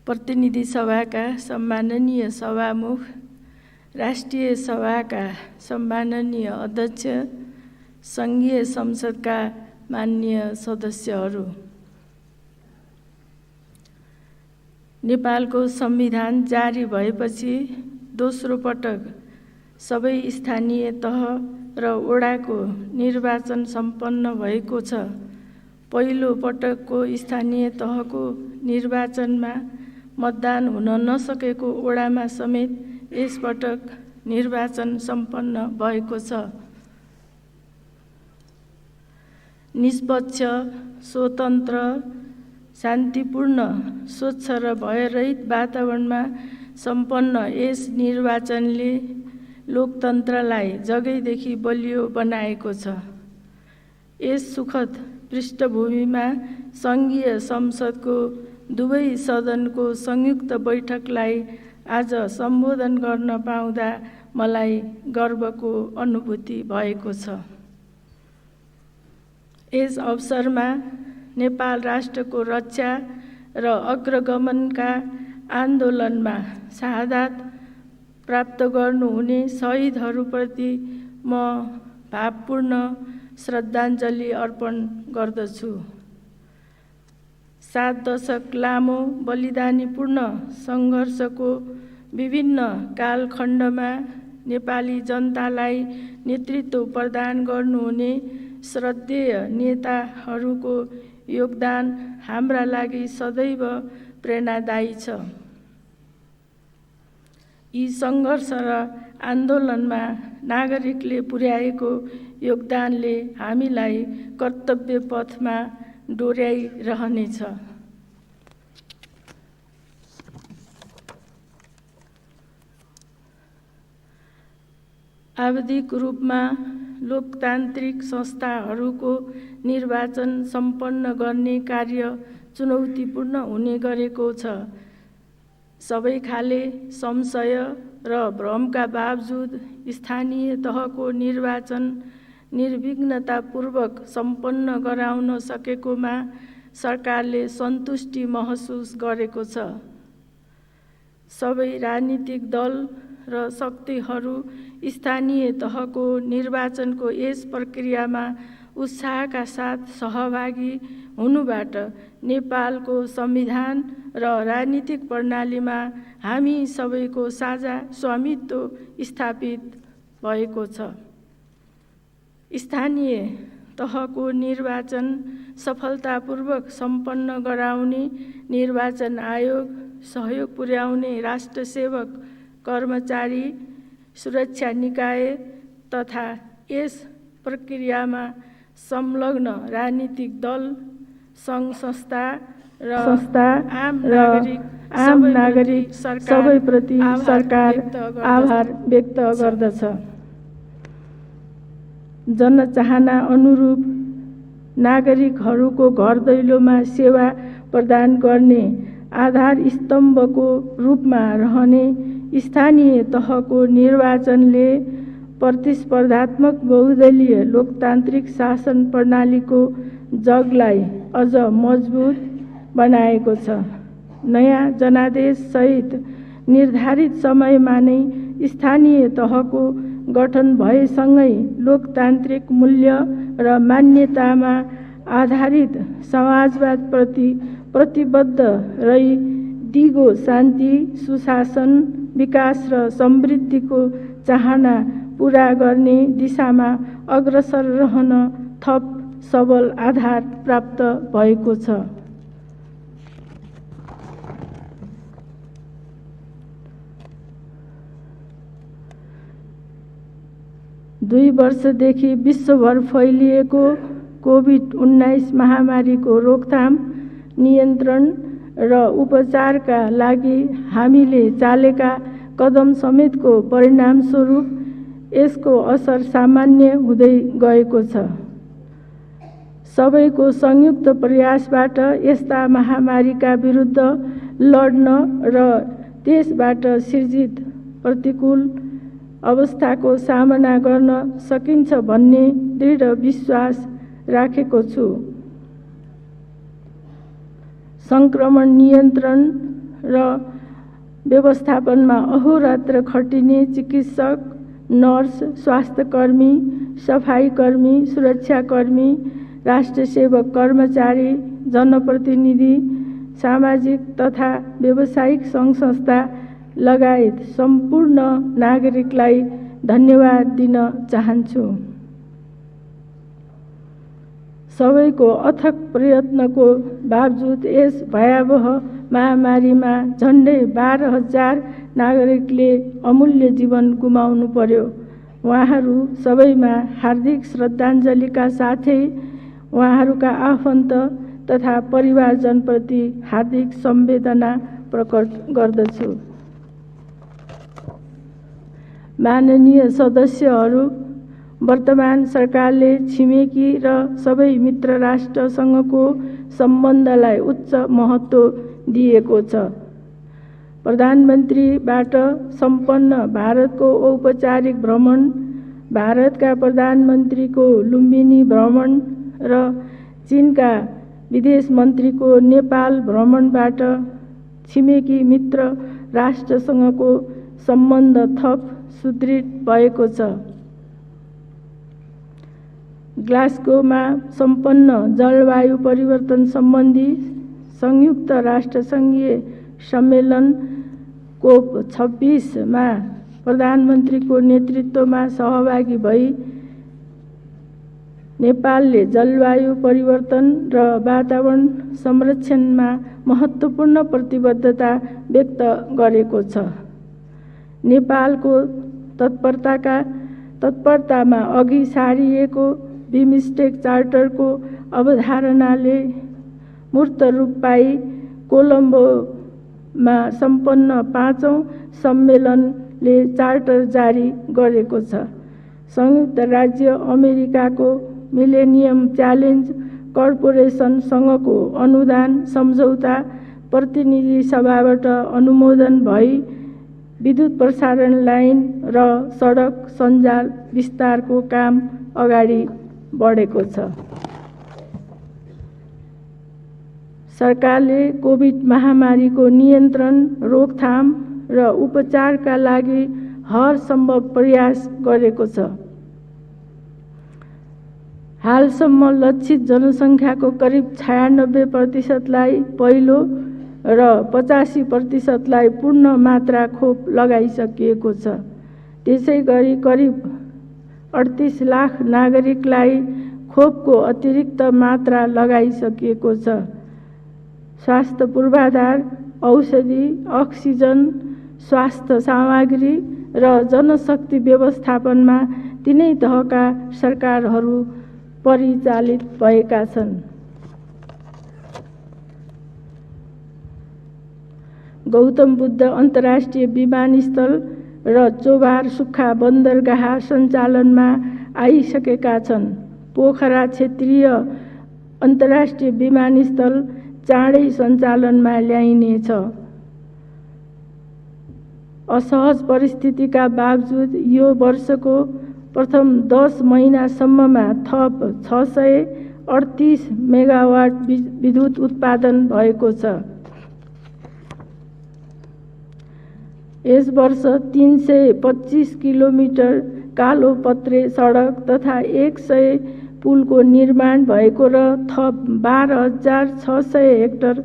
प्रतिनिधि सभाका सम्माननीय सभामुख, राष्ट्रिय सभाका सम्माननीय अध्यक्ष, संघीय संसदका माननीय सदस्यहरू, नेपालको संविधान जारी भएपछि दोस्रो पटक सबै स्थानीय तह र वडाको निर्वाचन सम्पन्न भएको छ। पहिलो पटकको स्थानीय तहको निर्वाचनमा मतदान हुन नसकेको वडामा समेत यसपटक निर्वाचन सम्पन्न भएको छ। निष्पक्ष, स्वतन्त्र, शान्तिपूर्ण, स्वच्छ र भयरहित वातावरणमा सम्पन्न यस निर्वाचनले लोकतन्त्रलाई जगैदेखि बलियो बनाएको छ। यस सुखद पृष्ठभूमिमा संघीय संसदको दुवै सदनको संयुक्त बैठकलाई आज सम्बोधन गर्न पाउँदा मलाई गर्वको अनुभूति भएको छ। यस अवसरमा नेपाल राष्ट्रको रक्षा र अग्रगमनका आन्दोलनमा शहादत प्राप्त गर्नुहुने शहीदहरूप्रति म भावपूर्ण श्रद्धाञ्जली अर्पण गर्दछु। 7 दशक लामो बलिदानीपूर्ण सङ्घर्षको विभिन्न कालखण्डमा नेपाली जनतालाई नेतृत्व प्रदान गर्नुहुने श्रद्धेय नेताहरूको योगदान हाम्रा लागि सदैव प्रेरणादायी छ। यी सङ्घर्ष र आन्दोलनमा नागरिकले पुर्याएको योगदानले हामीलाई कर्तव्य पथमा डोर्याइरहनेछ। आवधिक रूपमा लोकतान्त्रिक संस्थाहरूको निर्वाचन सम्पन्न गर्ने कार्य चुनौतीपूर्ण हुने गरेको छ। सबै खाले संशय र भ्रमका बावजुद स्थानीय तहको निर्वाचन निर्विघ्नतापूर्वक सम्पन्न गराउन सकेकोमा सरकारले सन्तुष्टि महसुस गरेको छ। सबै राजनीतिक दल र शक्तिहरू स्थानीय तहको निर्वाचनको यस प्रक्रियामा उत्साहका साथ सहभागी हुनुबाट नेपालको संविधान र राजनीतिक प्रणालीमा हामी सबैको साझा स्वामित्व स्थापित भएको छ। स्थानीय तहको निर्वाचन सफलतापूर्वक सम्पन्न गराउने निर्वाचन आयोग, सहयोग पुर्याउने राष्ट्र सेवक, कर्मचारी, सुरक्षा निकाय तथा यस प्रक्रियामा संलग्न राजनीतिक दल, सङ्घ संस्था र आम नागरिक सबैप्रति सरकार आभार व्यक्त गर्दछ। जनचाहना अनुरूप नागरिकहरूको घर दैलोमा सेवा प्रदान गर्ने आधार स्तम्भको रूपमा रहने स्थानीय तहको निर्वाचनले प्रतिस्पर्धात्मक बहुदलीय लोकतान्त्रिक शासन प्रणालीको जगलाई अझ मजबुत बनाएको छ। नयाँ जनादेश सहित निर्धारित समयमा नै स्थानीय तहको गठन भएसँगै लोकतान्त्रिक मूल्य र मान्यतामा आधारित समाजवादप्रति प्रतिबद्ध रही दिगो शान्ति, सुशासन, विकास र समृद्धिको चाहना पूरा गर्ने दिशामा अग्रसर रहन थप सबल आधार प्राप्त भएको छ। दुई वर्षदेखि विश्वभर फैलिएको कोभिड-19 महामारीको रोकथाम, नियन्त्रण र उपचारका लागि हामीले चालेका कदम समेतको परिणामस्वरूप यसको असर सामान्य हुँदै गएको छ। सबैको संयुक्त प्रयासबाट यस्ता महामारीका विरुद्ध लड्न र त्यसबाट सिर्जित प्रतिकूल अवस्थाको सामना गर्न सकिन्छ भन्ने दृढ विश्वास राखेको छु। संक्रमण नियन्त्रण र व्यवस्थापनमा अहोरात्र खटिने चिकित्सक, नर्स, स्वास्थ्यकर्मी, सफाईकर्मी, सुरक्षाकर्मी, राष्ट्रसेवक कर्मचारी, जनप्रतिनिधि, सामाजिक तथा व्यावसायिक सङ्घ-संस्था लगायत सम्पूर्ण नागरिकलाई धन्यवाद दिन चाहन्छु। सबैको अथक प्रयत्नको बावजुद यस भयावह महामारीमा झन्डै 12,000 नागरिकले अमूल्य जीवन गुमाउनु पर्यो। उहाँहरू सबैमा हार्दिक श्रद्धाञ्जलीका साथै उहाँहरूका आफन्त तथा परिवारजनप्रति हार्दिक संवेदना प्रकट गर्दछु। माननीय सदस्यहरू, वर्तमान सरकारले छिमेकी र सबै मित्र राष्ट्रसँगको सम्बन्धलाई उच्च महत्त्व दिएको छ। प्रधानमन्त्रीबाट सम्पन्न भारतको औपचारिक भ्रमण, भारतका प्रधानमन्त्रीको लुम्बिनी भ्रमण र चीनका विदेश मन्त्रीको नेपाल भ्रमणबाट छिमेकी मित्र राष्ट्रसँगको सम्बन्ध थप सुदृढ भएको छ। ग्लासगोमा सम्पन्न जलवायु परिवर्तन सम्बन्धी संयुक्त राष्ट्रसङ्घीय सम्मेलन कोप 26 मा प्रधानमन्त्रीको नेतृत्वमा सहभागी भई नेपालले जलवायु परिवर्तन र वातावरण संरक्षणमा महत्त्वपूर्ण प्रतिबद्धता व्यक्त गरेको छ। नेपालको तत्परतामा अघि सारिएको बिमस्टेक चार्टरको अवधारणाले मूर्त रूप पाई कोलम्बोमा सम्पन्न 5औं सम्मेलनले चार्टर जारी गरेको छ। संयुक्त राज्य अमेरिकाको मिलेनियम च्यालेन्ज कर्पोरेसनसँगको अनुदान सम्झौता प्रतिनिधि सभाबाट अनुमोदन भई विद्युत प्रसारण लाइन र सडक सञ्जाल विस्तारको काम अगाडि बढेको छ। सरकारले कोभिड महामारीको नियन्त्रण, रोकथाम र उपचारका लागि हर सम्भव प्रयास गरेको छ। हालसम्म लक्षित जनसङ्ख्याको करिब 96% पहिलो र 85% पूर्ण मात्रा खोप लगाइसकिएको छ। त्यसैगरी करिब 38 लाख नागरिकलाई खोपको अतिरिक्त मात्रा लगाइसकिएको छ। स्वास्थ्य पूर्वाधार, औषधि, अक्सिजन, स्वास्थ्य सामग्री र जनशक्ति व्यवस्थापनमा तीनै तहका सरकारहरू परिचालित भएका छन्। गौतम बुद्ध अन्तर्राष्ट्रिय विमानस्थल र चोभार सुक्खा बन्दरगाह सञ्चालनमा आइसकेका छन्। पोखरा क्षेत्रीय अन्तर्राष्ट्रिय विमानस्थल चाँडै सञ्चालनमा ल्याइनेछ। असहज परिस्थितिका बावजुद यो वर्षको प्रथम 10 महिनासम्ममा थप 638 मेगावाट विद्युत उत्पादन भएको छ। यस वर्ष 325 किलोमिटर कालोपत्रे सडक तथा 100 पुलको निर्माण भएको र थप 12,600 हेक्टर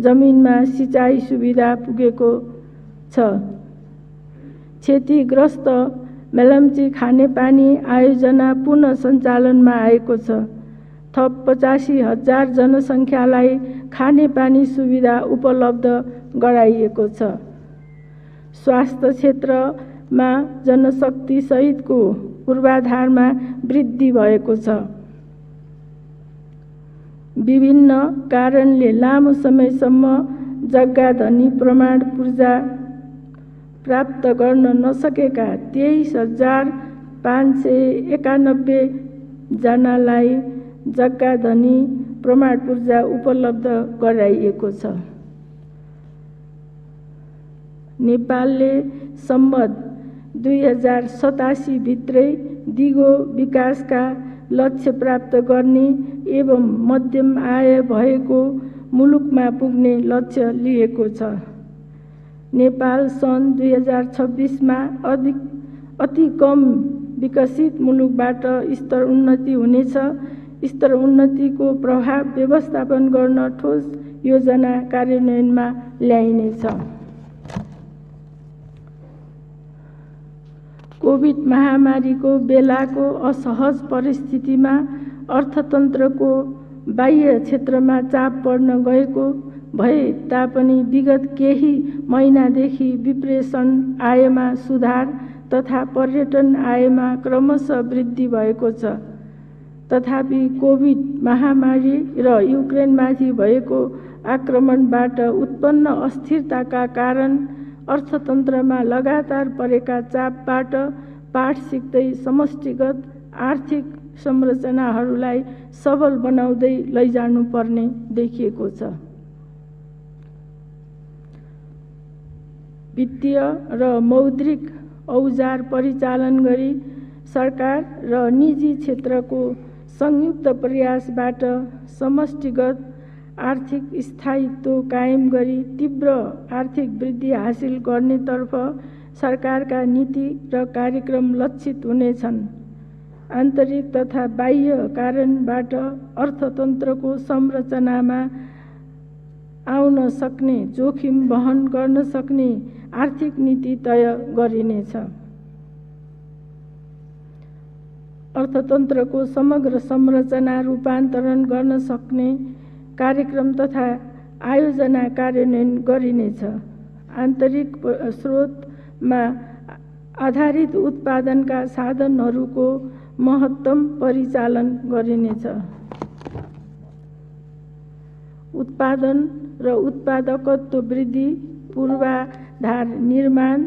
जमिनमा सिँचाइ सुविधा पुगेको छ। क्षतिग्रस्त मेलम्ची खानेपानी आयोजना पुनः सञ्चालनमा आएको छ। थप 85,000 जनसङ्ख्यालाई खानेपानी सुविधा उपलब्ध गराइएको छ। स्वास्थ्य क्षेत्रमा जनशक्ति सहितको पूर्वाधारमा वृद्धि भएको छ। विभिन्न कारणले लामो समयसम्म जग्गा धनी प्रमाण पूर्जा प्राप्त गर्न नसकेका 23,591 जनालाई जग्गा धनी प्रमाण पूर्जा उपलब्ध गराइएको छ। नेपालले सम्बद्ध 2087 भित्रै दिगो विकासका लक्ष्य प्राप्त गर्ने एवं मध्यम आय भएको मुलुकमा पुग्ने लक्ष्य लिएको छ। नेपाल सन् 2026 मा अति कम विकसित मुलुकबाट स्तर उन्नति हुनेछ। स्तर उन्नतिको प्रभाव व्यवस्थापन गर्न ठोस योजना कार्यान्वयनमा ल्याइनेछ। कोभिड महामारीको बेलाको असहज परिस्थितिमा अर्थतन्त्रको बाह्य क्षेत्रमा चाप पर्न गएको भए तापनि विगत केही महिनादेखि विप्रेषण आयमा सुधार तथा पर्यटन आयमा क्रमशः वृद्धि भएको छ। तथापि कोभिड महामारी र युक्रेनमाथि भएको आक्रमणबाट उत्पन्न अस्थिरताका कारण अर्थतन्त्रमा लगातार परेका चापबाट पाठ सिक्दै समष्टिगत आर्थिक संरचनाहरूलाई सबल बनाउँदै लैजानुपर्ने देखिएको छ। वित्तीय र मौद्रिक औजार परिचालन गरी सरकार र निजी क्षेत्रको संयुक्त प्रयासबाट समष्टिगत आर्थिक स्थायित्व कायम गरी तीव्र आर्थिक वृद्धि हासिल गर्नेतर्फ सरकारका नीति र कार्यक्रम लक्षित हुनेछन्। आन्तरिक तथा बाह्य कारणबाट अर्थतन्त्रको संरचनामा आउन सक्ने जोखिम वहन गर्न सक्ने आर्थिक नीति तय गरिनेछ। अर्थतन्त्रको समग्र संरचना रूपान्तरण गर्न सक्ने कार्यक्रम तथा आयोजना कार्यान्वयन गरिनेछ। आन्तरिक स्रोतमा आधारित उत्पादनका साधनहरूको महत्तम परिचालन गरिनेछ। उत्पादन र उत्पादकत्व वृद्धि, पूर्वाधार निर्माण,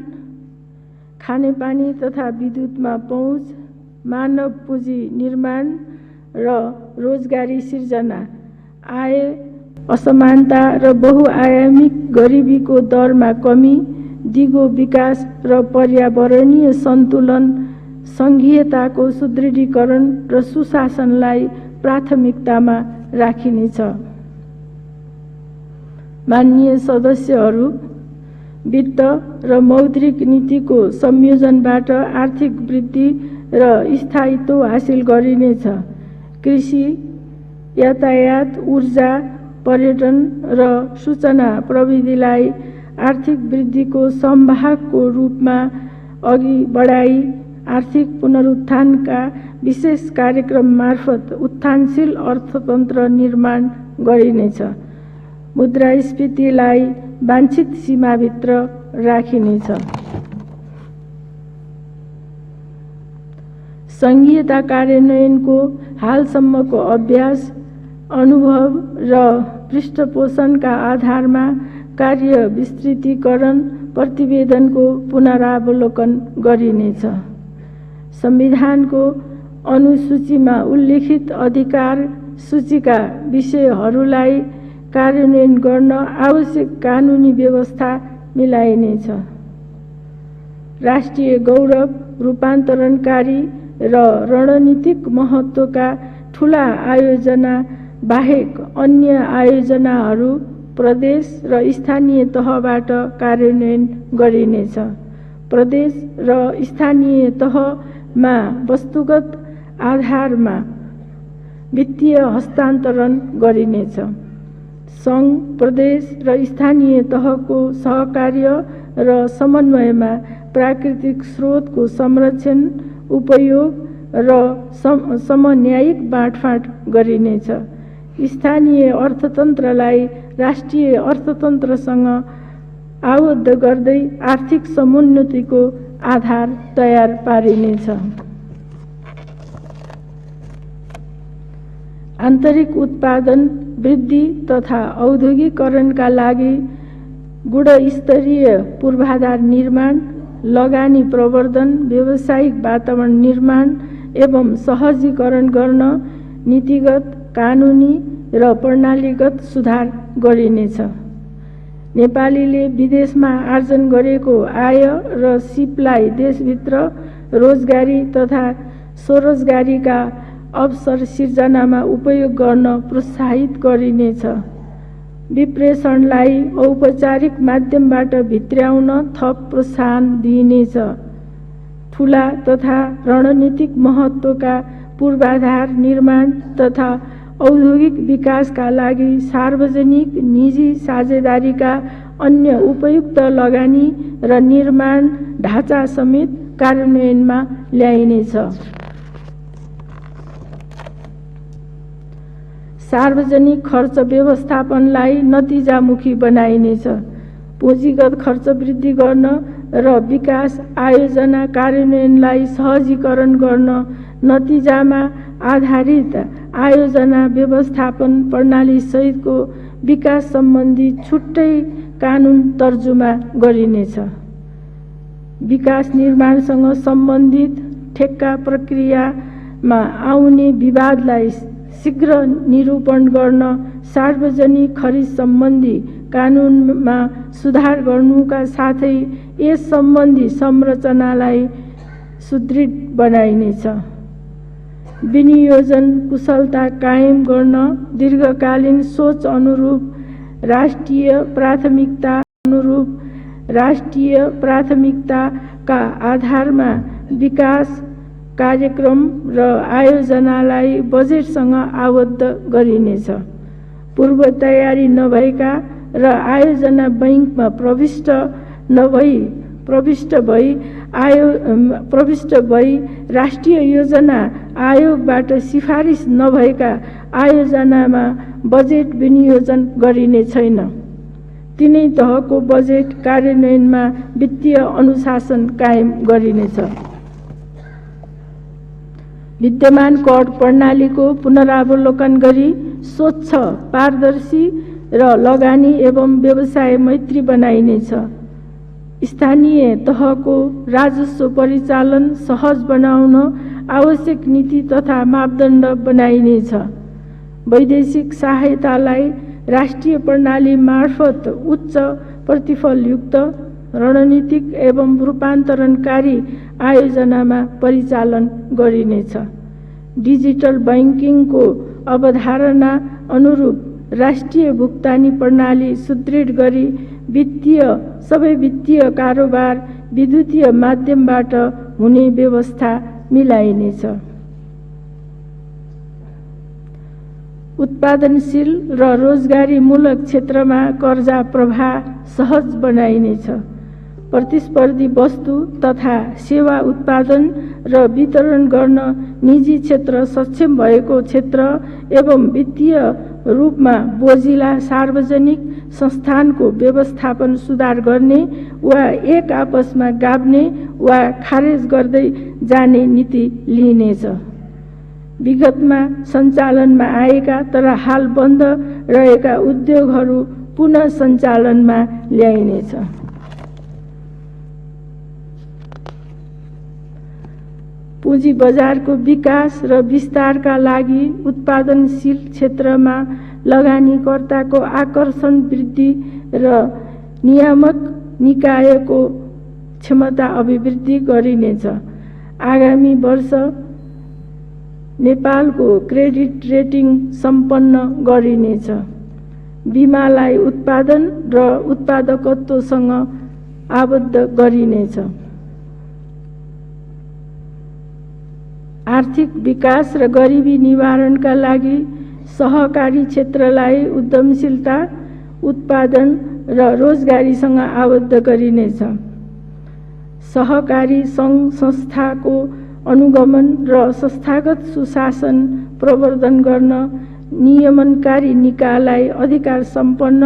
खानेपानी तथा विद्युतमा पहुँच, मानव पुँजी निर्माण र रोजगारी सिर्जना, आय असमानता र बहुआयामिक गरिबीको दरमा कमी, दिगो विकास र पर्यावरणीय सन्तुलन, सङ्घीयताको सुदृढीकरण र सुशासनलाई प्राथमिकतामा राखिनेछ। माननीय सदस्यहरू, वित्त र मौद्रिक नीतिको संयोजनबाट आर्थिक वृद्धि र स्थायित्व हासिल गरिनेछ। कृषि, यातायात, ऊर्जा, पर्यटन र सूचना प्रविधिलाई आर्थिक वृद्धिको संवाहकको रूपमा अघि बढाई आर्थिक पुनरुत्थानका विशेष कार्यक्रम मार्फत उत्थानशील अर्थतन्त्र निर्माण गरिनेछ। मुद्रास्फीतिलाई वाञ्छित सीमाभित्र राखिनेछ। सङ्घीयता कार्यान्वयनको हालसम्मको अभ्यास, अनुभव र पृष्ठपोषणका आधारमा कार्य विस्तृतीकरण प्रतिवेदनको पुनरावलोकन गरिनेछ। संविधानको अनुसूचीमा उल्लिखित अधिकार सूचीका विषयहरूलाई कार्यान्वयन गर्न आवश्यक कानुनी व्यवस्था मिलाइनेछ। राष्ट्रिय गौरव, रूपान्तरणकारी र रणनीतिक महत्त्वका ठूला आयोजना बाहेक अन्य आयोजनाहरू प्रदेश र स्थानीय तहबाट कार्यान्वयन गरिनेछ। प्रदेश र स्थानीय तहमा वस्तुगत आधारमा वित्तीय हस्तान्तरण गरिनेछ। सङ्घ, प्रदेश र स्थानीय तहको सहकार्य र समन्वयमा प्राकृतिक स्रोतको संरक्षण, उपयोग र समन्यायिक बाँडफाँड गरिनेछ। स्थानीय अर्थतन्त्रलाई राष्ट्रिय अर्थतन्त्रसँग आबद्ध गर्दै आर्थिक समुन्नतिको आधार तयार पारिनेछ। आन्तरिक उत्पादन वृद्धि तथा औद्योगिकरणका लागि गुणस्तरीय पूर्वाधार निर्माण, लगानी प्रवर्धन, व्यावसायिक वातावरण निर्माण एवं सहजीकरण गर्न नीतिगत, कानुनी र प्रणालीगत सुधार गरिनेछ। नेपालीले विदेशमा आर्जन गरेको आय र सिपलाई देशभित्र रोजगारी तथा स्वरोजगारीका अवसर सिर्जनामा उपयोग गर्न प्रोत्साहित गरिनेछ। विप्रेषणलाई औपचारिक माध्यमबाट भित्र्याउन थप प्रोत्साहन दिइनेछ। ठूला तथा रणनीतिक महत्त्वका पूर्वाधार निर्माण तथा औद्योगिक विकासका लागि सार्वजनिक निजी साझेदारीका अन्य उपयुक्त लगानी र निर्माण ढाँचा समेत कार्यान्वयनमा ल्याइनेछ। सार्वजनिक खर्च व्यवस्थापनलाई नतिजामुखी बनाइनेछ। पुँजीगत खर्च वृद्धि गर्न र विकास आयोजना कार्यान्वयनलाई सहजीकरण गर्न नतिजामा आधारित आयोजना व्यवस्थापन प्रणाली सहितको विकास सम्बन्धी छुट्टै कानुन तर्जुमा गरिनेछ। विकास निर्माणसँग सम्बन्धित ठेक्का प्रक्रियामा आउने विवादलाई शीघ्र निरूपण गर्न सार्वजनिक खरिद सम्बन्धी कानुनमा सुधार गर्नुका साथै यस सम्बन्धी संरचनालाई सुदृढ बनाइनेछ। विनियोजन कुशलता कायम गर्न दीर्घकालीन सोच अनुरूप राष्ट्रिय प्राथमिकताका आधारमा विकास कार्यक्रम र आयोजनालाई बजेटसँग आबद्ध गरिनेछ। पूर्व तयारी नभएका र आयोजना बैंकमा प्रविष्ट भई राष्ट्रिय योजना आयोगबाट सिफारिस नभएका आयोजनामा बजेट विनियोजन गरिने छैन। तिनै तहको बजेट कार्यान्वयनमा वित्तीय अनुशासन कायम गरिनेछ। विद्यमान कर प्रणालीको पुनरावलोकन गरी स्वच्छ, पारदर्शी र लगानी एवं व्यवसाय मैत्री बनाइनेछ। स्थानीय तहको राजस्व परिचालन सहज बनाउन आवश्यक नीति तथा मापदण्ड बनाइनेछ। वैदेशिक सहायतालाई राष्ट्रिय प्रणाली मार्फत उच्च प्रतिफलयुक्त रणनीतिक एवं रूपान्तरणकारी आयोजनामा परिचालन गरिनेछ। डिजिटल बैंकिङको अवधारणा अनुरूप राष्ट्रिय भुक्तानी प्रणाली सुदृढ गरी सबै वित्तीय कारोबार विद्युतीय माध्यमबाट हुने व्यवस्था मिलाइनेछ। उत्पादनशील र रोजगारीमूलक क्षेत्रमा कर्जा प्रवाह सहज बनाइनेछ। प्रतिस्पर्धी वस्तु तथा सेवा उत्पादन र वितरण गर्न निजी क्षेत्र सक्षम भएको क्षेत्र एवं वित्तीय रूपमा बोझिला सार्वजनिक संस्थानको व्यवस्थापन सुधार गर्ने वा एक आपसमा गाभ्ने वा खारेज गर्दै जाने नीति लिइनेछ। विगतमा सञ्चालनमा आएका तर हाल बन्द रहेका उद्योगहरू पुनः सञ्चालनमा ल्याइनेछ। पुँजी बजारको विकास र विस्तारका लागि उत्पादनशील क्षेत्रमा लगानीकर्ताको आकर्षण वृद्धि र नियामक निकायको क्षमता अभिवृद्धि गरिनेछ। आगामी वर्ष नेपालको क्रेडिट रेटिङ सम्पन्न गरिनेछ। बीमालाई उत्पादन र उत्पादकत्वसँग आबद्ध गरिनेछ। आर्थिक विकास र गरिबी निवारणका लागि सहकारी क्षेत्रलाई उद्यमशीलता, उत्पादन र रोजगारीसँग आबद्ध गरिनेछ। सहकारी सङ्घ संस्थाको अनुगमन र संस्थागत सुशासन प्रवर्धन गर्न नियमनकारी निकायलाई अधिकार सम्पन्न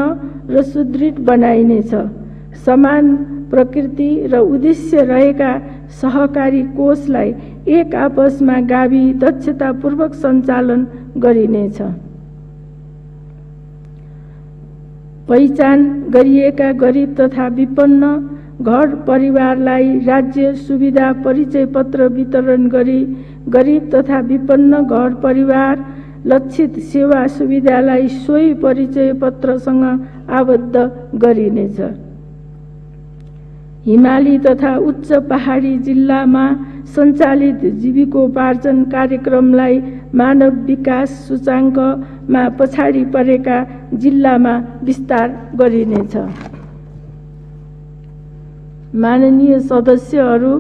र सुदृढ बनाइनेछ। समान प्रकृति र उद्देश्य रहेका सहकारी कोषलाई एक आपसमा गाभी दक्षतापूर्वक सञ्चालन गरिनेछ। पहिचान गरिएका गरिब तथा विपन्न घर परिवारलाई राज्य सुविधा परिचय पत्र वितरण गरी गरिब तथा विपन्न घर परिवार लक्षित सेवा सुविधालाई सोही परिचय पत्रसँग आबद्ध गरिनेछ। हिमाली तथा उच्च पहाडी जिल्लामा सञ्चालित जीविकोपार्जन कार्यक्रमलाई मानव विकास सूचाङ्कमा पछाडि परेका जिल्लामा विस्तार गरिनेछ। माननीय सदस्यहरू,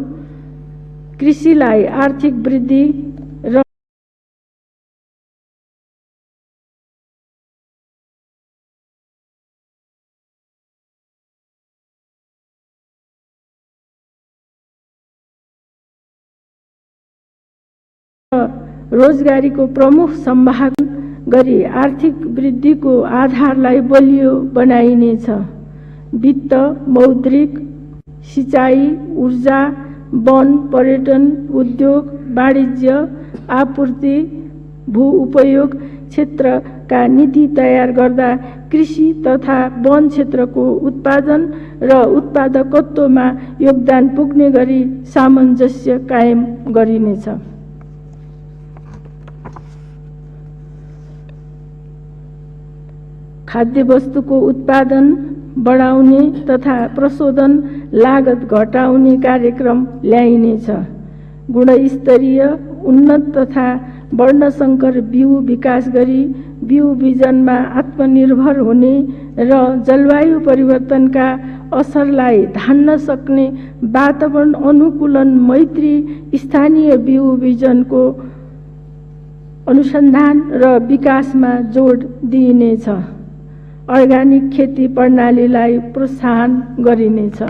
कृषिलाई आर्थिक वृद्धि र रोजगारीको प्रमुख सम्भावना गरी आर्थिक वृद्धिको आधारलाई बलियो बनाइनेछ। वित्त, मौद्रिक, सिँचाइ, ऊर्जा, वन, पर्यटन, उद्योग, वाणिज्य, आपूर्ति, भू उपयोग क्षेत्रका नीति तयार गर्दा कृषि तथा वन क्षेत्रको उत्पादन र उत्पादकत्वमा योगदान पुग्ने गरी सामञ्जस्य कायम गरिनेछ। खाद्य वस्तुको उत्पादन बढाउने तथा प्रशोधन लागत घटाउने कार्यक्रम ल्याइनेछ। गुणस्तरीय, उन्नत तथा वर्णशंकर बिउ विकास गरी बिउ बिजनमा आत्मनिर्भर हुने र जलवायु परिवर्तनका असरलाई धान्न सक्ने वातावरण अनुकूलन मैत्री स्थानीय बिउ बिजनको अनुसन्धान र विकासमा जोड दिइनेछ। अर्ग्यानिक खेती प्रणालीलाई प्रोत्साहन गरिनेछ।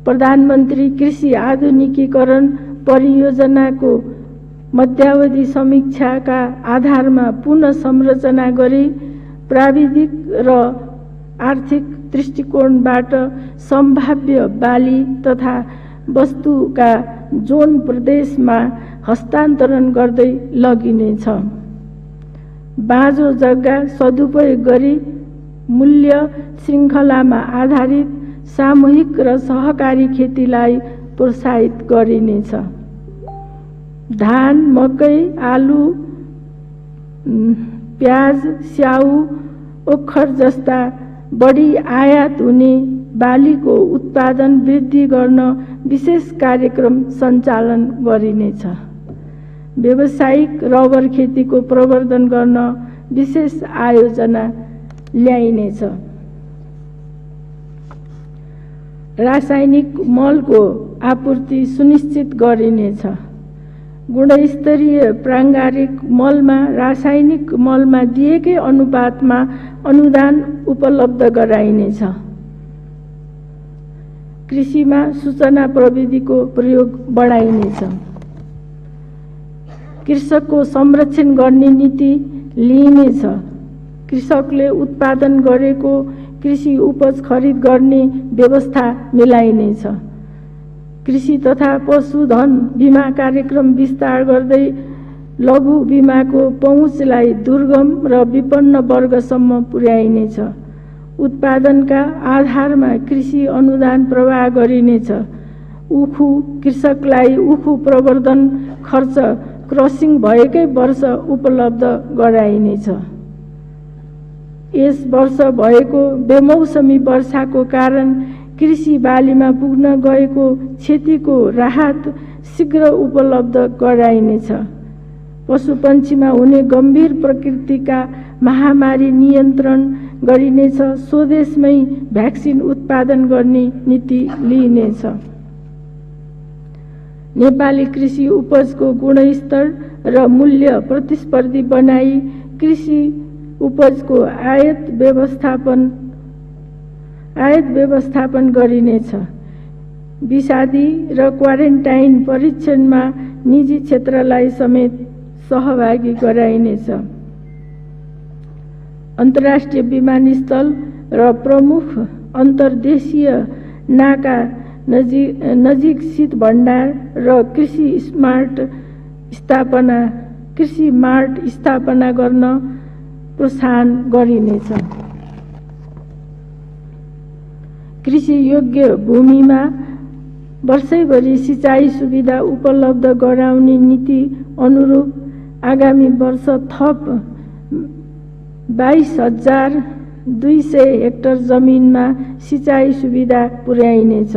प्रधानमन्त्री कृषि आधुनिकीकरण परियोजनाको मध्यावधि समीक्षाका आधारमा पुनः संरचना गरी प्राविधिक र आर्थिक दृष्टिकोणबाट सम्भाव्य बाली तथा वस्तुका जोन प्रदेशमा हस्तान्तरण गर्दै लगिनेछ। बाँझो जग्गा सदुपयोग गरी मूल्य श्रृङ्खलामा आधारित सामूहिक र सहकारी खेतीलाई प्रोत्साहित गरिनेछ। धान, मकै, आलु, प्याज, स्याउ, ओखर जस्ता बढी आयात हुने बालीको उत्पादन वृद्धि गर्न विशेष कार्यक्रम सञ्चालन गरिनेछ। व्यावसायिक रबर खेतीको प्रवर्धन गर्न विशेष आयोजना ल्याइनेछ। रासायनिक मलको आपूर्ति सुनिश्चित गरिनेछ। गुणस्तरीय प्राङ्गारिक मलमा रासायनिक मलमा दिएकै अनुपातमा अनुदान उपलब्ध गराइनेछ। कृषिमा सूचना प्रविधिको प्रयोग बढाइनेछ। कृषकको संरक्षण गर्ने नीति लिइनेछ। कृषकले उत्पादन गरेको कृषि उपज खरिद गर्ने व्यवस्था मिलाइनेछ। कृषि तथा पशुधन बीमा कार्यक्रम विस्तार गर्दै लघु बीमाको पहुँचलाई दुर्गम र विपन्न वर्गसम्म पुर्याइनेछ। उत्पादनका आधारमा कृषि अनुदान प्रवाह गरिनेछ। उखु कृषकलाई उखु प्रवर्धन खर्च क्रसिङ भएकै वर्ष उपलब्ध गराइनेछ। यस वर्ष भएको बेमौसमी वर्षाको कारण कृषि बालीमा पुग्न गएको क्षतिको राहत शीघ्र उपलब्ध गराइनेछ। पशुपन्छीमा हुने गम्भीर प्रकृतिका महामारी नियन्त्रण गरिनेछ। स्वदेशमै भ्याक्सिन उत्पादन गर्ने नीति लिइनेछ। नेपाली कृषि उपजको गुणस्तर र मूल्य प्रतिस्पर्धी बनाई कृषि उपजको आयात व्यवस्थापन गरिनेछ। विषादी र क्वारेन्टाइन परीक्षणमा निजी क्षेत्रलाई समेत सहभागी गराइनेछ। अन्तर्राष्ट्रिय विमानस्थल र प्रमुख अन्तर्देशीय नाका नजिक शीत भण्डार र कृषि मार्ट स्थापना गर्न प्रोत्साहन गरिनेछ। कृषि योग्य भूमिमा वर्षैभरि सिँचाइ सुविधा उपलब्ध गराउने नीति अनुरूप आगामी वर्ष थप 22,200 हेक्टर जमिनमा सिँचाइ सुविधा पुर्याइनेछ।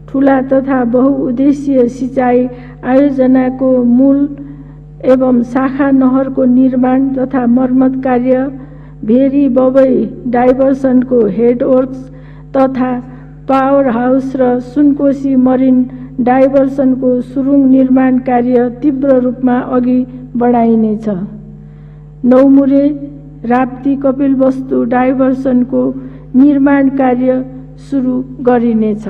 ठूला तथा बहुउद्देश्य सिंचाई आयोजनाको मूल एवं शाखा नहरको निर्माण तथा मर्मत कार्य, भेरी बबई डाइभर्सनको हेडवर्क्स तथा पावर हाउस र सुनकोशी मरिन डाइभर्सनको सुरुङ निर्माण कार्य तीव्र रूपमा अघि बढाइनेछ। नौमुरे राप्ती कपिलवस्तु डाइभर्सनको निर्माण कार्य सुरु गरिनेछ।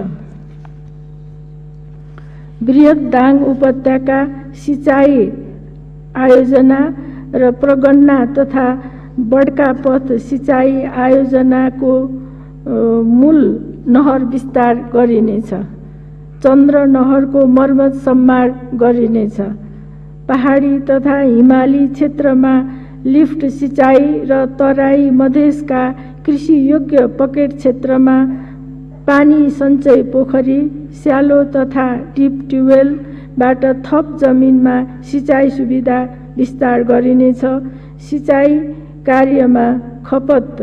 बृहत दाङ उपत्यका सिंचाई आयोजना र प्रगणना तथा बडका पथ सिंचाई आयोजनाको मूल नहर विस्तार गरिनेछ। चन्द्र नहरको मर्मत सम्मार गरिनेछ। पहाडी तथा हिमाली क्षेत्रमा लिफ्ट सिंचाई र तराई मधेसका कृषि योग्य पकेट क्षेत्रमा पानी सञ्चय पोखरी, स्यालो तथा डिप ट्युबवेलबाट थप जमिनमा सिंचाई सुविधा विस्तार गरिनेछ। सिंचाई कार्यमा खपत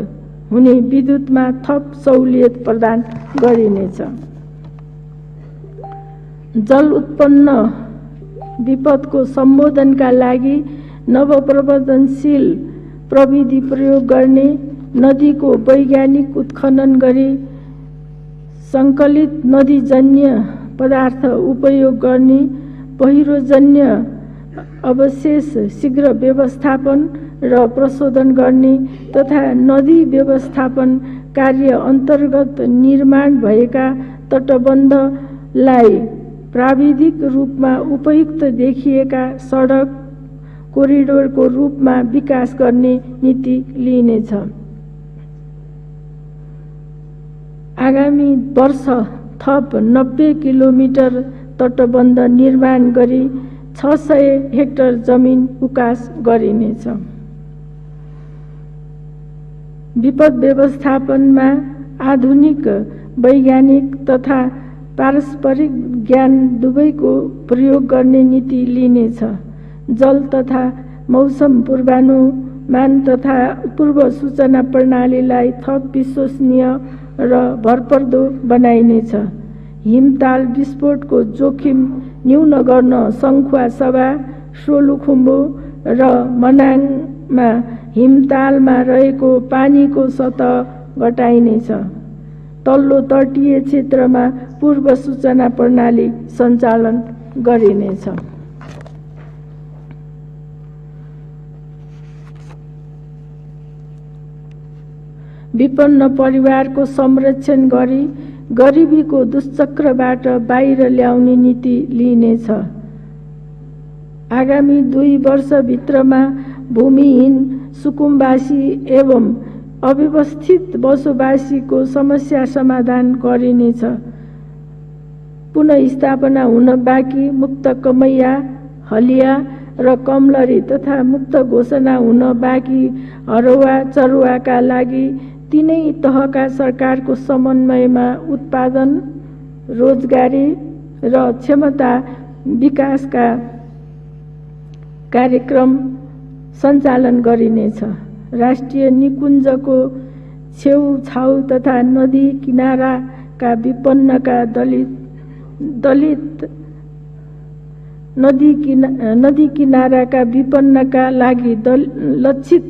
हुने विद्युतमा थप सहुलियत प्रदान गरिनेछ। जल उत्पन्न विपदको सम्बोधनका लागि नवप्रवर्धनशील प्रविधि प्रयोग गर्ने, नदीको वैज्ञानिक उत्खनन गरी सङ्कलित नदीजन्य पदार्थ उपयोग गर्ने, पहिरोजन्य अवशेष शीघ्र व्यवस्थापन र प्रशोधन गर्ने तथा नदी व्यवस्थापन कार्य अन्तर्गत निर्माण भएका तटबन्धलाई प्राविधिक रूपमा उपयुक्त देखिएका सडक कोरिडोरको रूपमा विकास गर्ने नीति लिइनेछ। आगामी वर्ष थप 90 किलोमिटर तटबन्ध निर्माण गरी 600 हेक्टर जमिन उकास गरिनेछ। विपद व्यवस्थापनमा आधुनिक वैज्ञानिक तथा पारस्परिक ज्ञान दुवैको प्रयोग गर्ने नीति लिइनेछ। जल तथा मौसम पूर्वानुमान तथा पूर्व सूचना प्रणालीलाई थप विश्वसनीय र भरपर्दो बनाइनेछ। हिमताल विस्फोटको जोखिम न्यून गर्न सङ्खुवासभा, सोलुखुम्बु र मनाङमा हिमतालमा रहेको पानीको सतह घटाइनेछ। तल्लो तटीय क्षेत्रमा पूर्व सूचना प्रणाली सञ्चालन गरिनेछ। विपन्न परिवारको संरक्षण गरी गरिबीको दुष्चक्रबाट बाहिर ल्याउने नीति लिइनेछ। आगामी 2 वर्षभित्रमा भूमिहीन सुकुम्बासी एवं अव्यवस्थित बसोबासीको समस्या समाधान गरिनेछ। पुनःस्थापना हुन बाँकी मुक्त कमैया, हलिया र कमलरी तथा मुक्त घोषणा हुन बाँकी हरौवा चरुवाका लागि तीनै तहका सरकारको समन्वयमा उत्पादन, रोजगारी र क्षमता विकासका कार्यक्रम सञ्चालन गरिनेछ। राष्ट्रिय निकुञ्जको छेउछाउ तथा नदी किनाराका विपन्नका नदी किनाराका विपन्नका लागि लक्षित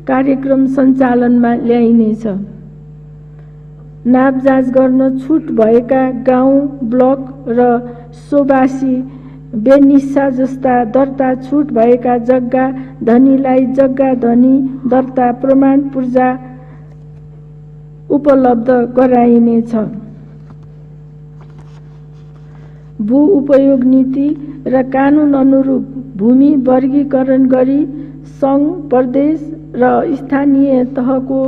कार्यक्रम सञ्चालनमा ल्याइनेछ। नाप जाँच गर्न छुट भएका गाउँ, ब्लक र सोबासी बेनिसा जस्ता दर्ता छुट भएका जग्गा धनीलाई जग्गा धनी दर्ता प्रमाण पूर्जा उपलब्ध गराइनेछ। भू उपयोग नीति र कानुन अनुरूप भूमि वर्गीकरण गरी सङ्घ, प्रदेश र स्थानीय तहको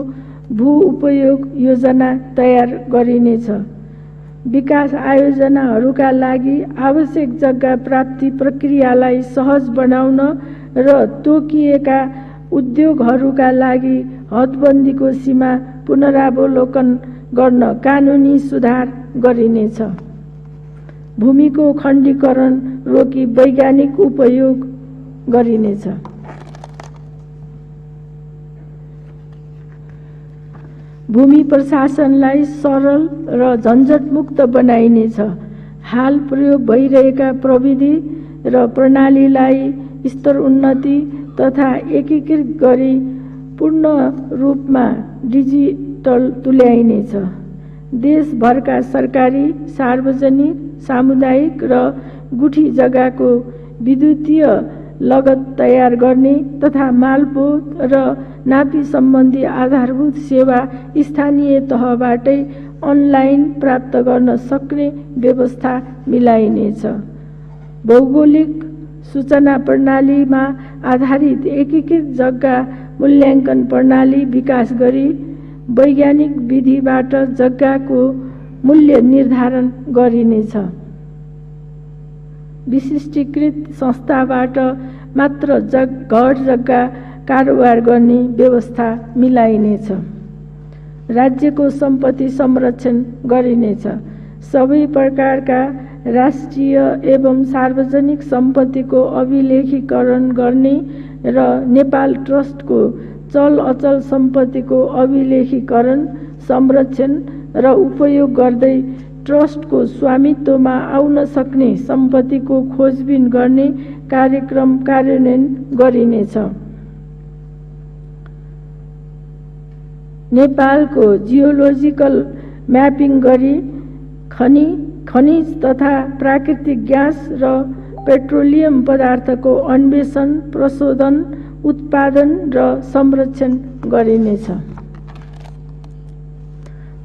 भू उपयोग योजना तयार गरिनेछ। विकास आयोजनाहरूका लागि आवश्यक जग्गा प्राप्ति प्रक्रियालाई सहज बनाउन र तोकिएका उद्योगहरूका लागि हदबन्दीको सीमा पुनरावलोकन गर्न कानुनी सुधार गरिनेछ। भूमिको खण्डीकरण रोकी वैज्ञानिक उपयोग गरिनेछ। भूमि प्रशासनलाई सरल र झन्झटमुक्त बनाइनेछ। हाल प्रयोग भइरहेका प्रविधि र प्रणालीलाई स्तर उन्नति तथा एकीकृत गरी पूर्ण रूपमा डिजिटल तुल्याइनेछ। देशभरका सरकारी, सार्वजनिक, सामुदायिक र गुठी जग्गाको विद्युतीय लगत तयार गर्ने तथा मालपोत र नापी सम्बन्धी आधारभूत सेवा स्थानीय तहबाटै अनलाइन प्राप्त गर्न सक्ने व्यवस्था मिलाइनेछ। भौगोलिक सूचना प्रणालीमा आधारित एकीकृत जग्गा मूल्याङ्कन प्रणाली विकास गरी वैज्ञानिक विधिबाट जग्गाको मूल्य निर्धारण गरिनेछ। विशिष्टीकृत संस्थाबाट मात्र घर जग्गा कारोबार गर्ने व्यवस्था मिलाइनेछ। राज्यको सम्पत्ति संरक्षण गरिनेछ। सबै प्रकारका राष्ट्रिय एवं सार्वजनिक सम्पत्तिको अभिलेखीकरण गर्ने र नेपाल ट्रस्टको चल अचल सम्पत्तिको अभिलेखीकरण, संरक्षण र उपयोग गर्दै ट्रस्टको स्वामित्वमा आउन सक्ने सम्पत्तिको खोजबिन गर्ने कार्यक्रम कार्यान्वयन गरिनेछ। नेपालको जियोलोजिकल म्यापिङ गरी खनिज तथा प्राकृतिक ग्यास र पेट्रोलियम पदार्थको अन्वेषण, प्रशोधन, उत्पादन र संरक्षण गरिनेछ।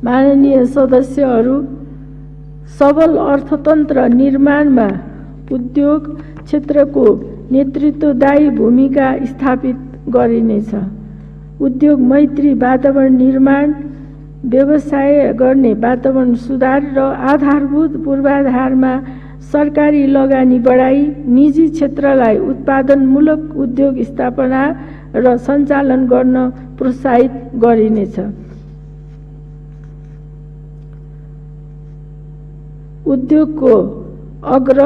माननीय सदस्यहरू, सबल अर्थतन्त्र निर्माणमा उद्योग क्षेत्रको नेतृत्वदायी भूमिका स्थापित गरिनेछ। उद्योग मैत्री वातावरण निर्माण, व्यवसाय गर्ने वातावरण सुधार र आधारभूत पूर्वाधारमा सरकारी लगानी बढाई निजी क्षेत्रलाई उत्पादनमूलक उद्योग स्थापना र सञ्चालन गर्न प्रोत्साहित गरिनेछ। उद्योगको अग्र,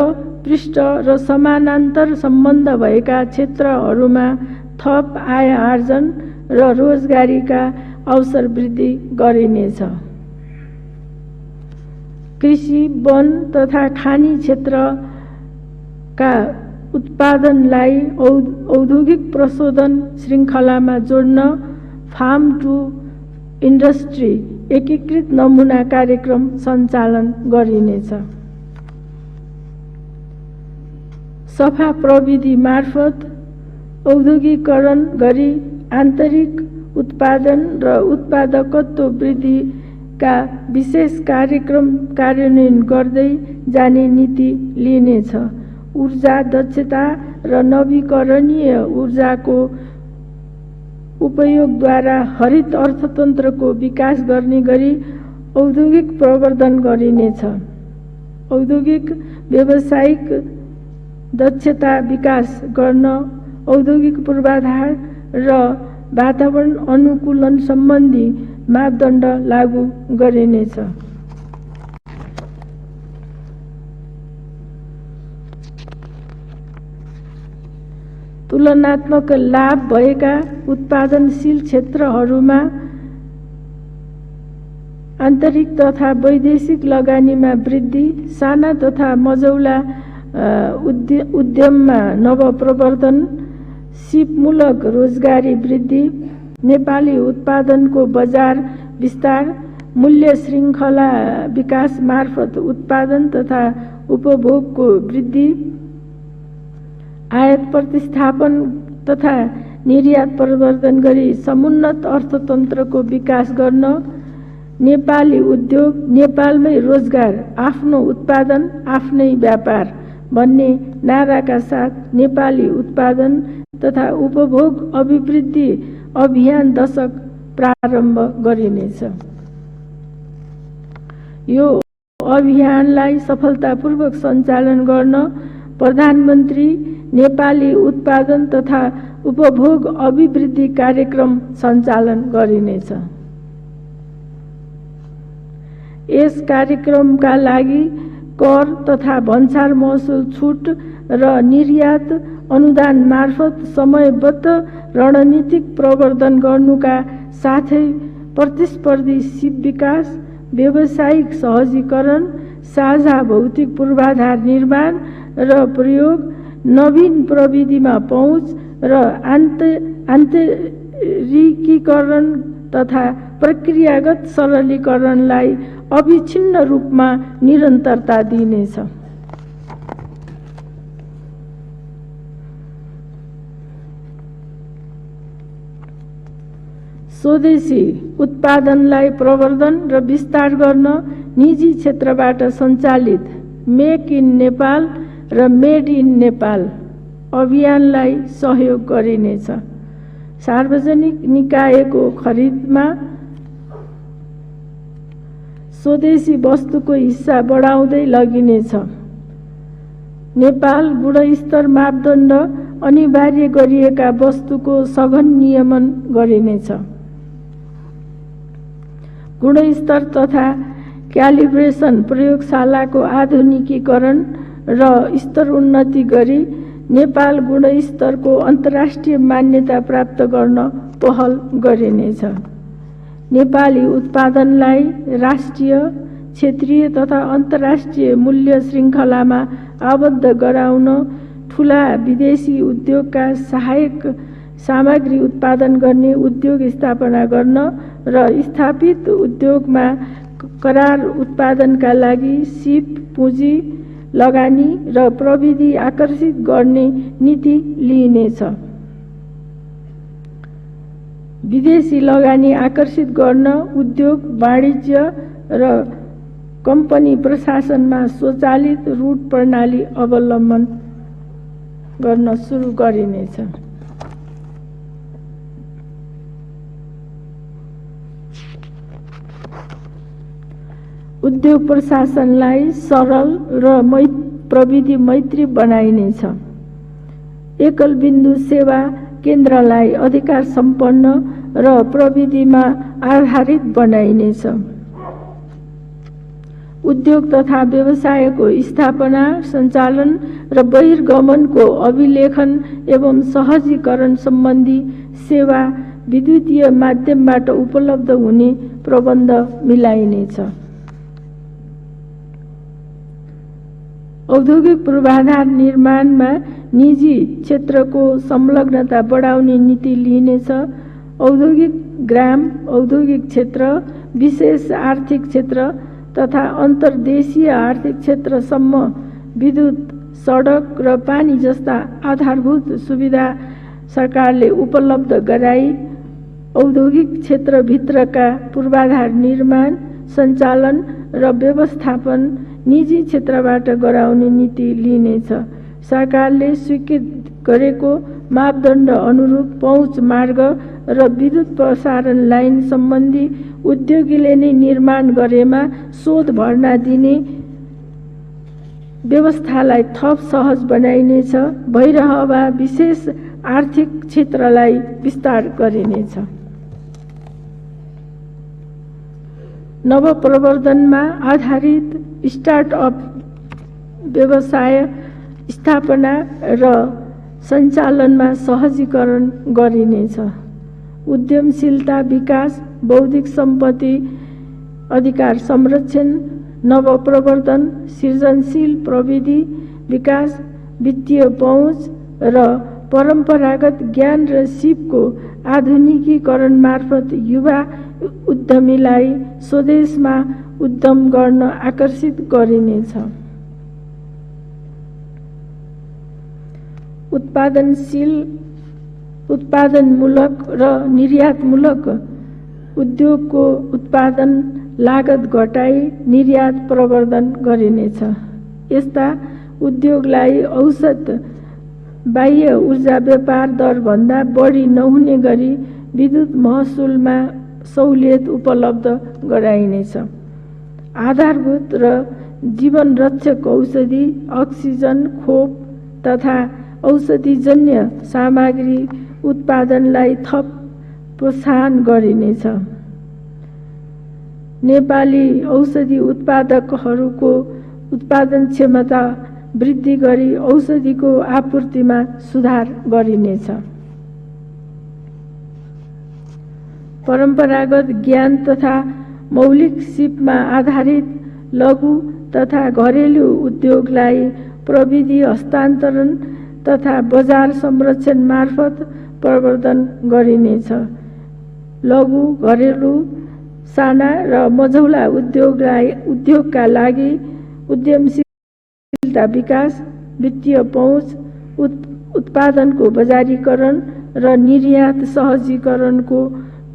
पृष्ठ र समानान्तर सम्बन्ध भएका क्षेत्रहरूमा थप आय आर्जन र रोजगारीका अवसर वृद्धि गरिनेछ। कृषि, वन तथा खानी क्षेत्रका उत्पादनलाई औद्योगिक प्रशोधन श्रृङ्खलामा जोड्न फार्म टु इन्डस्ट्री एकीकृत नमुना कार्यक्रम सञ्चालन गरिनेछ। सफा प्रविधि मार्फत औद्योगिकरण गरी आन्तरिक उत्पादन र उत्पादकत्व वृद्धिका विशेष कार्यक्रम कार्यान्वयन गर्दै जाने नीति लिइनेछ। ऊर्जा दक्षता र नवीकरणीय ऊर्जाको उपयोगद्वारा हरित अर्थतन्त्रको विकास गर्ने गरी औद्योगिक प्रवर्धन गरिनेछ। औद्योगिक व्यावसायिक दक्षता विकास गर्न औद्योगिक पूर्वाधार र वातावरण अनुकूलन सम्बन्धी मापदण्ड लागू गरिनेछ। तुलनात्मक लाभ भएका उत्पादनशील क्षेत्रहरूमा आन्तरिक तथा वैदेशिक लगानीमा वृद्धि, साना तथा मझौला उद्यममा नवप्रवर्धन, सिपमूलक रोजगारी वृद्धि, नेपाली उत्पादनको बजार विस्तार, मूल्य श्रृङ्खला विकास मार्फत उत्पादन तथा उपभोगको वृद्धि, आयात प्रतिस्थापन तथा निर्यात प्रवर्धन गरी समुन्नत अर्थतन्त्रको विकास गर्न, नेपाली उद्योग नेपालमै रोजगार, आफ्नो उत्पादन आफ्नै व्यापार भन्ने नाराका साथ नेपाली उत्पादन तथा उपभोग अभिवृद्धि अभियान दशक प्रारम्भ गरिनेछ। यो अभियानलाई सफलतापूर्वक सञ्चालन गर्न प्रधानमन्त्री नेपाली उत्पादन तथा उपभोग अभिवृद्धि कार्यक्रम सञ्चालन गरिनेछ। यस कार्यक्रमका लागि कर तथा भन्सार महसुल छुट र निर्यात अनुदान मार्फत समयबद्ध रणनीतिक प्रवर्धन गर्नुका साथै प्रतिस्पर्धी सिप विकास, व्यावसायिक सहजीकरण, साझा भौतिक पूर्वाधार निर्माण र प्रयोग, नवीन प्रविधिमा पहुँच र आन्तरिकीकरण तथा प्रक्रियागत सरलीकरणलाई अविच्छिन्न रूपमा निरन्तरता दिनेछ। स्वदेशी उत्पादनलाई प्रवर्धन र विस्तार गर्न निजी क्षेत्रबाट सञ्चालित मेक इन नेपाल र मेड इन नेपाल अभियानलाई सहयोग गरिनेछ। सार्वजनिक निकायको खरिदमा स्वदेशी वस्तुको हिस्सा बढाउँदै लगिनेछ। नेपाल गुणस्तर मापदण्ड अनिवार्य गरिएका वस्तुको सघन नियमन गरिनेछ। गुणस्तर तथा क्यालिब्रेसन प्रयोगशालाको आधुनिकीकरण र स्तर उन्नति गरी नेपाल गुणस्तरको अन्तर्राष्ट्रिय मान्यता प्राप्त गर्न पहल गरिनेछ। नेपाली उत्पादनलाई राष्ट्रिय, क्षेत्रीय तथा अन्तर्राष्ट्रिय मूल्य श्रृङ्खलामा आबद्ध गराउन ठूला विदेशी उद्योगका सहायक सामग्री उत्पादन गर्ने उद्योग स्थापना गर्न र स्थापित उद्योगमा करार उत्पादनका लागि सिप, पुँजी, लगानी र प्रविधि आकर्षित गर्ने नीति लिइनेछ। विदेशी लगानी आकर्षित गर्न उद्योग, वाणिज्य र कम्पनी प्रशासनमा स्वचालित रूट प्रणाली अवलम्बन गर्न सुरु गरिनेछ। उद्योग प्रशासनलाई सरल र प्रविधि मैत्री बनाइनेछ। एकल बिन्दु सेवा केन्द्रलाई अधिकार सम्पन्न र प्रविधिमा आधारित बनाइनेछ। उद्योग तथा व्यवसायको स्थापना, सञ्चालन र बहिर्गमनको अभिलेखन एवं सहजीकरण सम्बन्धी सेवा विद्युतीय माध्यमबाट उपलब्ध हुने प्रबन्ध मिलाइनेछ। औद्योगिक पूर्वाधार निर्माणमा निजी क्षेत्रको संलग्नता बढाउने नीति लिइनेछ। औद्योगिक ग्राम, औद्योगिक क्षेत्र, विशेष आर्थिक क्षेत्र तथा अन्तर्देशीय आर्थिक क्षेत्रसम्म विद्युत, सडक र पानी जस्ता आधारभूत सुविधा सरकारले उपलब्ध गराई औद्योगिक क्षेत्रभित्रका पूर्वाधार निर्माण, सञ्चालन र व्यवस्थापन निजी क्षेत्रबाट गराउने नीति लिइनेछ। सरकारले स्वीकृत गरेको मापदण्ड अनुरूप पहुँच मार्ग र विद्युत प्रसारण लाइन सम्बन्धी उद्योगीले नै निर्माण गरेमा शोध भर्ना दिने व्यवस्थालाई थप सहज बनाइनेछ। भइरहवा विशेष आर्थिक क्षेत्रलाई विस्तार गरिनेछ। नवप्रवर्धनमा आधारित स्टार्टअप व्यवसाय स्थापना र सञ्चालनमा सहजीकरण गरिनेछ। उद्यमशीलता विकास, बौद्धिक सम्पत्ति अधिकार संरक्षण, नवप्रवर्धन, सृजनशील प्रविधि विकास, वित्तीय पहुँच र परम्परागत ज्ञान र सिपको आधुनिकीकरण मार्फत युवा उद्यमीलाई स्वदेशमा उद्यम गर्न आकर्षित गरिनेछ। उत्पादनमूलक र निर्यातमूलक उद्योगको उत्पादन लागत घटाई निर्यात प्रवर्धन गरिनेछ। यस्ता उद्योगलाई औसत बाह्य ऊर्जा व्यापार दरभन्दा बढी नहुने गरी विद्युत महसुलमा सहुलियत उपलब्ध गराइनेछ। आधारभूत र जीवनरक्षक औषधि, अक्सिजन, खोप तथा औषधिजन्य सामग्री उत्पादनलाई थप प्रोत्साहन गरिनेछ। नेपाली औषधि उत्पादकहरूको उत्पादन क्षमता वृद्धि गरी औषधिको आपूर्तिमा सुधार गरिनेछ। परम्परागत ज्ञान तथा मौलिक सिपमा आधारित लघु तथा घरेलु उद्योगलाई प्रविधि हस्तान्तरण तथा बजार संरक्षण मार्फत प्रवर्धन गरिनेछ। लघु घरेलु साना र मझौला उद्योगका लागि उद्यमशीलता विकास, वित्तीय पहुँच, उत्पादनको बजारीकरण र निर्यात सहजीकरणको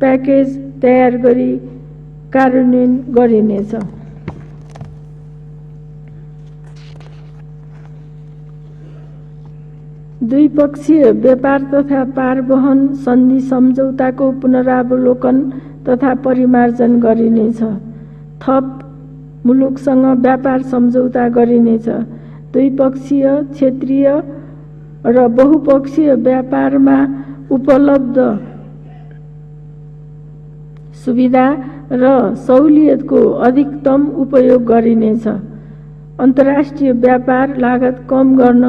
प्याकेज तयार गरी कार्यान्वयन गरिनेछ। द्विपक्षीय व्यापार तथा पारवहन सन्धि सम्झौताको पुनरावलोकन तथा परिमार्जन गरिनेछ। थप मुलुकसँग व्यापार सम्झौता गरिनेछ। द्विपक्षीय, क्षेत्रीय र बहुपक्षीय व्यापारमा उपलब्ध सुविधा र सहुलियतको अधिकतम उपयोग गरिनेछ। अन्तर्राष्ट्रिय व्यापार लागत कम गर्न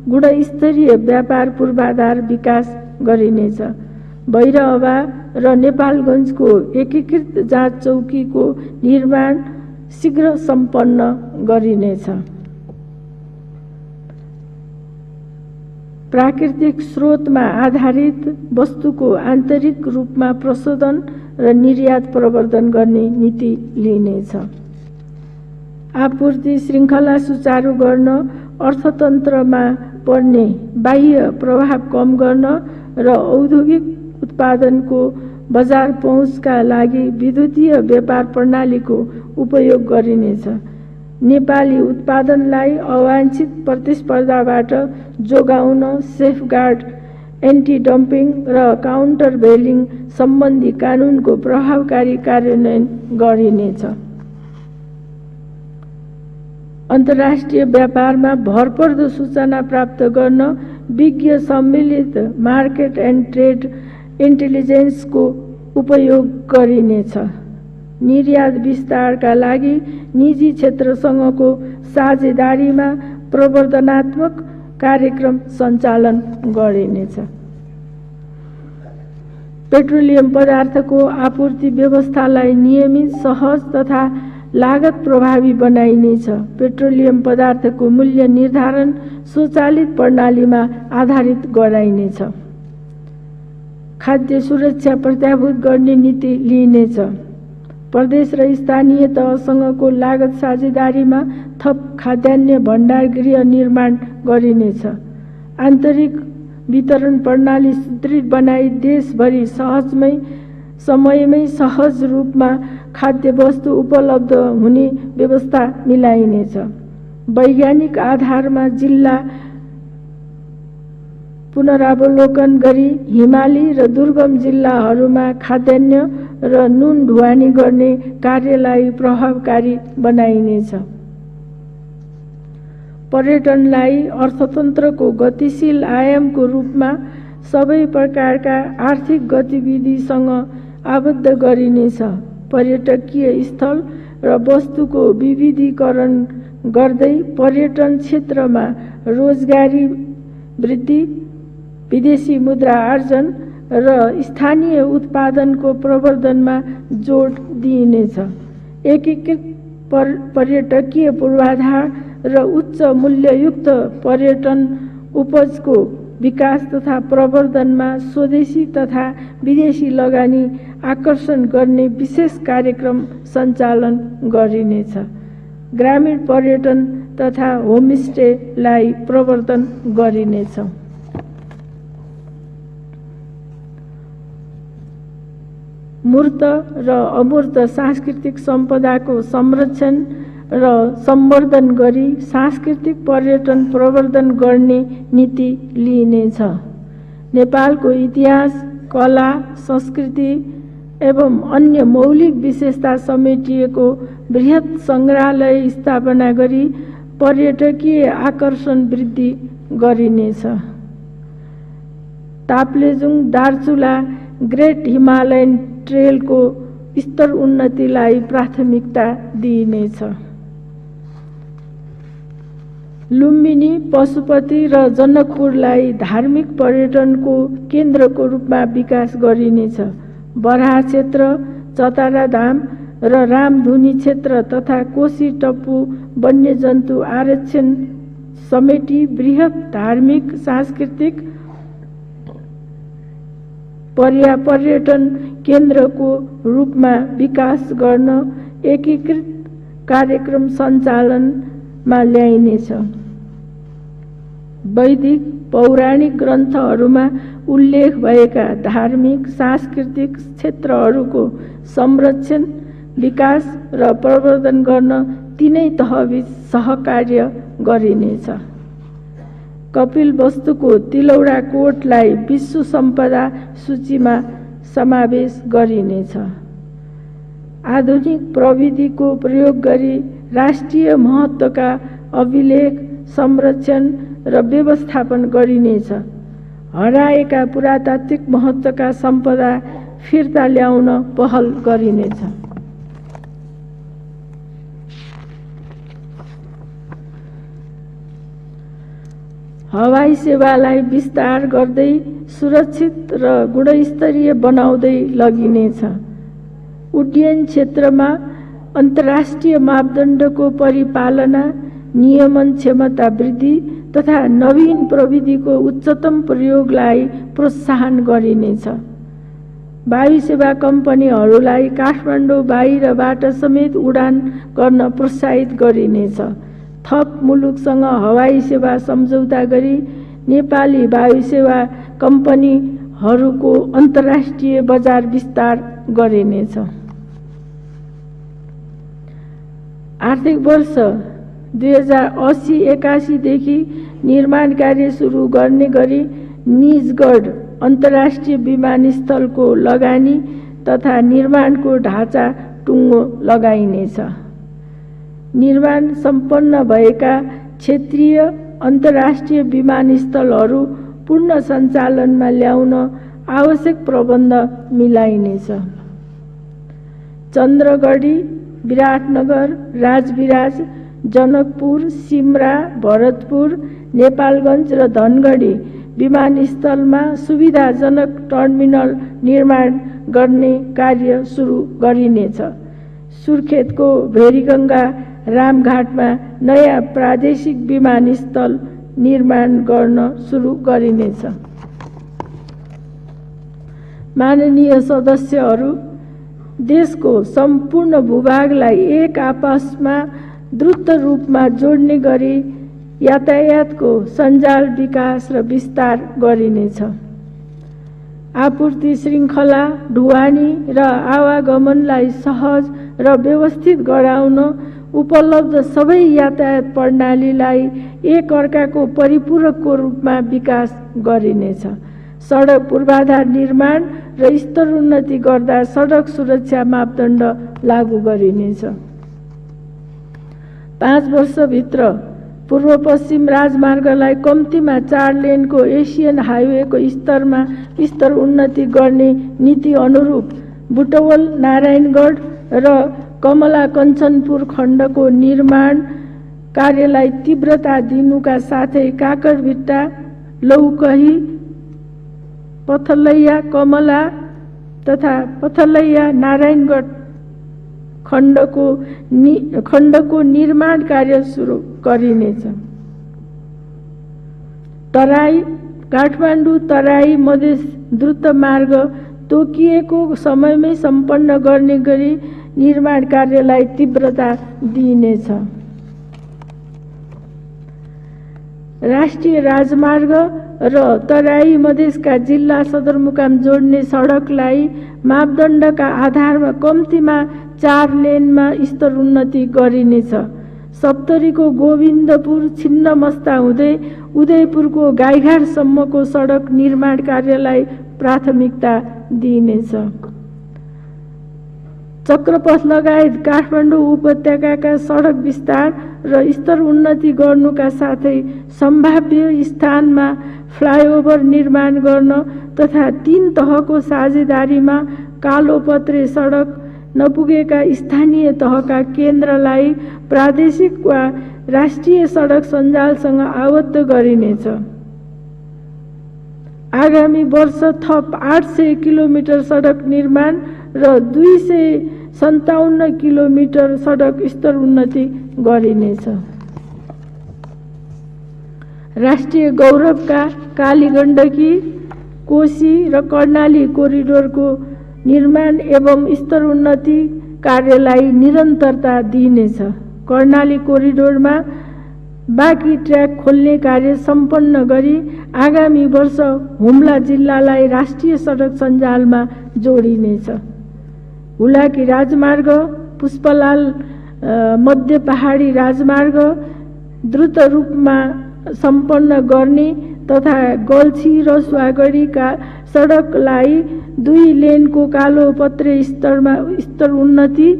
गुणस्तरीय व्यापार पूर्वाधार विकास गरिनेछ। भैरहवा र नेपालगञ्जको एकीकृत जाँच चौकीको निर्माण शीघ्र सम्पन्न गरिनेछ। प्राकृतिक स्रोतमा आधारित वस्तुको आन्तरिक रूपमा प्रशोधन र निर्यात प्रवर्धन गर्ने नीति लिइनेछ। आपूर्ति श्रृङ्खला सुचारू गर्न, अर्थतन्त्रमा पर्ने बाह्य प्रभाव कम गर्न र औद्योगिक उत्पादनको बजार पहुँचका लागि विद्युतीय व्यापार प्रणालीको उपयोग गरिनेछ। नेपाली उत्पादनलाई अवांछित प्रतिस्पर्धाबाट जोगाउन सेफगार्ड, एन्टी डम्पिङ र काउन्टर भेलिङ सम्बन्धी कानुनको प्रभावकारी कार्यान्वयन गरिनेछ। अन्तर्राष्ट्रिय व्यापारमा भरपर्दो सूचना प्राप्त गर्न विज्ञ सम्मिलित मार्केट एन्ड ट्रेड इन्टेलिजेन्सको उपयोग गरिनेछ। निर्यात विस्तारका लागि निजी क्षेत्रसँगको साझेदारीमा प्रवर्धनात्मक कार्यक्रम सञ्चालन गरिनेछ। पेट्रोलियम पदार्थको आपूर्ति व्यवस्थालाई नियमित, सहज तथा लागत प्रभावी बनाइनेछ। पेट्रोलियम पदार्थको मूल्य निर्धारण स्वचालित प्रणालीमा आधारित गराइनेछ। खाद्य सुरक्षा प्रत्याभूत गर्ने नीति लिइनेछ। प्रदेश र स्थानीय तहसँगको लागत साझेदारीमा थप खाद्यान्न भण्डारगृह निर्माण गरिनेछ। आन्तरिक वितरण प्रणाली सुदृढ बनाई देशभरि समयमै सहज रूपमा खाद्य वस्तु उपलब्ध हुने व्यवस्था मिलाइनेछ। वैज्ञानिक आधारमा जिल्ला पुनरावलोकन गरी हिमाली र दुर्गम जिल्लाहरूमा खाद्यान्न र नुन ढुवानी गर्ने कार्यलाई प्रभावकारी बनाइनेछ। पर्यटनलाई अर्थतन्त्रको गतिशील आयामको रूपमा सबै प्रकारका आर्थिक गतिविधिसँग आबद्ध गरिनेछ। पर्यटकीय स्थल र वस्तुको विविधीकरण गर्दै पर्यटन क्षेत्रमा रोजगारी वृद्धि, विदेशी मुद्रा आर्जन र स्थानीय उत्पादनको प्रवर्धनमा जोड दिइनेछ। एकीकृत पर्यटकीय पूर्वाधार र उच्च मूल्ययुक्त पर्यटन उपजको विकास तथा प्रवर्धनमा स्वदेशी तथा विदेशी लगानी आकर्षण गर्ने विशेष कार्यक्रम सञ्चालन गरिनेछ। ग्रामीण पर्यटन तथा होमस्टेलाई प्रवर्धन गरिनेछ। मूर्त र अमूर्त सांस्कृतिक सम्पदाको संरक्षण र सम्वर्धन गरी सांस्कृतिक पर्यटन प्रवर्धन गर्ने नीति लिइनेछ। नेपालको इतिहास, कला, संस्कृति एवं अन्य मौलिक विशेषता समेटिएको बृहत सङ्ग्रहालय स्थापना गरी पर्यटकीय आकर्षण वृद्धि गरिनेछ। ताप्लेजुङ दार्चुला ग्रेट हिमालयन ट्रेलको स्तर उन्नतिलाई प्राथमिकता दिइनेछ। लुम्बिनी, पशुपति र जनकपुरलाई धार्मिक पर्यटनको केन्द्रको रूपमा विकास गरिनेछ। बराह क्षेत्र, चतारा धाम र रामधुनी क्षेत्र तथा कोशी टप्पु वन्यजन्तु आरक्षण समेटी बृहत धार्मिक सांस्कृतिक पर्यटन केन्द्रको रूपमा विकास गर्न एकीकृत कार्यक्रम सञ्चालनमा ल्याइनेछ। वैदिक पौराणिक ग्रन्थहरूमा उल्लेख भएका धार्मिक सांस्कृतिक क्षेत्रहरूको संरक्षण, विकास र प्रवर्धन गर्न तीनै तहबीच सहकार्य गरिनेछ। कपिलवस्तुको तिलौरा कोटलाई विश्व सम्पदा सूचीमा समावेश गरिनेछ। आधुनिक प्रविधिको प्रयोग गरी राष्ट्रिय महत्त्वका अभिलेख संरक्षण र व्यवस्थापन गरिनेछ। हराएका पुरातात्विक महत्त्वका सम्पदा फिर्ता ल्याउन पहल गरिनेछ। हवाई सेवालाई विस्तार गर्दै सुरक्षित र गुणस्तरीय बनाउँदै लगिनेछ। उड्डयन क्षेत्रमा अन्तर्राष्ट्रिय मापदण्डको परिपालना, नियमन क्षमता वृद्धि तथा नवीन प्रविधिको उच्चतम प्रयोगलाई प्रोत्साहन गरिनेछ। वायु सेवा कम्पनीहरूलाई काठमाडौँ बाहिरबाट समेत उडान गर्न प्रोत्साहित गरिनेछ। थप मुलुकसँग हवाई सेवा सम्झौता गरी नेपाली वायु सेवा कम्पनीहरूको अन्तर्राष्ट्रिय बजार विस्तार गरिनेछ। आर्थिक वर्ष 2080-81 देखि निर्माण कार्य सुरु गर्ने गरी निजगढ अन्तर्राष्ट्रिय विमानस्थलको लगानी तथा निर्माणको ढाँचा टुङ्गो लगाइनेछ। निर्माण सम्पन्न भएका क्षेत्रीय अन्तर्राष्ट्रिय विमानस्थलहरू पूर्ण सञ्चालनमा ल्याउन आवश्यक प्रबन्ध मिलाइनेछ। चन्द्रगढी, विराटनगर, राजविराज, जनकपुर, सिमरा, भरतपुर, नेपालगञ्ज र धनगढी विमानस्थलमा सुविधाजनक टर्मिनल निर्माण गर्ने कार्य सुरु गरिनेछ। सुर्खेतको भेरीगङ्गा रामघाटमा नयाँ प्रादेशिक विमानस्थल निर्माण गर्न सुरु गरिनेछ। माननीय सदस्यहरू, देशको सम्पूर्ण भूभागलाई एक आपसमा द्रुत रूपमा जोड्ने गरी यातायातको सञ्जाल विकास र विस्तार गरिनेछ। आपूर्ति श्रृङ्खला, ढुवानी र आवागमनलाई सहज र व्यवस्थित गराउन उपलब्ध सबै यातायात प्रणालीलाई एक अर्काको परिपूरकको रूपमा विकास गरिनेछ। सडक पूर्वाधार निर्माण र स्तर उन्नति गर्दा सडक सुरक्षा मापदण्ड लागू गरिनेछ। 5 वर्षभित्र पूर्व पश्चिम राजमार्गलाई कम्तीमा 4 लेनको एसियन हाइवेको स्तर उन्नति गर्ने नीति अनुरूप बुटवल, नारायणगढ र कमला कञ्चनपुर खण्डको निर्माण कार्यलाई तीव्रता दिनुका साथै काकरभिट्टा, लौकही, पथलैया, कमला तथा पथलैया, नारायणगढ खण्डको निर्माण कार्य सुरु गरिनेछ। तराई, काठमाडौँ तराई मधेस द्रुत मार्ग तोकिएको समयमै सम्पन्न गर्ने गरी निर्माण कार्यलाई तीव्रता दिइनेछ। राष्ट्रिय राजमार्ग र तराई मधेसका जिल्ला सदरमुकाम जोड्ने सडकलाई मापदण्डका आधारमा कम्तीमा 4 लेनमा स्तर उन्नति गरिनेछ। सप्तरीको गोविन्दपुर छिन्नमस्ता हुँदै उदयपुरको गाईघाटसम्मको सडक निर्माण कार्यलाई प्राथमिकता दिइनेछ। चक्रपथ लगायत काठमाडौँ उपत्यकाका सडक विस्तार र स्तर उन्नति गर्नुका साथै सम्भाव्य स्थानमा फ्लाइओभर निर्माण गर्न तथा 3 तहको साझेदारीमा कालोपत्रे सडक नपुगेका स्थानीय तहका केन्द्रलाई प्रादेशिक वा राष्ट्रिय सडक सञ्जालसँग आबद्ध गरिनेछ। आगामी वर्ष थप 800 किलोमिटर सडक निर्माण र 200 57 किलोमिटर सडक स्तर उन्नति गरिनेछ। राष्ट्रिय गौरवका कालीगण्डकी, कोशी र कर्णाली कोरिडोरको निर्माण एवं स्तर उन्नति कार्यलाई निरन्तरता दिइनेछ। कर्णाली कोरिडोरमा बाँकी ट्र्याक खोल्ने कार्य सम्पन्न गरी आगामी वर्ष हुम्ला जिल्लालाई राष्ट्रिय सडक सञ्जालमा जोडिनेछ। हुलाकी राजमार्ग, पुष्पलाल मध्य पहाडी राजमार्ग द्रुत रूपमा सम्पन्न गर्ने तथा गल्छी र स्वागढीका सडकलाई 2 लेनको कालोपत्रे स्तर उन्नति,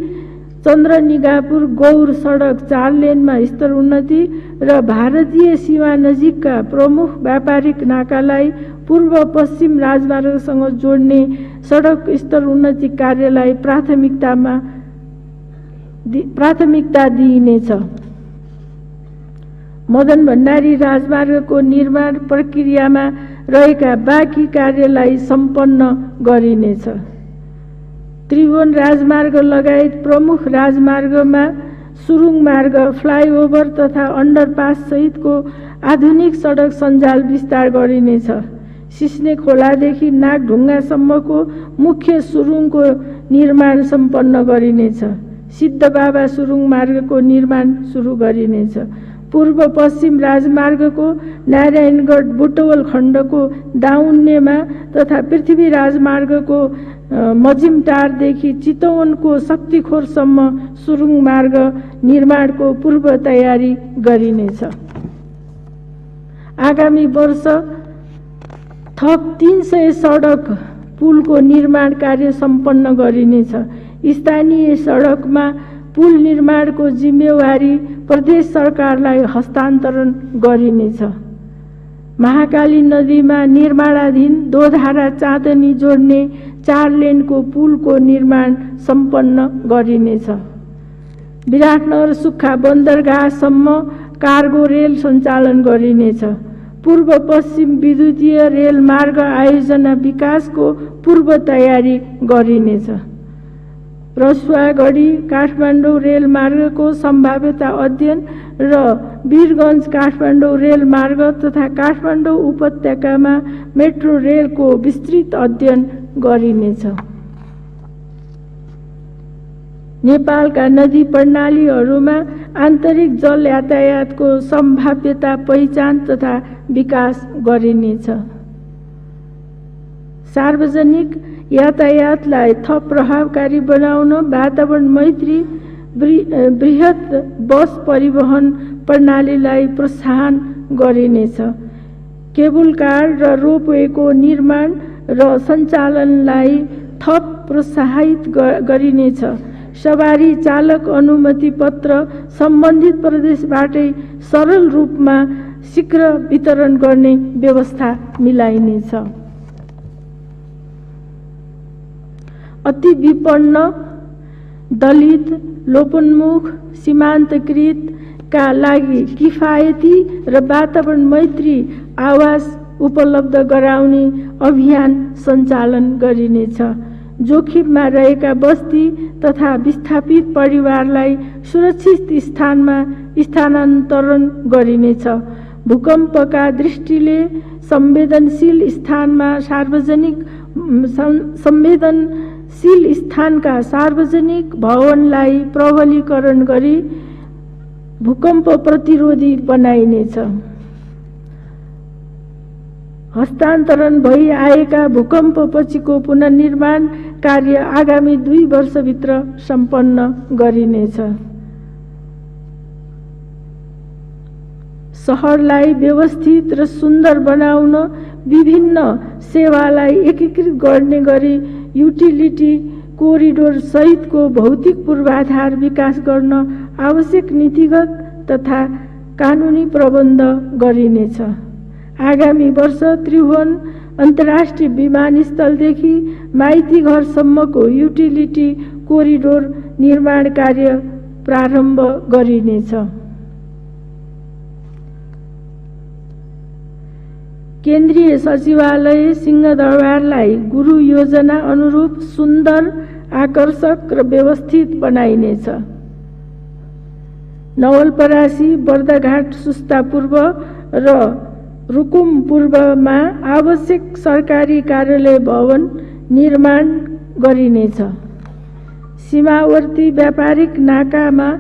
चन्द्रनिगापुर गौर सडक 4 लेनमा स्तर उन्नति र भारतीय सीमा नजिकका प्रमुख व्यापारिक नाकालाई पूर्व पश्चिम राजमार्गसँग जोड्ने सडक स्तर उन्नति कार्यलाई प्राथमिकता दिइनेछ। मदन भण्डारी राजमार्गको निर्माण प्रक्रियामा रहेका बाँकी कार्यलाई सम्पन्न गरिनेछ। त्रिभुवन राजमार्ग लगायत प्रमुख राजमार्गमा सुरुङ मार्ग, फ्लाइओभर तथा अन्डरपास सहितको आधुनिक सडक सञ्जाल विस्तार गरिनेछ। सिस्ने खोलादेखि नागढुङ्गासम्मको मुख्य सुरुङको निर्माण सम्पन्न गरिनेछ। सिद्धबाबा सुरुङ मार्गको निर्माण सुरु गरिनेछ। पूर्व पश्चिम राजमार्गको नारायणगढ बुटवल खण्डको दाउन्नेमा तथा पृथ्वी राजमार्गको मजिमटारदेखि चितवनको शक्तिखोरसम्म सुरुङ मार्ग निर्माणको पूर्व तयारी गरिनेछ। आगामी वर्ष थप 300 सडक पुलको निर्माण कार्य सम्पन्न गरिनेछ। स्थानीय सडकमा पुल निर्माणको जिम्मेवारी प्रदेश सरकारलाई हस्तान्तरण गरिनेछ। महाकाली नदीमा निर्माणाधीन दोधारा चाँदनी जोड्ने 4 लेनको पुलको निर्माण सम्पन्न गरिनेछ। विराटनगर सुक्खा बन्दरगाहसम्म कार्गो रेल सञ्चालन गरिनेछ। पूर्व पश्चिम विद्युतीय रेल मार्ग आयोजना विकासको पूर्व तयारी गरिनेछ। रसुवागढी काठमाडौँ रेल मार्गको सम्भाव्यता अध्ययन र वीरगञ्ज काठमाडौँ रेल मार्ग तथा काठमाडौँ उपत्यकामा मेट्रो रेलको विस्तृत अध्ययन गरिनेछ। नेपालका नदी प्रणालीहरूमा आन्तरिक जल यातायातको सम्भाव्यता पहिचान तथा विकास गरिनेछ। सार्वजनिक यातायातलाई थप प्रभावकारी बनाउन वातावरण मैत्री बृहत बस परिवहन प्रणालीलाई प्रोत्साहन गरिनेछ। केबल कार र रोपवेको निर्माण र सञ्चालनलाई थप प्रोत्साहित गरिनेछ। सवारी चालक अनुमति पत्र सम्बन्धित प्रदेशबाटै सरल रूपमा शीघ्र वितरण गर्ने व्यवस्था मिलाइनेछ। अति विपन्न, दलित, लोपोन्मुख, सीमान्तकृतका लागि किफायती र वातावरण मैत्री आवास उपलब्ध गराउने अभियान सञ्चालन गरिनेछ। जोखिममा रहेका बस्ती तथा विस्थापित परिवारलाई सुरक्षित स्थानमा स्थानान्तरण गरिनेछ। भूकम्पका दृष्टिले संवेदनशील स्थानका सार्वजनिक भवनलाई प्रबलीकरण गरी भूकम्प प्रतिरोधी बनाइनेछ। हस्तान्तरण भई आएका भूकम्पपछिको पुनर्निर्माण कार्य आगामी 2 वर्षभित्र सम्पन्न गरिनेछ। सहरलाई व्यवस्थित र सुन्दर बनाउन विभिन्न सेवालाई एकीकृत गर्ने गरी युटिलिटी कोरिडोर सहितको भौतिक पूर्वाधार विकास गर्न आवश्यक नीतिगत तथा कानुनी प्रबन्ध गरिनेछ। आगामी वर्ष त्रिभुवन अन्तर्राष्ट्रिय विमानस्थलदेखि माइती घरसम्मको युटिलिटी कोरिडोर निर्माण कार्य प्रारम्भ गरिनेछ। केन्द्रीय सचिवालय सिंहदरबारलाई गुरु योजना अनुरूप सुन्दर, आकर्षक र व्यवस्थित बनाइनेछ। नवलपरासी, बर्दाघाट, सुस्ता पूर्व र रुकुम पूर्वमा आवश्यक सरकारी कार्यालय भवन निर्माण गरिनेछ। सीमावर्ती व्यापारिक नाकामा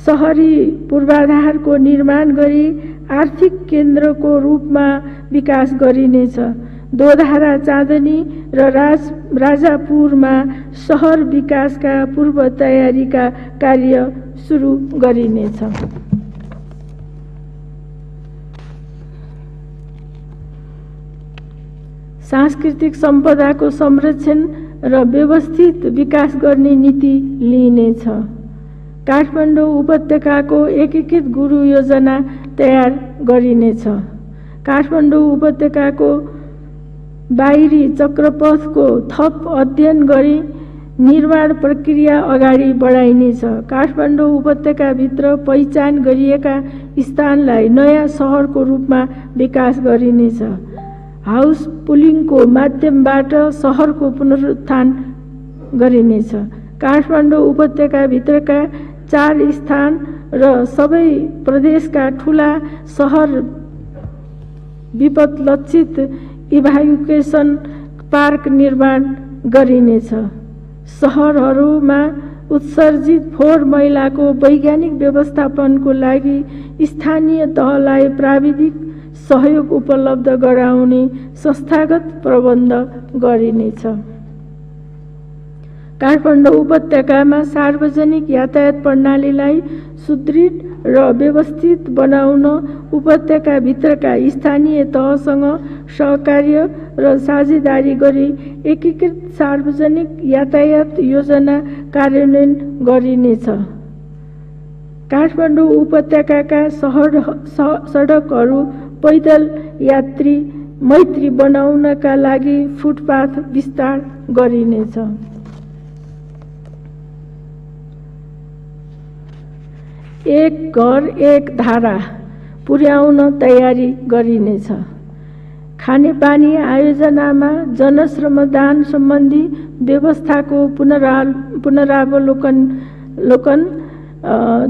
शहरी पूर्वाधारको निर्माण गरी आर्थिक केन्द्रको रूपमा विकास गरिनेछ। दोधारा, चाँदनी र राजापुरमा शहर विकासका पूर्व तयारीका कार्य सुरु गरिनेछ। सांस्कृतिक सम्पदाको संरक्षण र व्यवस्थित विकास गर्ने नीति लिइनेछ। काठमाडौँ उपत्यकाको एकीकृत गुरु योजना तयार गरिनेछ। काठमाडौँ उपत्यकाको बाहिरी चक्रपथको थप अध्ययन गरी निर्माण प्रक्रिया अगाडि बढाइनेछ। काठमाडौँ उपत्यकाभित्र पहिचान गरिएका स्थानलाई नयाँ सहरको रूपमा विकास गरिनेछ। हाउस पुलिङको माध्यमबाट सहरको पुनरुत्थान गरिनेछ। काठमाडौँ उपत्यकाभित्रका 4 स्थान र सबै प्रदेशका ठूला सहर विपद लक्षित इभ्याकुएसन पार्क निर्माण गरिनेछ। सहरहरूमा उत्सर्जित फोहोर मैलाको वैज्ञानिक व्यवस्थापनको लागि स्थानीय तहलाई प्राविधिक सहयोग उपलब्ध गराउने संस्थागत प्रबन्ध गरिनेछ। काठमाडौँ उपत्यकामा सार्वजनिक यातायात प्रणालीलाई सुदृढ र व्यवस्थित बनाउन उपत्यकाभित्रका स्थानीय तहसँग सहकार्य र साझेदारी गरी एकीकृत सार्वजनिक यातायात योजना कार्यान्वयन गरिनेछ। काठमाडौँ उपत्यकाका सडकहरू पैदल यात्री मैत्री बनाउनका लागि फुटपाथ विस्तार गरिनेछ। एक घर एक धारा पुर्याउन तयारी गरिनेछ। खानेपानी आयोजनामा जनश्रमदान सम्बन्धी व्यवस्थाको पुनरावलोकन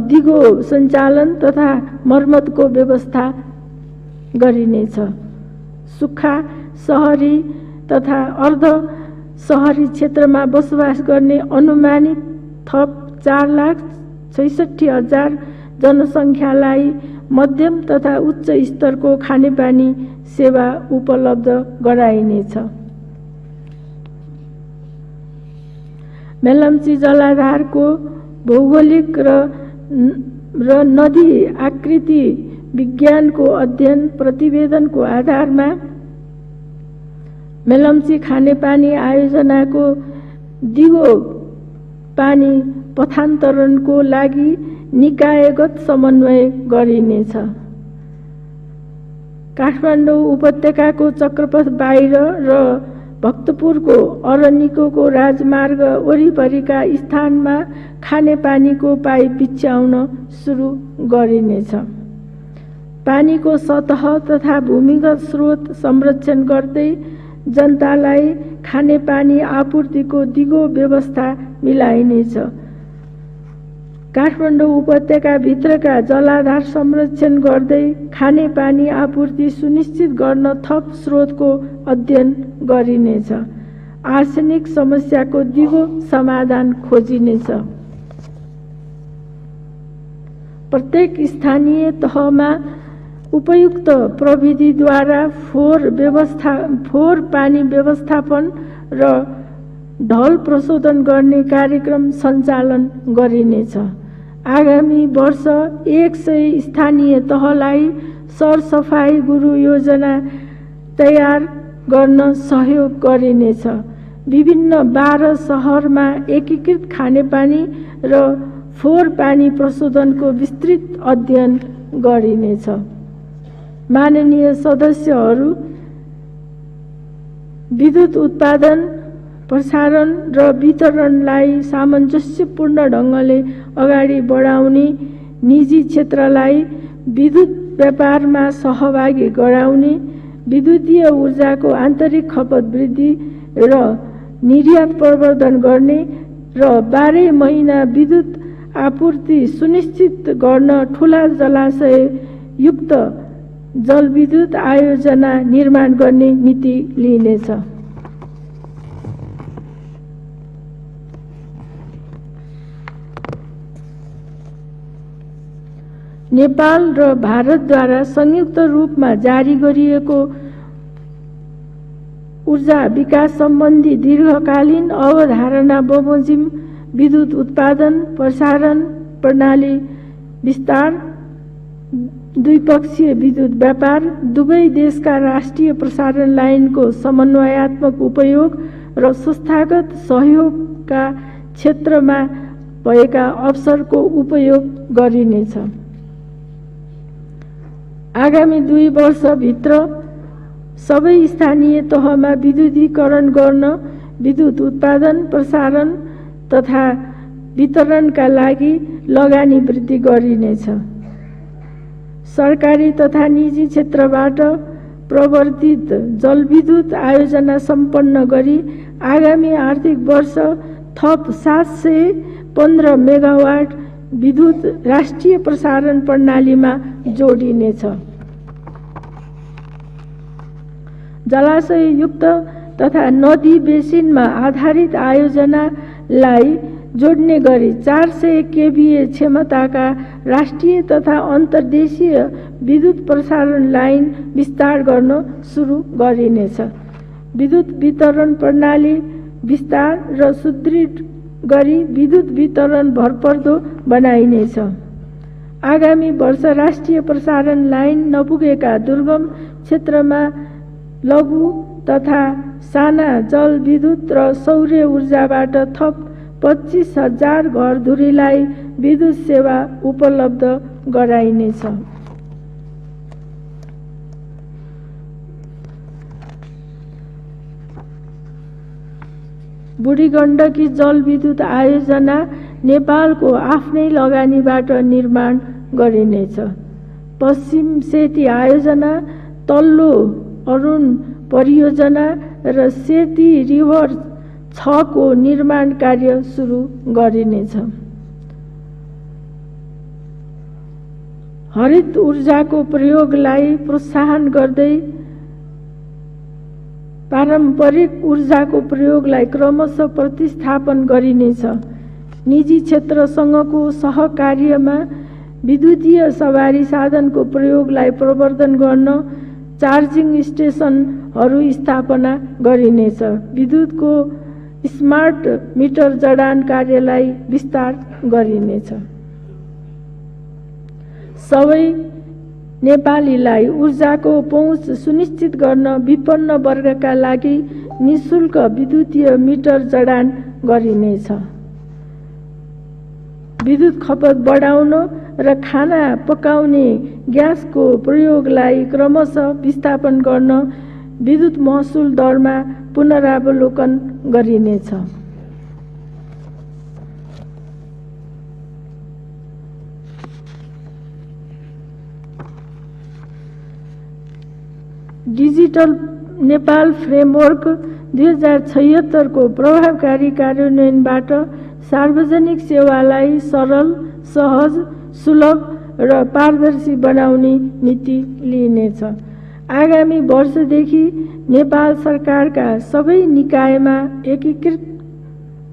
दिगो सञ्चालन तथा मर्मतको व्यवस्था गरिनेछ। सुक्खा शहरी तथा अर्ध शहरी क्षेत्रमा बसोबास गर्ने अनुमानित थप 4,66,000 जनसङ्ख्यालाई मध्यम तथा उच्च स्तरको खानेपानी सेवा उपलब्ध गराइनेछ। मेलम्ची जलाधारको भौगोलिक र नदी आकृति विज्ञानको अध्ययन प्रतिवेदनको आधारमा मेलम्ची खानेपानी आयोजनाको दिगो पानी पथान्तरणको लागि निकायगत समन्वय गरिनेछ। काठमाडौँ उपत्यकाको चक्रपथ बाहिर र भक्तपुरको अरनिकोको राजमार्ग वरिपरिका स्थानमा खानेपानीको पाइप बिछ्याउन सुरु गरिनेछ। पानीको सतह तथा भूमिगत स्रोत संरक्षण गर्दै जनतालाई खानेपानी आपूर्तिको दिगो व्यवस्था मिलाइनेछ। काठमाडौँ उपत्यकाभित्रका जलाधार संरक्षण गर्दै खानेपानी आपूर्ति सुनिश्चित गर्न थप स्रोतको अध्ययन गरिनेछ। आर्सेनिक समस्याको दिगो समाधान खोजिनेछ। प्रत्येक स्थानीय तहमा उपयुक्त प्रविधिद्वारा फोहोर पानी व्यवस्थापन र ढल प्रशोधन गर्ने कार्यक्रम सञ्चालन गरिनेछ। आगामी वर्ष 100 स्थानीय तहलाई सरसफाई गुरु योजना तयार गर्न सहयोग गरिनेछ। विभिन्न 12 सहरमा एकीकृत खानेपानी र फोहोर पानी प्रशोधनको विस्तृत अध्ययन गरिनेछ। माननीय सदस्यहरू, विद्युत उत्पादन, प्रसारण र वितरणलाई सामञ्जस्यपूर्ण ढङ्गले अगाडि बढाउने, निजी क्षेत्रलाई विद्युत व्यापारमा सहभागी गराउने, विद्युतीय ऊर्जाको आन्तरिक खपत वृद्धि र निर्यात प्रवर्धन गर्ने र 12 महिना विद्युत आपूर्ति सुनिश्चित गर्न ठूला जलाशय युक्त जलविद्युत आयोजना निर्माण गर्ने नीति लिइनेछ। नेपाल र भारतद्वारा संयुक्त रूपमा जारी गरिएको ऊर्जा विकास सम्बन्धी दीर्घकालीन अवधारणा बमोजिम विद्युत उत्पादन प्रसारण प्रणाली विस्तार, द्विपक्षीय विद्युत व्यापार, दुवै देशका राष्ट्रिय प्रसारण लाइनको समन्वयात्मक उपयोग र संस्थागत सहयोगका क्षेत्रमा भएका अवसरको उपयोग गरिनेछ। आगामी 2 वर्षभित्र सबै स्थानीय तहमा विद्युतीकरण गर्न विद्युत उत्पादन प्रसारण तथा वितरणका लागि लगानी वृद्धि गरिनेछ। सरकारी तथा निजी क्षेत्रबाट प्रवर्तित जलविद्युत आयोजना सम्पन्न गरी आगामी आर्थिक वर्ष थप 715 मेगावाट विद्युत राष्ट्रिय प्रसारण प्रणालीमा जोडिनेछ। जलाशय युक्त तथा नदी बेसिनमा आधारित आयोजनालाई जोड्ने गरी 400 केभीए क्षमताका राष्ट्रिय तथा अन्तर्देशीय विद्युत प्रसारण लाइन विस्तार गर्न सुरु गरिनेछ। विद्युत वितरण प्रणाली विस्तार र सुदृढ गरी विद्युत वितरण भरपर्दो बनाइनेछ। आगामी वर्ष राष्ट्रिय प्रसारण लाइन नपुगेका दुर्गम क्षेत्रमा लघु तथा साना जल विद्युत र सौर ऊर्जाबाट थप 25,000 घरधुरीलाई विद्युत सेवा उपलब्ध गराइनेछ। बुढी गण्डकी जलविद्युत आयोजना नेपालको आफ्नै लगानीबाट निर्माण गरिनेछ। पश्चिम सेती आयोजना, तल्लो अरुण परियोजना र सेती रिभर 6 को निर्माण कार्य सुरु गरिनेछ। हरित ऊर्जाको प्रयोगलाई प्रोत्साहन गर्दै पारम्परिक ऊर्जाको प्रयोगलाई क्रमशः प्रतिस्थापन गरिनेछ। निजी क्षेत्रसँगको सहकार्यमा विद्युतीय सवारी साधनको प्रयोगलाई प्रवर्धन गर्न चार्जिङ स्टेसनहरू स्थापना गरिनेछ। विद्युतको स्मार्ट मिटर जडान कार्यलाई विस्तार गरिनेछ। सबै नेपालीलाई ऊर्जाको पहुँच सुनिश्चित गर्न विपन्न वर्गका लागि निःशुल्क विद्युतीय मिटर जडान गरिनेछ। विद्युत खपत बढाउन र खाना पकाउने ग्यासको प्रयोगलाई क्रमशः विस्थापन गर्न विद्युत महसुल दरमा पुनरावलोकन गरिनेछ। डिजिटल नेपाल फ्रेमवर्क 2076 को प्रभावकारी कार्यान्वयनबाट सार्वजनिक सेवालाई सरल, सहज, सुलभ र पारदर्शी बनाउने नीति लिइनेछ। आगामी वर्षदेखि नेपाल सरकारका सबै निकायमा एकीकृत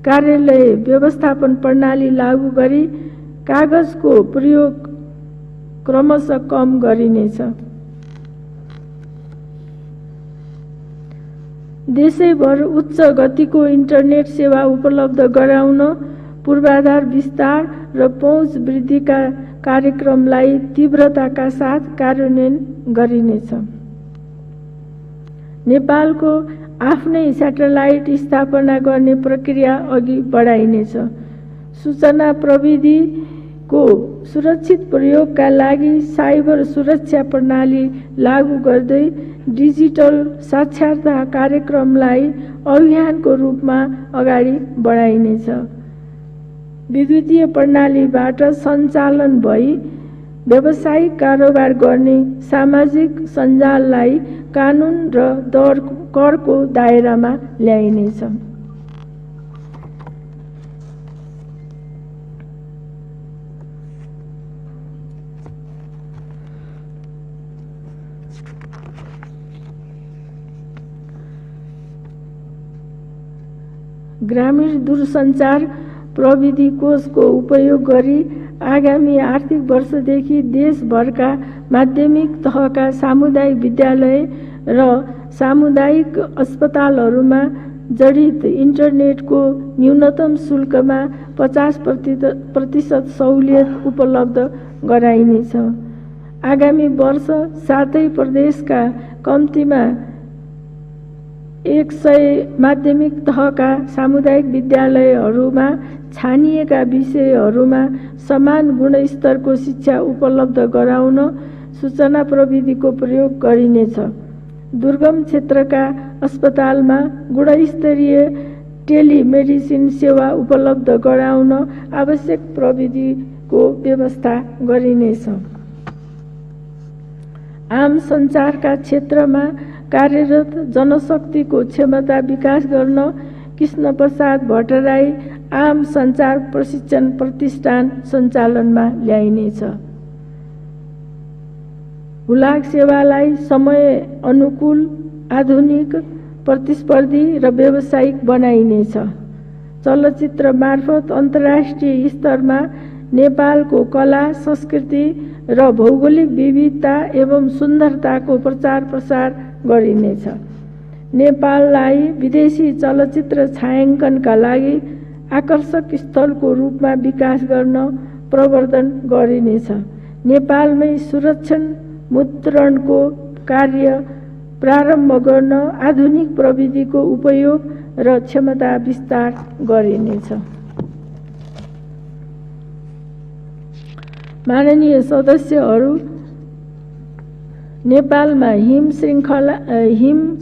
कार्यालय व्यवस्थापन प्रणाली लागू गरी कागजको प्रयोग क्रमशः कम गरिनेछ। देशैभर उच्च गतिको इन्टरनेट सेवा उपलब्ध गराउन पूर्वाधार विस्तार र पहुँच वृद्धिका कार्यक्रमलाई तीव्रताका साथ कार्यान्वयन गरिनेछ। नेपालको आफ्नै स्याटेलाइट स्थापना गर्ने प्रक्रिया अघि बढाइनेछ। सूचना प्रविधिको सुरक्षित प्रयोगका लागि साइबर सुरक्षा प्रणाली लागू गर्दै डिजिटल साक्षरता कार्यक्रमलाई अभियानको रूपमा अगाडि बढाइनेछ। विद्युतीय प्रणालीबाट सञ्चालन भई व्यावसायिक कारोबार गर्ने सामाजिक सञ्जाललाई कानुन र करको दायरामा ल्याइनेछ। ग्रामीण दूरसञ्चार प्रविधि कोषको उपयोग गरी आगामी आर्थिक वर्षदेखि देशभरका माध्यमिक तहका सामुदायिक विद्यालय र सामुदायिक अस्पतालहरूमा जडित इन्टरनेटको न्यूनतम शुल्कमा 50% सहुलियत उपलब्ध गराइनेछ। आगामी वर्ष 7 प्रदेशका कम्तीमा 100 माध्यमिक तहका सामुदायिक विद्यालयहरूमा छानिएका विषयहरूमा समान गुणस्तरको शिक्षा उपलब्ध गराउन सूचना प्रविधिको प्रयोग गरिनेछ। दुर्गम क्षेत्रका अस्पतालमा गुणस्तरीय टेलिमेडिसिन सेवा उपलब्ध गराउन आवश्यक प्रविधिको व्यवस्था गरिनेछ। आम सञ्चारका क्षेत्रमा कार्यरत जनशक्तिको क्षमता विकास गर्न कृष्णप्रसाद भट्टराई आम सञ्चार प्रशिक्षण प्रतिष्ठान सञ्चालनमा ल्याइनेछ। हुलाक सेवालाई समय अनुकूल, आधुनिक, प्रतिस्पर्धी र व्यावसायिक बनाइनेछ। चलचित्र मार्फत अन्तर्राष्ट्रिय स्तरमा नेपालको कला, संस्कृति र भौगोलिक विविधता एवं सुन्दरताको प्रचार प्रसार गरिनेछ। नेपाललाई विदेशी चलचित्र छायाङ्कनका लागि आकर्षक स्थलको रूपमा विकास गर्न प्रवर्धन गरिनेछ। नेपालमै सुरक्षण मुद्रणको कार्य प्रारम्भ गर्न आधुनिक प्रविधिको उपयोग र क्षमता विस्तार गरिनेछ। माननीय सदस्यहरू, नेपालमा हिम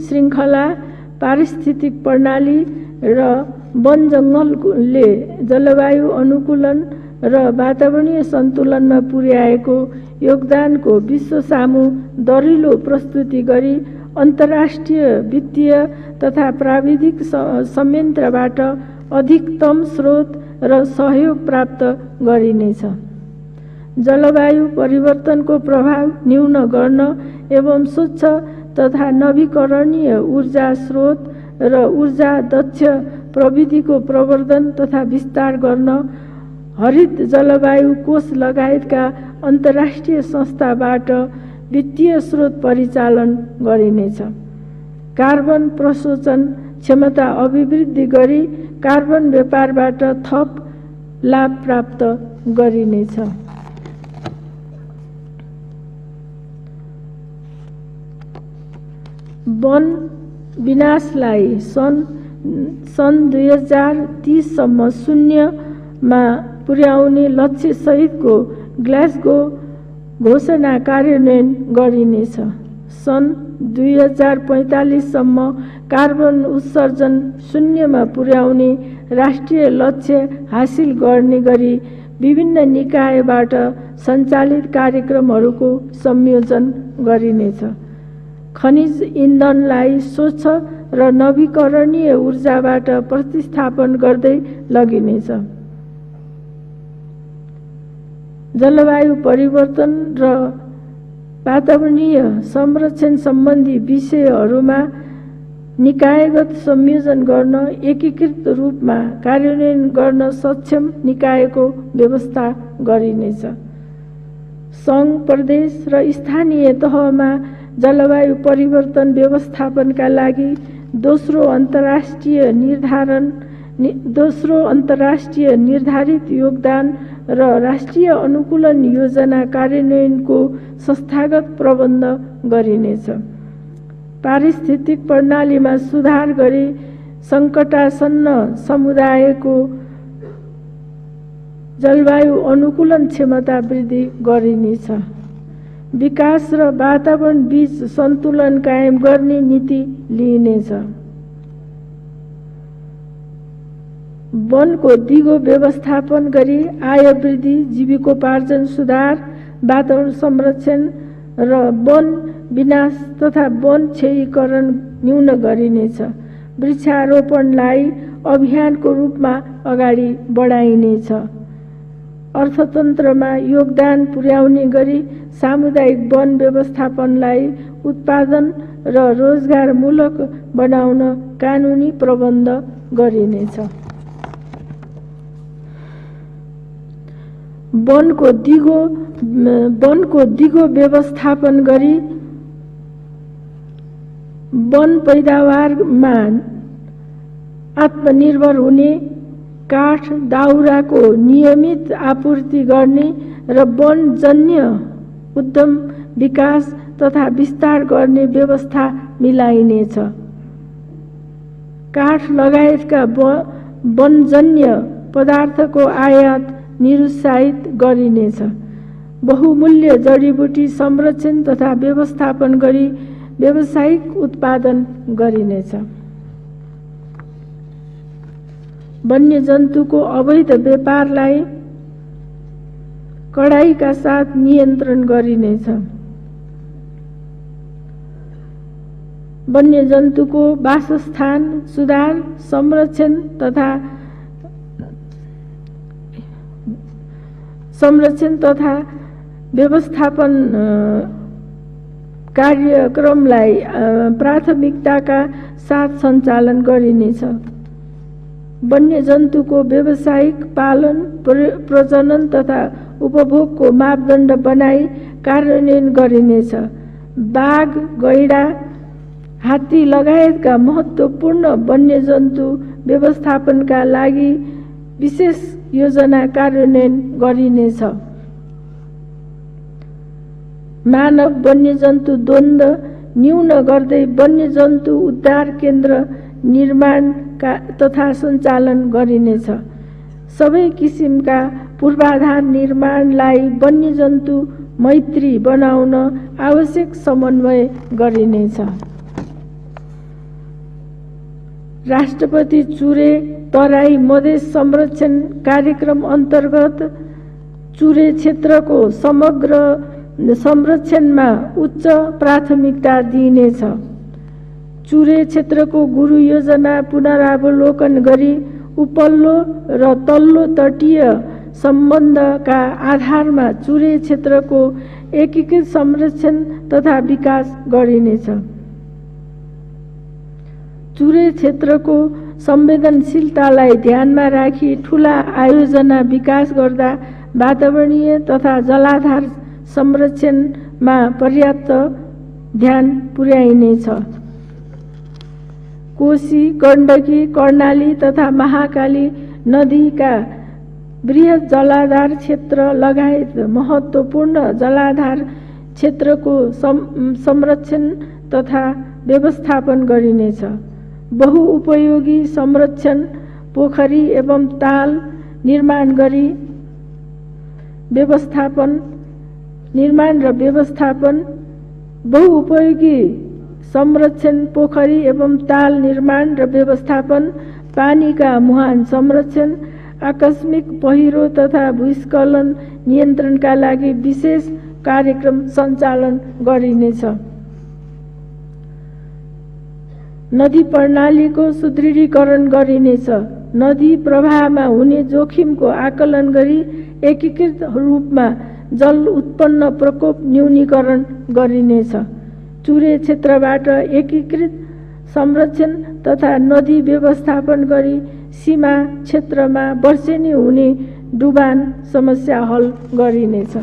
श्रृङ्खला, पारिस्थितिक प्रणाली र वन जङ्गलले जलवायु अनुकूलन र वातावरणीय सन्तुलनमा पुर्याएको योगदानको विश्व सामु दरिलो प्रस्तुति गरी अन्तर्राष्ट्रिय वित्तीय तथा प्राविधिक संयन्त्रबाट अधिकतम स्रोत र सहयोग प्राप्त गरिनेछ। जलवायु परिवर्तनको प्रभाव न्यून गर्न एवं स्वच्छ तथा नवीकरणीय ऊर्जा स्रोत र ऊर्जा दक्ष प्रविधिको प्रवर्धन तथा विस्तार गर्न हरित जलवायु कोष लगायतका अन्तर्राष्ट्रिय संस्थाबाट वित्तीय स्रोत परिचालन गरिनेछ। कार्बन प्रशोचन क्षमता अभिवृद्धि गरी कार्बन व्यापारबाट थप लाभ प्राप्त गरिनेछ। वन विनाशलाई सन् 2030 सम्म शून्यमा पुर्याउने लक्ष्य सहितको ग्लासगो घोषणा कार्यान्वयन गरिनेछ। सन् 2045 सम्म कार्बन उत्सर्जन शून्यमा पुर्याउने राष्ट्रिय लक्ष्य हासिल गर्ने गरी विभिन्न निकायबाट सञ्चालित कार्यक्रमहरूको संयोजन गरिनेछ। खनिज इन्धनलाई स्वच्छ र नवीकरणीय ऊर्जाबाट प्रतिस्थापन गर्दै लगिनेछ। जलवायु परिवर्तन र वातावरणीय संरक्षण सम्बन्धी विषयहरूमा निकायगत संयोजन गर्न एकीकृत रूपमा कार्यान्वयन गर्न सक्षम निकायको व्यवस्था गरिनेछ। सङ्घ, प्रदेश र स्थानीय तहमा जलवायु परिवर्तन व्यवस्थापनका लागि दोस्रो अन्तर्राष्ट्रिय निर्धारित योगदान र राष्ट्रिय अनुकूलन योजना कार्यान्वयनको संस्थागत प्रबन्ध गरिनेछ। पारिस्थितिक प्रणालीमा सुधार गरी सङ्कटासन्न समुदायको जलवायु अनुकूलन क्षमता वृद्धि गरिनेछ। विकास र वातावरण बीच सन्तुलन कायम गर्ने नीति लिइनेछ। वनको दिगो व्यवस्थापन गरी आय वृद्धि, जीविकोपार्जन सुधार वातावरण संरक्षण र वन विनाश तथा वन क्षयीकरण न्यून गरिनेछ। वृक्षारोपणलाई अभियानको रूपमा अगाडि बढाइनेछ। अर्थतन्त्रमा योगदान पुर्याउने गरी सामुदायिक वन व्यवस्थापनलाई उत्पादन र रोजगारमूलक बनाउन कानुनी प्रबन्ध गरिनेछ। वनको दिगो व्यवस्थापन गरी वन पैदावारमा आत्मनिर्भर हुने, काठ दाउराको नियमित आपूर्ति गर्ने र वनजन्य उद्यम विकास तथा विस्तार गर्ने व्यवस्था मिलाइनेछ। काठ लगायतका वनजन्य पदार्थको आयात निरुत्साहित गरिनेछ। बहुमूल्य जडीबुटी संरक्षण तथा व्यवस्थापन गरी व्यावसायिक उत्पादन गरिनेछ। वन्यजन्तुको अवैध व्यापारलाई कडाइका साथ नियन्त्रण गरिनेछ। वन्यजन्तुको वासस्थान सुधार, संरक्षण तथा व्यवस्थापन कार्यक्रमलाई प्राथमिकताका साथ सञ्चालन गरिनेछ। वन्यजन्तुको व्यावसायिक पालन, प्रजनन तथा उपभोगको मापदण्ड बनाई कार्यान्वयन गरिनेछ। बाघ, गैंडा, हात्ती लगायतका महत्त्वपूर्ण वन्यजन्तु व्यवस्थापनका लागि विशेष योजना कार्यान्वयन गरिनेछ। मानव वन्यजन्तु द्वन्द्व न्यून गर्दै वन्यजन्तु उद्धार केन्द्र निर्माण तथा सञ्चालन गरिनेछ। सबै किसिमका पूर्वाधार निर्माणलाई वन्यजन्तु मैत्री बनाउन आवश्यक समन्वय गरिनेछ। राष्ट्रपति चुरे तराई मधेस संरक्षण कार्यक्रम अन्तर्गत चुरे क्षेत्रको समग्र संरक्षणमा उच्च प्राथमिकता दिइनेछ। चुरे क्षेत्रको गुरु योजना पुनरावलोकन गरी उपल्लो र तल्लो तटीय सम्बन्धका आधारमा चुरे क्षेत्रको एकीकृत संरक्षण तथा विकास गरिनेछ। चुरे क्षेत्रको संवेदनशीलतालाई ध्यानमा राखी ठूला आयोजना विकास गर्दा वातावरणीय तथा जलाधार संरक्षणमा पर्याप्त ध्यान पुर्याइनेछ। कोशी, गण्डकी, कर्णाली तथा महाकाली नदीका बृहत जलाधार क्षेत्र लगायत महत्त्वपूर्ण जलाधार क्षेत्रको संरक्षण तथा व्यवस्थापन गरिनेछ। बहुउपयोगी संरक्षण पोखरी एवं ताल निर्माण र व्यवस्थापन बहुउपयोगी संरक्षण पोखरी एवं ताल निर्माण र व्यवस्थापन, पानीका मुहान संरक्षण, आकस्मिक पहिरो तथा भूस्खलन नियन्त्रणका लागि विशेष कार्यक्रम सञ्चालन गरिनेछ। नदी प्रणालीको सुदृढीकरण गरिनेछ। नदी प्रवाहमा हुने जोखिमको आकलन गरी एकीकृत रूपमा जल उत्पन्न प्रकोप न्यूनीकरण गरिनेछ। चुरे क्षेत्रबाट एकीकृत संरक्षण तथा नदी व्यवस्थापन गरी सीमा क्षेत्रमा वर्षेनी हुने डुबान समस्या हल गरिनेछ।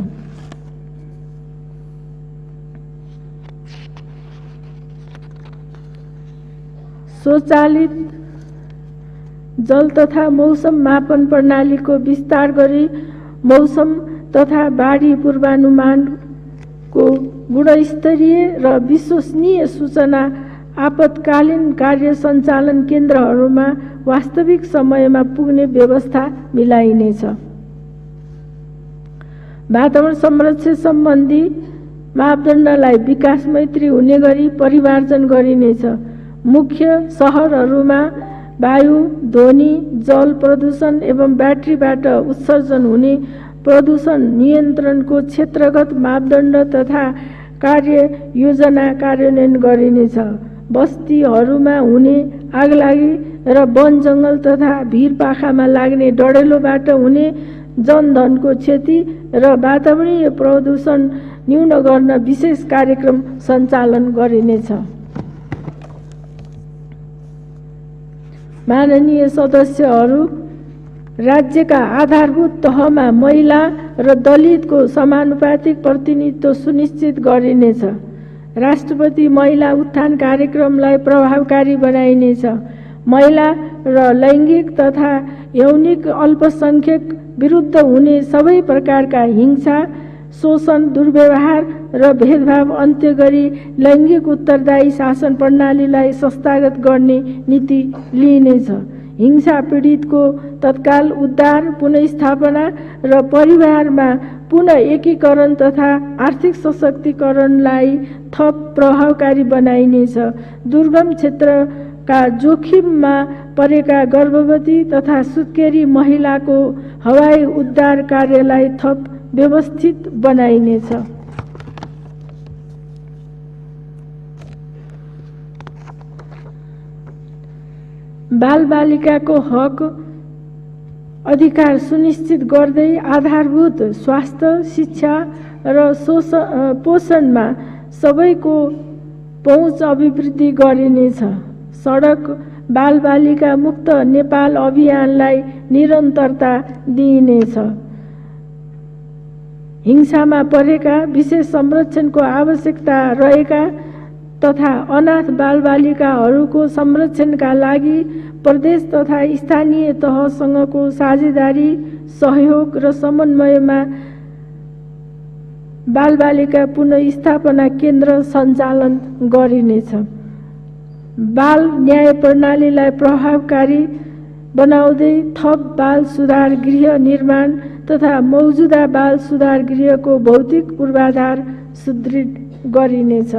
स्वचालित जल तथा मौसम मापन प्रणालीको विस्तार गरी मौसम तथा बाढी पूर्वानुमानको गुणस्तरीय र विश्वसनीय सूचना आपतकालीन कार्य सञ्चालन केन्द्रहरूमा वास्तविक समयमा पुग्ने व्यवस्था मिलाइनेछ। वातावरण संरक्षण सम्बन्धी मापदण्डलाई विकास मैत्री हुने गरी परिमार्जन गरिनेछ। मुख्य सहरहरूमा वायु, ध्वनि, जल प्रदूषण एवं ब्याट्रीबाट उत्सर्जन हुने प्रदूषण नियन्त्रणको क्षेत्रगत मापदण्ड तथा कार्य योजना कार्यान्वयन गरिनेछ। बस्तीहरूमा हुने आगलागी र वन जङ्गल तथा भिरपाखामा लाग्ने डढेलोबाट हुने जनधनको क्षति र वातावरणीय प्रदूषण न्यून गर्न विशेष कार्यक्रम सञ्चालन गरिनेछ। माननीय सदस्यहरू, राज्यका आधारभूत तहमा महिला र दलितको समानुपातिक प्रतिनिधित्व सुनिश्चित गरिनेछ। राष्ट्रपति महिला उत्थान कार्यक्रमलाई प्रभावकारी बनाइनेछ। महिला र लैङ्गिक तथा यौनिक अल्पसंख्यक विरुद्ध हुने सबै प्रकारका हिंसा, शोषण, दुर्व्यवहार र भेदभाव अन्त्य गरी लैङ्गिक उत्तरदायी शासन प्रणालीलाई संस्थागत गर्ने नीति लिइनेछ। हिंसा पीडितको तत्काल उद्धार, पुनर्स्थापना र परिवारमा पुनः एकीकरण तथा आर्थिक सशक्तिकरणलाई थप प्रभावकारी बनाइनेछ। दुर्गम क्षेत्रका जोखिममा परेका गर्भवती तथा सुत्केरी महिलाको हवाई उद्धार कार्यलाई थप व्यवस्थित बनाइनेछ। बालबालिकाको हक अधिकार सुनिश्चित गर्दै आधारभूत स्वास्थ्य, शिक्षा र पोषणमा सबैको पहुँच अभिवृद्धि गरिनेछ। सडक बालबालिका मुक्त नेपाल अभियानलाई निरन्तरता दिइनेछ। हिंसामा परेका, विशेष संरक्षणको आवश्यकता रहेका तथा अनाथ बालबालिकाहरूको संरक्षणका लागि प्रदेश तथा स्थानीय तहसँगको साझेदारी, सहयोग र समन्वयमा बालबालिका पुनर्स्थापना केन्द्र सञ्चालन गरिनेछ। बाल न्याय प्रणालीलाई प्रभावकारी बनाउँदै थप बाल सुधार गृह निर्माण तथा मौजुदा बाल सुधार गृहको भौतिक पूर्वाधार सुदृढ गरिनेछ।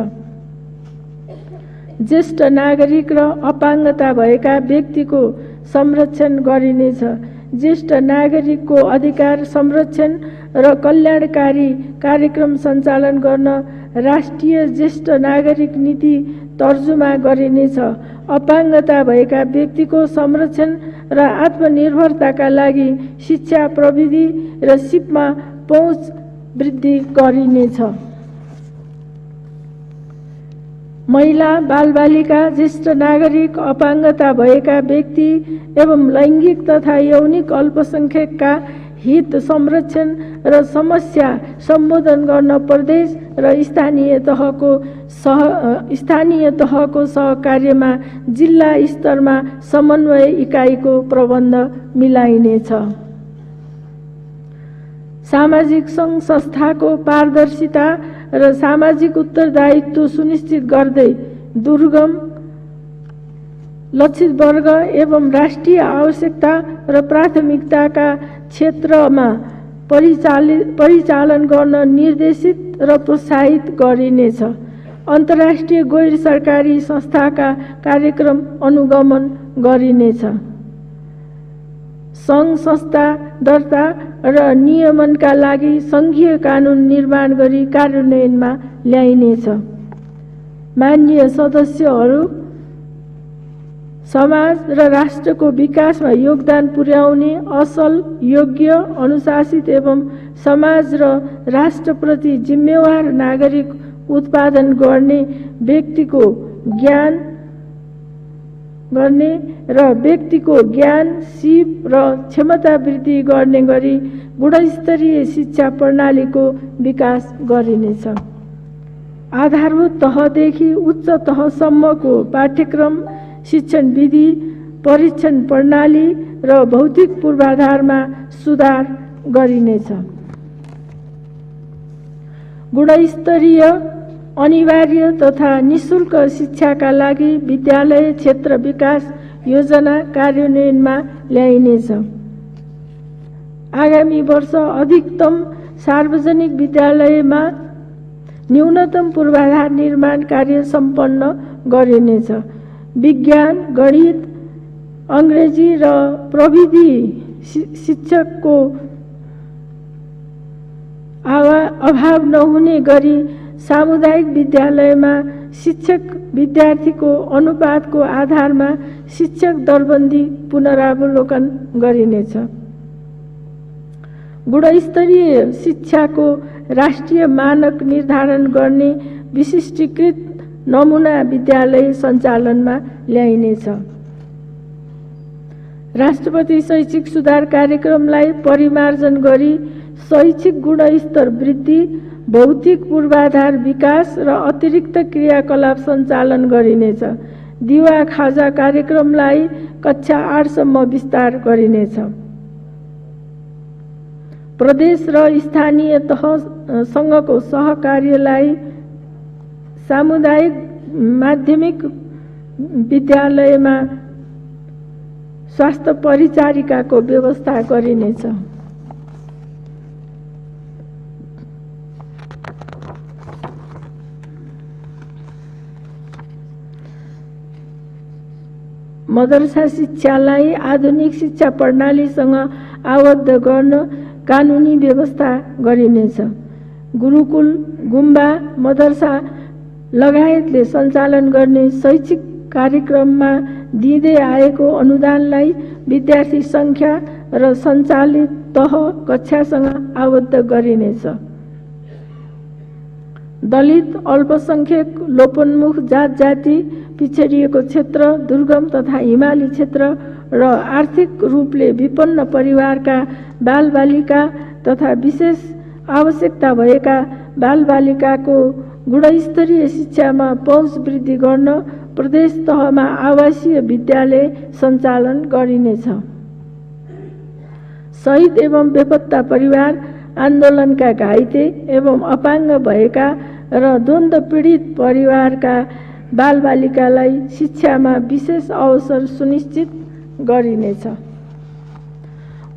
ज्येष्ठ नागरिक र अपाङ्गता भएका व्यक्तिको संरक्षण गरिनेछ। ज्येष्ठ नागरिकको अधिकार संरक्षण र कल्याणकारी कार्यक्रम सञ्चालन गर्न राष्ट्रिय ज्येष्ठ नागरिक नीति तर्जुमा गरिनेछ। अपाङ्गता भएका व्यक्तिको संरक्षण र आत्मनिर्भरताका लागि शिक्षा, प्रविधि र सिपमा पहुँच वृद्धि गरिनेछ। महिला, बालबालिका, ज्येष्ठ नागरिक, अपाङ्गता भएका व्यक्ति एवं लैङ्गिक तथा यौनिक अल्पसंख्यकका हित संरक्षण र समस्या सम्बोधन गर्न प्रदेश र स्थानीय तहको सहकार्यमा जिल्ला स्तरमा समन्वय इकाइको प्रबन्ध मिलाइनेछ। सामाजिक सङ्घ संस्थाको पारदर्शिता र सामाजिक उत्तरदायित्व सुनिश्चित गर्दै दुर्गम, लक्षित वर्ग एवं राष्ट्रिय आवश्यकता र प्राथमिकताका क्षेत्रमा परिचालन गर्न निर्देशित र प्रोत्साहित गरिनेछ। अन्तर्राष्ट्रिय गैर सरकारी संस्थाका कार्यक्रम अनुगमन गरिनेछ। सङ्घ संस्था दर्ता र नियमनका लागि सङ्घीय कानुन निर्माण गरी कार्यान्वयनमा ल्याइनेछ। माननीय सदस्यहरू, समाज र राष्ट्रको विकासमा योगदान पुर्याउने असल, योग्य, अनुशासित एवं समाज र राष्ट्रप्रति जिम्मेवार नागरिक उत्पादन गर्ने व्यक्तिको ज्ञान, सिप र क्षमता वृद्धि गर्ने गरी गुणस्तरीय शिक्षा प्रणालीको विकास गरिनेछ। आधारभूत तहदेखि उच्च तहसम्मको पाठ्यक्रम, शिक्षण विधि, परीक्षण प्रणाली र भौतिक पूर्वाधारमा सुधार गरिनेछ। गुणस्तरीय, अनिवार्य तथा निःशुल्क शिक्षाका लागि विद्यालय क्षेत्र विकास योजना कार्यान्वयनमा ल्याइनेछ। आगामी वर्ष अधिकतम सार्वजनिक विद्यालयमा न्यूनतम पूर्वाधार निर्माण कार्य सम्पन्न गरिनेछ। विज्ञान, गणित, अङ्ग्रेजी र प्रविधि शिक्षकको अभाव नहुने गरी सामुदायिक विद्यालयमा शिक्षक विद्यार्थीको अनुपातको आधारमा शिक्षक दरबन्दी पुनरावलोकन गरिनेछ। गुणस्तरीय शिक्षाको राष्ट्रिय मानक निर्धारण गर्ने विशिष्टीकृत नमुना विद्यालय सञ्चालनमा ल्याइनेछ। राष्ट्रपति शैक्षिक सुधार कार्यक्रमलाई परिमार्जन गरी शैक्षिक गुणस्तर वृद्धि, भौतिक पूर्वाधार विकास र अतिरिक्त क्रियाकलाप सञ्चालन गरिनेछ। दिवा खाजा कार्यक्रमलाई कक्षा 8 सम्म विस्तार गरिनेछ। प्रदेश र स्थानीय तहसँगको सहकार्यलाई सामुदायिक माध्यमिक विद्यालयमा स्वास्थ्य परिचारिकाको व्यवस्था गरिनेछ। मदरसा शिक्षालाई आधुनिक शिक्षा प्रणालीसँग आबद्ध गर्न कानुनी व्यवस्था गरिनेछ। गुरुकुल, गुम्बा, मदरसा लगायतले सञ्चालन गर्ने शैक्षिक कार्यक्रममा दिँदै आएको अनुदानलाई विद्यार्थी सङ्ख्या र सञ्चालित तह कक्षासँग आबद्ध गरिनेछ। दलित, अल्पसंख्यक, लोपोन्मुख जात जाति, पिछडिएको क्षेत्र, दुर्गम तथा हिमाली क्षेत्र र आर्थिक रूपले विपन्न परिवारका बालबालिका तथा विशेष आवश्यकता भएका बालबालिकाको गुणस्तरीय शिक्षामा पहुँच वृद्धि गर्न प्रदेश तहमा आवासीय विद्यालय सञ्चालन गरिनेछ। शहीद एवं बेपत्ता परिवार, आन्दोलनका घाइते एवं अपाङ्ग भएका र द्वन्द्व पीडित परिवारका बालबालिकालाई शिक्षामा विशेष अवसर सुनिश्चित गरिनेछ।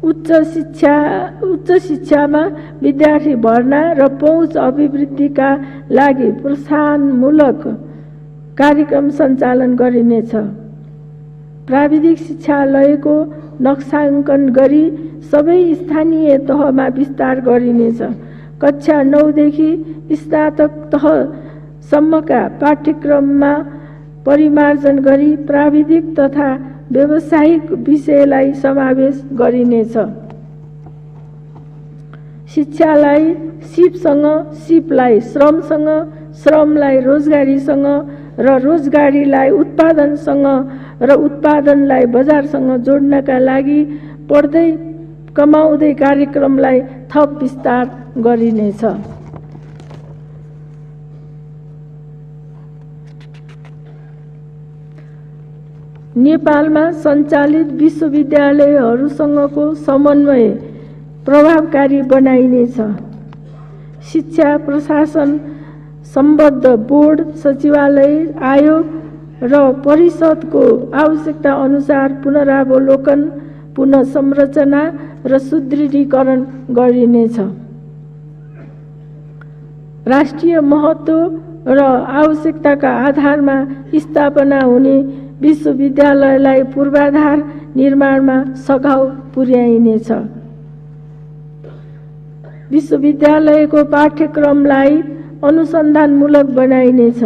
उच्च शिक्षामा विद्यार्थी भर्ना र पहुँच अभिवृद्धिका लागि प्रोत्साहनमूलक कार्यक्रम सञ्चालन गरिनेछ। प्राविधिक शिक्षालयको नक्साङ्कन गरी सबै स्थानीय तहमा विस्तार गरिनेछ। कक्षा 9 देखि स्नातक तहसम्मका पाठ्यक्रममा परिमार्जन गरी प्राविधिक तथा व्यावसायिक विषयलाई समावेश गरिनेछ। शिक्षालाई सिपसँग, सिपलाई श्रमसँग, श्रमलाई रोजगारीसँग र रोजगारीलाई उत्पादनसँग र उत्पादनलाई बजारसँग जोड्नका लागि पढ्दै कमाउँदै कार्यक्रमलाई थप विस्तार गरिनेछ। नेपालमा सञ्चालित विश्वविद्यालयहरूसँगको समन्वय प्रभावकारी बनाइनेछ। शिक्षा प्रशासन सम्बद्ध बोर्ड, सचिवालय, आयोग र परिषदको आवश्यकता अनुसार पुनरावलोकन, पुनः संरचना र सुदृढीकरण गरिनेछ। राष्ट्रिय महत्त्व र आवश्यकताका आधारमा स्थापना हुने विश्वविद्यालयलाई पूर्वाधार निर्माणमा सघाउ पुर्याइनेछ। विश्वविद्यालयको पाठ्यक्रमलाई अनुसन्धानमूलक बनाइनेछ।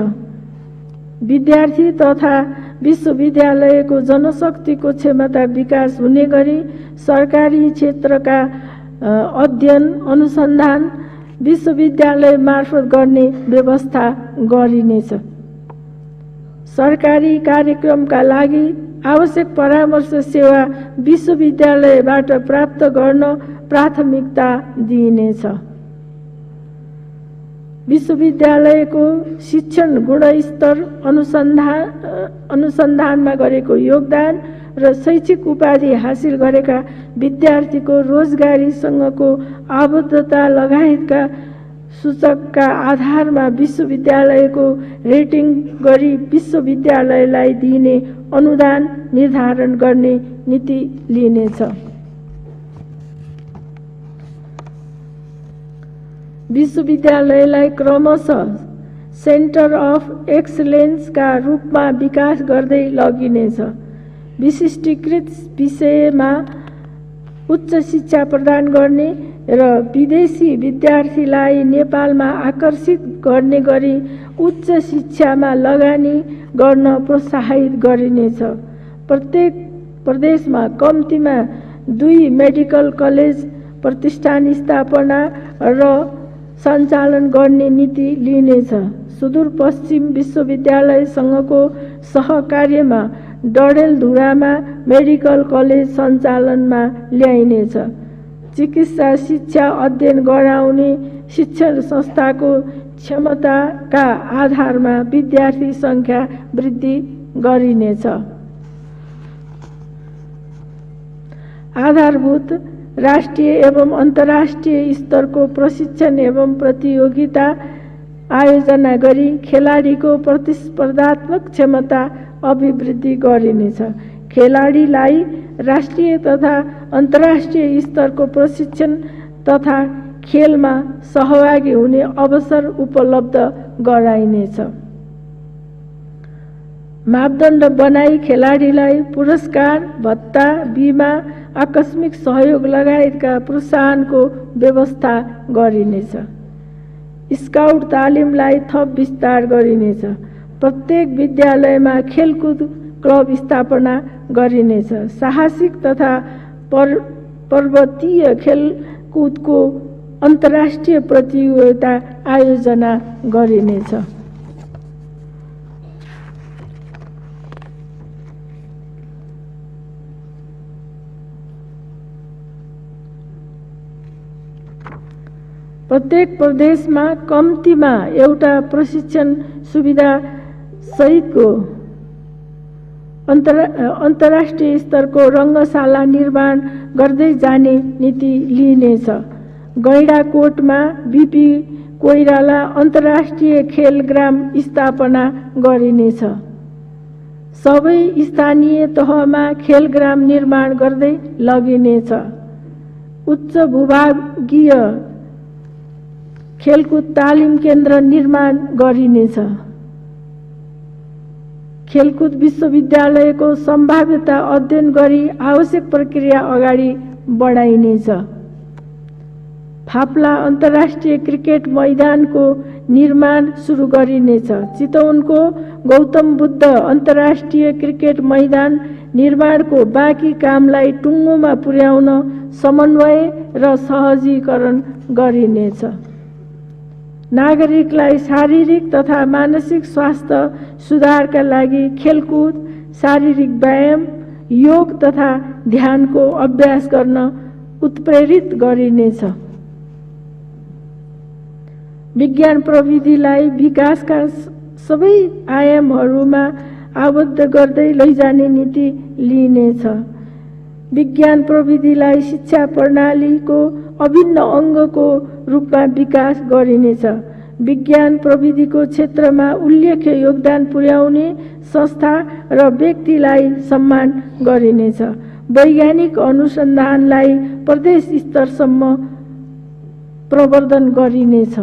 विद्यार्थी तथा विश्वविद्यालयको जनशक्तिको क्षमता विकास हुने गरी सरकारी क्षेत्रका अध्ययन अनुसन्धान विश्वविद्यालय मार्फत गर्ने व्यवस्था गरिनेछ। सरकारी कार्यक्रमका लागि आवश्यक परामर्श सेवा विश्वविद्यालयबाट प्राप्त गर्न प्राथमिकता दिइनेछ। विश्वविद्यालयको शिक्षण गुणस्तर अनुसन्धानमा गरेको योगदान र शैक्षिक उपाधि हासिल गरेका विद्यार्थीको रोजगारीसँगको आबद्धता लगायतका सूचकका आधारमा विश्वविद्यालयको रेटिङ गरी विश्वविद्यालयलाई दिइने अनुदान निर्धारण गर्ने नीति लिइनेछ। विश्वविद्यालयलाई क्रमशः सेन्टर अफ एक्सलेन्सका रूपमा विकास गर्दै लगिनेछ। विशिष्टीकृत विषयमा उच्च शिक्षा प्रदान गर्ने र विदेशी विद्यार्थीलाई नेपालमा आकर्षित गर्ने गरी उच्च शिक्षामा लगानी गर्न प्रोत्साहित गरिनेछ। प्रत्येक प्रदेशमा कम्तीमा 2 मेडिकल कलेज प्रतिष्ठान स्थापना र सञ्चालन गर्ने नीति लिइनेछ। सुदूरपश्चिम विश्वविद्यालयसँगको सहकार्यमा डडेलधुरामा मेडिकल कलेज सञ्चालनमा ल्याइनेछ। चिकित्सा शिक्षा अध्ययन गराउने शिक्षण संस्थाको क्षमताका आधारमा विद्यार्थी संख्या वृद्धि गरिनेछ। आधारभूत राष्ट्रिय एवं अन्तर्राष्ट्रिय स्तरको प्रशिक्षण एवं प्रतियोगिता आयोजना गरी खेलाडीको प्रतिस्पर्धात्मक क्षमता अभिवृद्धि गरिनेछ। खेलाडीलाई राष्ट्रिय तथा अन्तर्राष्ट्रिय स्तरको प्रशिक्षण तथा खेलमा सहभागी हुने अवसर उपलब्ध गराइनेछ। मापदण्ड बनाई खेलाडीलाई पुरस्कार, भत्ता, बीमा, आकस्मिक सहयोग लगायतका प्रोत्साहनको व्यवस्था गरिनेछ। स्काउट तालिमलाई थप विस्तार गरिनेछ। प्रत्येक विद्यालयमा खेलकुद क्लब स्थापना गरिनेछ। साहसिक तथा पर्वतीय खेलकुदको अन्तर्राष्ट्रिय प्रतियोगिता आयोजना गरिनेछ। प्रत्येक प्रदेशमा कम्तीमा एउटा प्रशिक्षण सुविधा सहितको अन्तर्राष्ट्रिय स्तरको रङ्गशाला निर्माण गर्दै जाने नीति लिइनेछ। गैंडाकोटमा बीपी कोइराला अन्तर्राष्ट्रिय खेलग्राम स्थापना गरिनेछ। सबै स्थानीय तहमा खेलग्राम निर्माण गर्दै लगिनेछ। उच्च भूभागीय खेलकुद तालिम केन्द्र निर्माण गरिनेछ। खेलकुद विश्वविद्यालयको सम्भाव्यता अध्ययन गरी आवश्यक प्रक्रिया अगाडि बढाइनेछ। फाप्ला अन्तर्राष्ट्रिय क्रिकेट मैदानको निर्माण सुरु गरिनेछ। चितवनको गौतम बुद्ध अन्तर्राष्ट्रिय क्रिकेट मैदान निर्माणको बाँकी कामलाई टुङ्गोमा पुर्याउन समन्वय र सहजीकरण गरिनेछ। नागरिकलाई शारीरिक तथा मानसिक स्वास्थ्य सुधारका लागि खेलकुद, शारीरिक व्यायाम, योग तथा ध्यानको अभ्यास गर्न उत्प्रेरित गरिनेछ। विज्ञान प्रविधिलाई विकासका सबै आयामहरूमा आबद्ध गर्दै लैजाने नीति लिइनेछ। विज्ञान प्रविधिलाई शिक्षा प्रणालीको अभिन्न अङ्गको रूपमा विकास गरिनेछ। विज्ञान प्रविधिको क्षेत्रमा उल्लेख्य योगदान पुर्याउने संस्था र व्यक्तिलाई सम्मान गरिनेछ। वैज्ञानिक अनुसन्धानलाई प्रदेश स्तरसम्म प्रवर्धन गरिनेछ।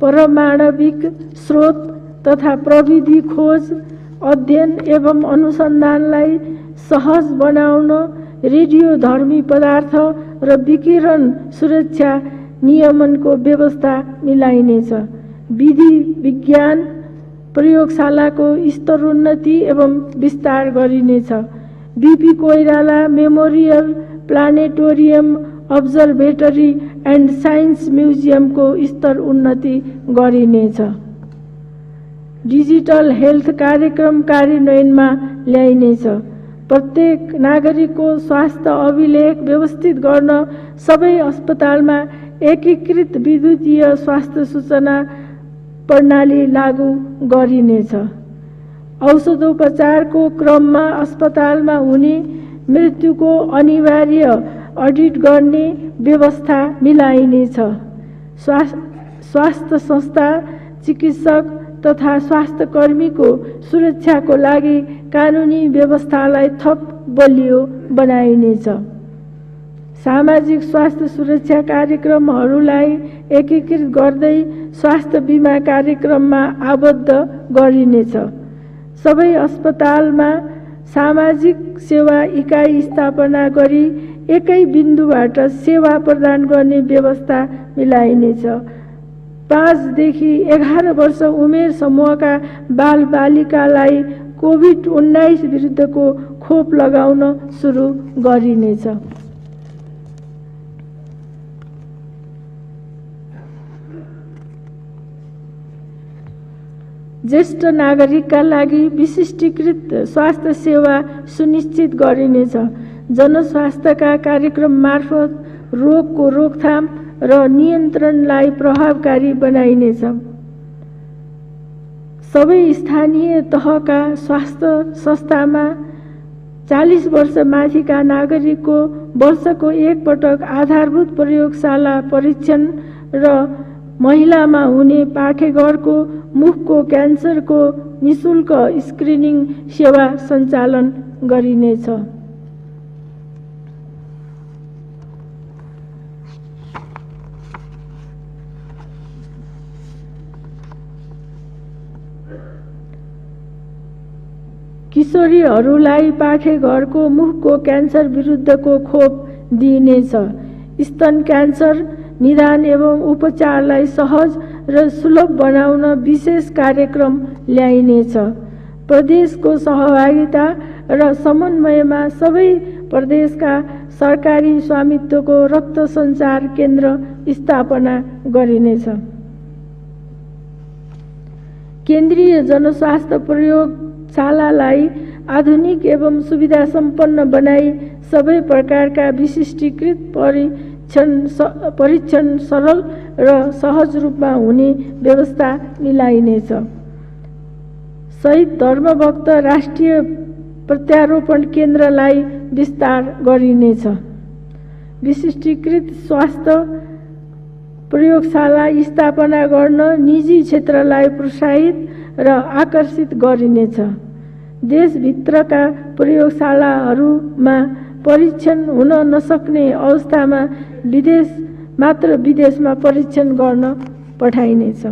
परमाणविक स्रोत तथा प्रविधि खोज, अध्ययन एवं अनुसन्धानलाई सहज बनाउन रेडियोधर्मी पदार्थ र विकिरण सुरक्षा नियमनको व्यवस्था मिलाइनेछ। विधि विज्ञान प्रयोगशालाको स्तरोन्नति एवं विस्तार गरिनेछ। BP Koirala memorial planetarium, observatory and science म्युजियमको स्तर उन्नति गरिनेछ। डिजिटल हेल्थ कार्यक्रम कार्यान्वयनमा ल्याइनेछ। प्रत्येक नागरिकको स्वास्थ्य अभिलेख व्यवस्थित गर्न सबै अस्पतालमा एकीकृत विद्युतीय स्वास्थ्य सूचना प्रणाली लागू गरिनेछ। औषधोपचारको क्रममा अस्पतालमा हुने मृत्युको अनिवार्य अडिट गर्ने व्यवस्था मिलाइनेछ। स्वास्थ्य संस्था, चिकित्सक तथा स्वास्थ्य कर्मीको सुरक्षाको लागि कानुनी व्यवस्थालाई थप बलियो बनाइनेछ। सामाजिक स्वास्थ्य सुरक्षा कार्यक्रमहरूलाई एकीकृत गर्दै स्वास्थ्य बीमा कार्यक्रममा आबद्ध गरिनेछ। सबै अस्पतालमा सामाजिक सेवा इकाइ स्थापना गरी एकै बिन्दुबाट सेवा प्रदान गर्ने व्यवस्था मिलाइनेछ। 5 देखि 11 वर्ष उमेर समूहका बालबालिकालाई कोभिड-19 विरुद्धको खोप लगाउन सुरु गरिनेछ। ज्येष्ठ नागरिकका लागि विशिष्टीकृत स्वास्थ्य सेवा सुनिश्चित गरिनेछ। जनस्वास्थ्यका कार्यक्रम मार्फत रोगको रोकथाम र नियन्त्रणलाई प्रभावकारी बनाइनेछ। सबै स्थानीय तहका स्वास्थ्य संस्थामा 40 वर्ष माथिका नागरिकको वर्षको एक पटक आधारभूत प्रयोगशाला परीक्षण र महिलामा हुने पाठेघरको मुखको क्यान्सरको निशुल्क स्क्रिनिङ सेवा सञ्चालन गरिनेछ। किशोरीहरूलाई पाठेघरको मुखको क्यान्सर विरुद्धको खोप दिइनेछ। स्तन क्यान्सर निदान एवं उपचारलाई सहज र सुलभ बनाउन विशेष कार्यक्रम ल्याइनेछ। प्रदेशको सहभागिता र समन्वयमा सबै प्रदेशका सरकारी स्वामित्वको रक्त सञ्चार केन्द्र स्थापना गरिनेछ। केन्द्रीय जनस्वास्थ्य प्रयोगशालालाई आधुनिक एवं सुविधा सम्पन्न बनाई सबै प्रकारका विशिष्टीकृत परीक्षण सरल र सहज रूपमा हुने व्यवस्था मिलाइनेछ। शहीद धर्मभक्त राष्ट्रिय प्रत्यारोपण केन्द्रलाई विस्तार गरिनेछ। विशिष्टीकृत स्वास्थ्य प्रयोगशाला स्थापना गर्न निजी क्षेत्रलाई प्रोत्साहित र आकर्षित गरिनेछ। देशभित्रका प्रयोगशालाहरूमा परीक्षण हुन नसक्ने अवस्थामा विदेशमा परीक्षण गर्न पठाइनेछ।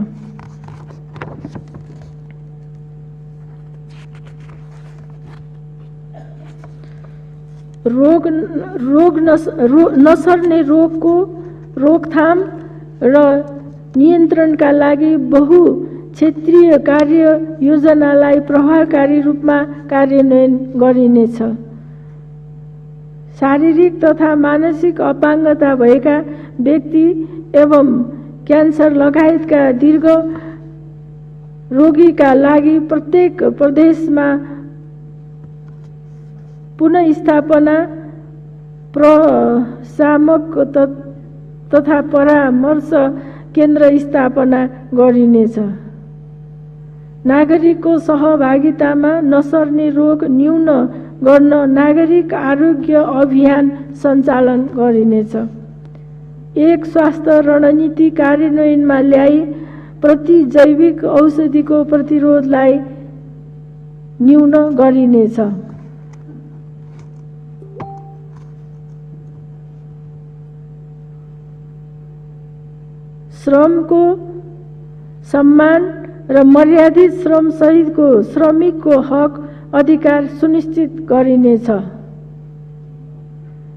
नसर्ने रोगको रोकथाम र नियन्त्रणका लागि बहु क्षेत्रीय कार्य योजनालाई प्रभावकारी रूपमा कार्यान्वयन गरिनेछ। शारीरिक तथा मानसिक अपाङ्गता भएका व्यक्ति एवं क्यान्सर लगायतका दीर्घ रोगीका लागि प्रत्येक प्रदेशमा पुनःस्थापना प्रशामक तथा परामर्श केन्द्र स्थापना गरिनेछ। नागरिकको सहभागितामा नसर्ने रोग न्यून गर्न नागरिक आरोग्य अभियान सञ्चालन गरिनेछ। एक स्वास्थ्य रणनीति कार्यान्वयनमा ल्याई प्रति जैविक औषधिको प्रतिरोधलाई न्यून गरिनेछ। श्रमको सम्मान र मर्यादित श्रम सहितको श्रमिकको हक अधिकार सुनिश्चित गरिनेछ।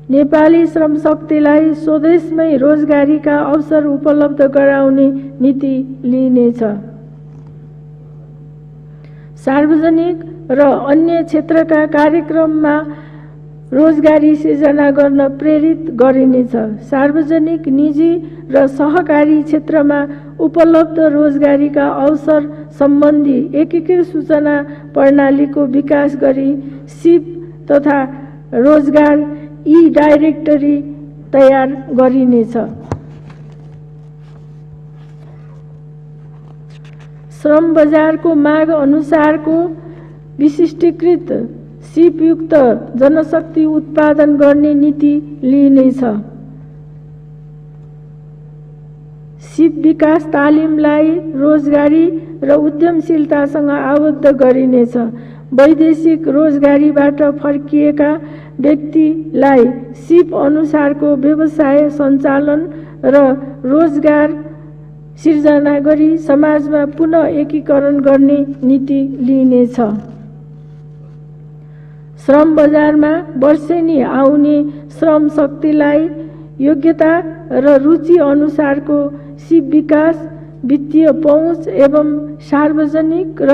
नेपाली श्रम शक्तिलाई स्वदेशमै रोजगारीका अवसर उपलब्ध गराउने नीति लिइनेछ। सार्वजनिक र अन्य क्षेत्रका कार्यक्रममा रोजगारी सिर्जना गर्न प्रेरित गरिनेछ। सार्वजनिक, निजी र सहकारी क्षेत्रमा उपलब्ध रोजगारीका अवसर सम्बन्धी एकीकृत सूचना प्रणालीको विकास गरी सिप तथा रोजगार डाइरेक्टरी तयार गरिनेछ। श्रम बजारको माग अनुसारको विशिष्टीकृत सिपयुक्त जनशक्ति उत्पादन गर्ने नीति लिइनेछ। सिप विकास तालिमलाई रोजगारी र उद्यमशीलतासँग आबद्ध गरिनेछ। वैदेशिक रोजगारीबाट फर्किएका व्यक्तिलाई सिप अनुसारको व्यवसाय सञ्चालन र रोजगार सिर्जना गरी समाजमा पुनः एकीकरण गर्ने नीति लिइनेछ। श्रम बजारमा वर्षेनी आउने श्रम शक्तिलाई योग्यता र रुचि अनुसारको सिप विकास वित्तीय पहुँच एवं सार्वजनिक र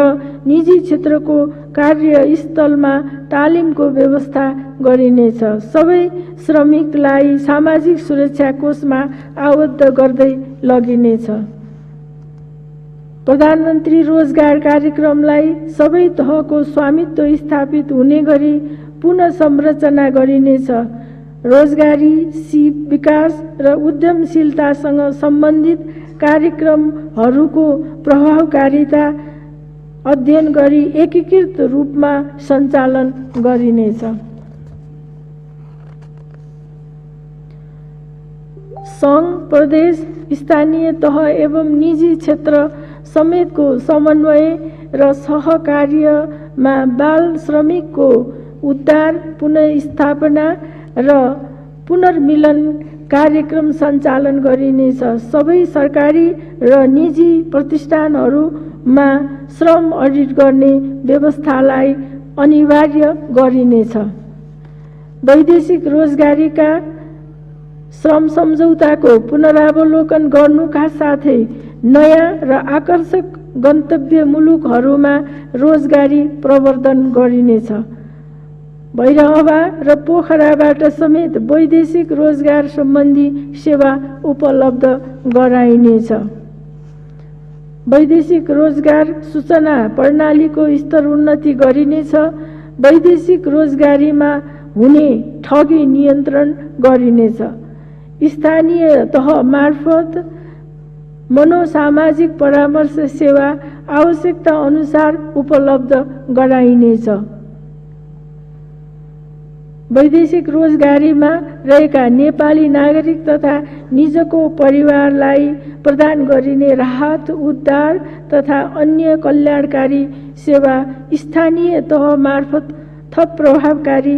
निजी क्षेत्रको कार्यस्थलमा तालिमको व्यवस्था गरिनेछ। सबै श्रमिकलाई सामाजिक सुरक्षा कोषमा आबद्ध गर्दै लगिनेछ। प्रधानमन्त्री रोजगार कार्यक्रमलाई सबै तहको स्वामित्व स्थापित हुने गरी पुनः संरचना गरिनेछ। रोजगारी, सिप विकास र उद्यमशीलतासँग सम्बन्धित कार्यक्रमहरूको प्रभावकारिता अध्ययन गरी एकीकृत रूपमा सञ्चालन गरिनेछ। सङ्घ, प्रदेश, स्थानीय तह एवं निजी क्षेत्र समेतको समन्वय र सहकार्यमा बाल श्रमिकको उद्धार, पुनर्स्थापना र पुनर्मिलन कार्यक्रम सञ्चालन गरिनेछ। सबै सरकारी र निजी प्रतिष्ठानहरूमा श्रम अडिट गर्ने व्यवस्थालाई अनिवार्य गरिनेछ। वैदेशिक रोजगारीका श्रम सम्झौताको पुनरावलोकन गर्नुका साथै नयाँ र आकर्षक गन्तव्य मुलुकहरूमा रोजगारी प्रवर्धन गरिनेछ। भैरहवा र पोखराबाट समेत वैदेशिक रोजगार सम्बन्धी सेवा उपलब्ध गराइनेछ। वैदेशिक रोजगार सूचना प्रणालीको स्तर उन्नति गरिनेछ। वैदेशिक रोजगारीमा हुने ठगी नियन्त्रण गरिनेछ। स्थानीय तह मार्फत मनोसामाजिक परामर्श सेवा आवश्यकता अनुसार उपलब्ध गराइनेछ। वैदेशिक रोजगारीमा रहेका नेपाली नागरिक तथा निजको परिवारलाई प्रदान गरिने राहत, उद्धार तथा अन्य कल्याणकारी सेवा स्थानीय तह मार्फत थप प्रभावकारी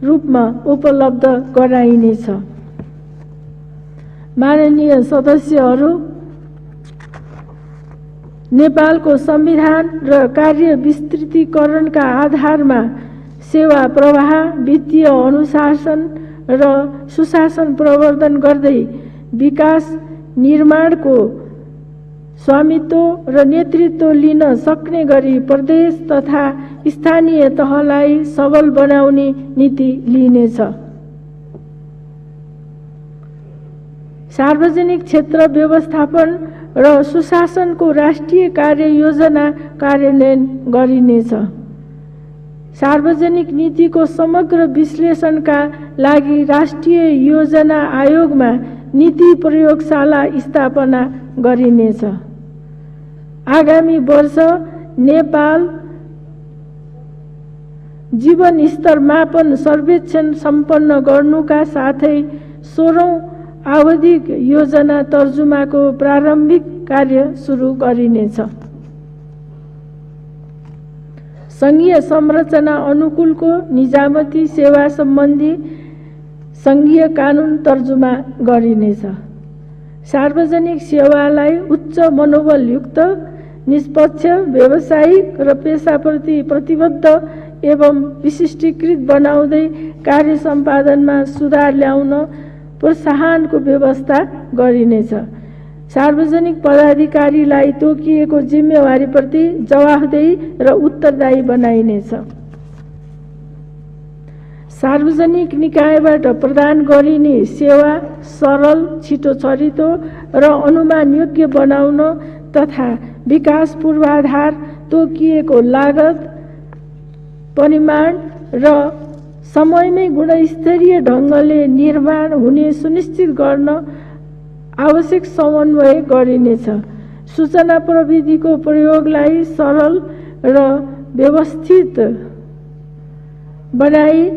रूपमा उपलब्ध गराइनेछ। माननीय सदस्यहरू, नेपालको संविधान र कार्य विस्तृतीकरणका आधारमा सेवा प्रवाह, वित्तीय अनुशासन र सुशासन प्रवर्धन गर्दै विकास निर्माणको स्वामित्व र नेतृत्व लिन सक्ने गरी प्रदेश तथा स्थानीय तहलाई सबल बनाउने नीति लिइनेछ। सार्वजनिक क्षेत्र व्यवस्थापन र सुशासनको राष्ट्रिय कार्ययोजना कार्यान्वयन गरिनेछ। सार्वजनिक नीतिको समग्र विश्लेषणका लागि राष्ट्रिय योजना आयोगमा नीति प्रयोगशाला स्थापना गरिनेछ। आगामी वर्ष नेपाल जीवन स्तर मापन सर्वेक्षण सम्पन्न गर्नुका साथै 16औं आवधिक योजना तर्जुमाको प्रारम्भिक कार्य सुरु गरिनेछ। संघीय संरचना अनुकूलको निजामती सेवा सम्बन्धी संघीय कानुन तर्जुमा गरिनेछ। सार्वजनिक सेवालाई उच्च मनोबलयुक्त, निष्पक्ष, व्यावसायिक र पेशाप्रति प्रतिबद्ध एवं विशिष्टीकृत बनाउँदै कार्य सम्पादनमा सुधार ल्याउन प्रोत्साहनको व्यवस्था गरिनेछ। सार्वजनिक पदाधिकारीलाई तोकिएको जिम्मेवारीप्रति जवाफदेही र उत्तरदायी बनाइनेछ। सार्वजनिक निकायबाट प्रदान गरिने सेवा सरल, छिटो छरितो र अनुमानयोग्य बनाउन तथा विकास पूर्वाधार, तोकिएको लागत, परिमाण र समयमै गुणस्तरीय ढङ्गले निर्माण हुने सुनिश्चित गर्न आवश्यक समन्वय गरिनेछ। सूचना प्रविधिको प्रयोगलाई सरल र व्यवस्थित बनाई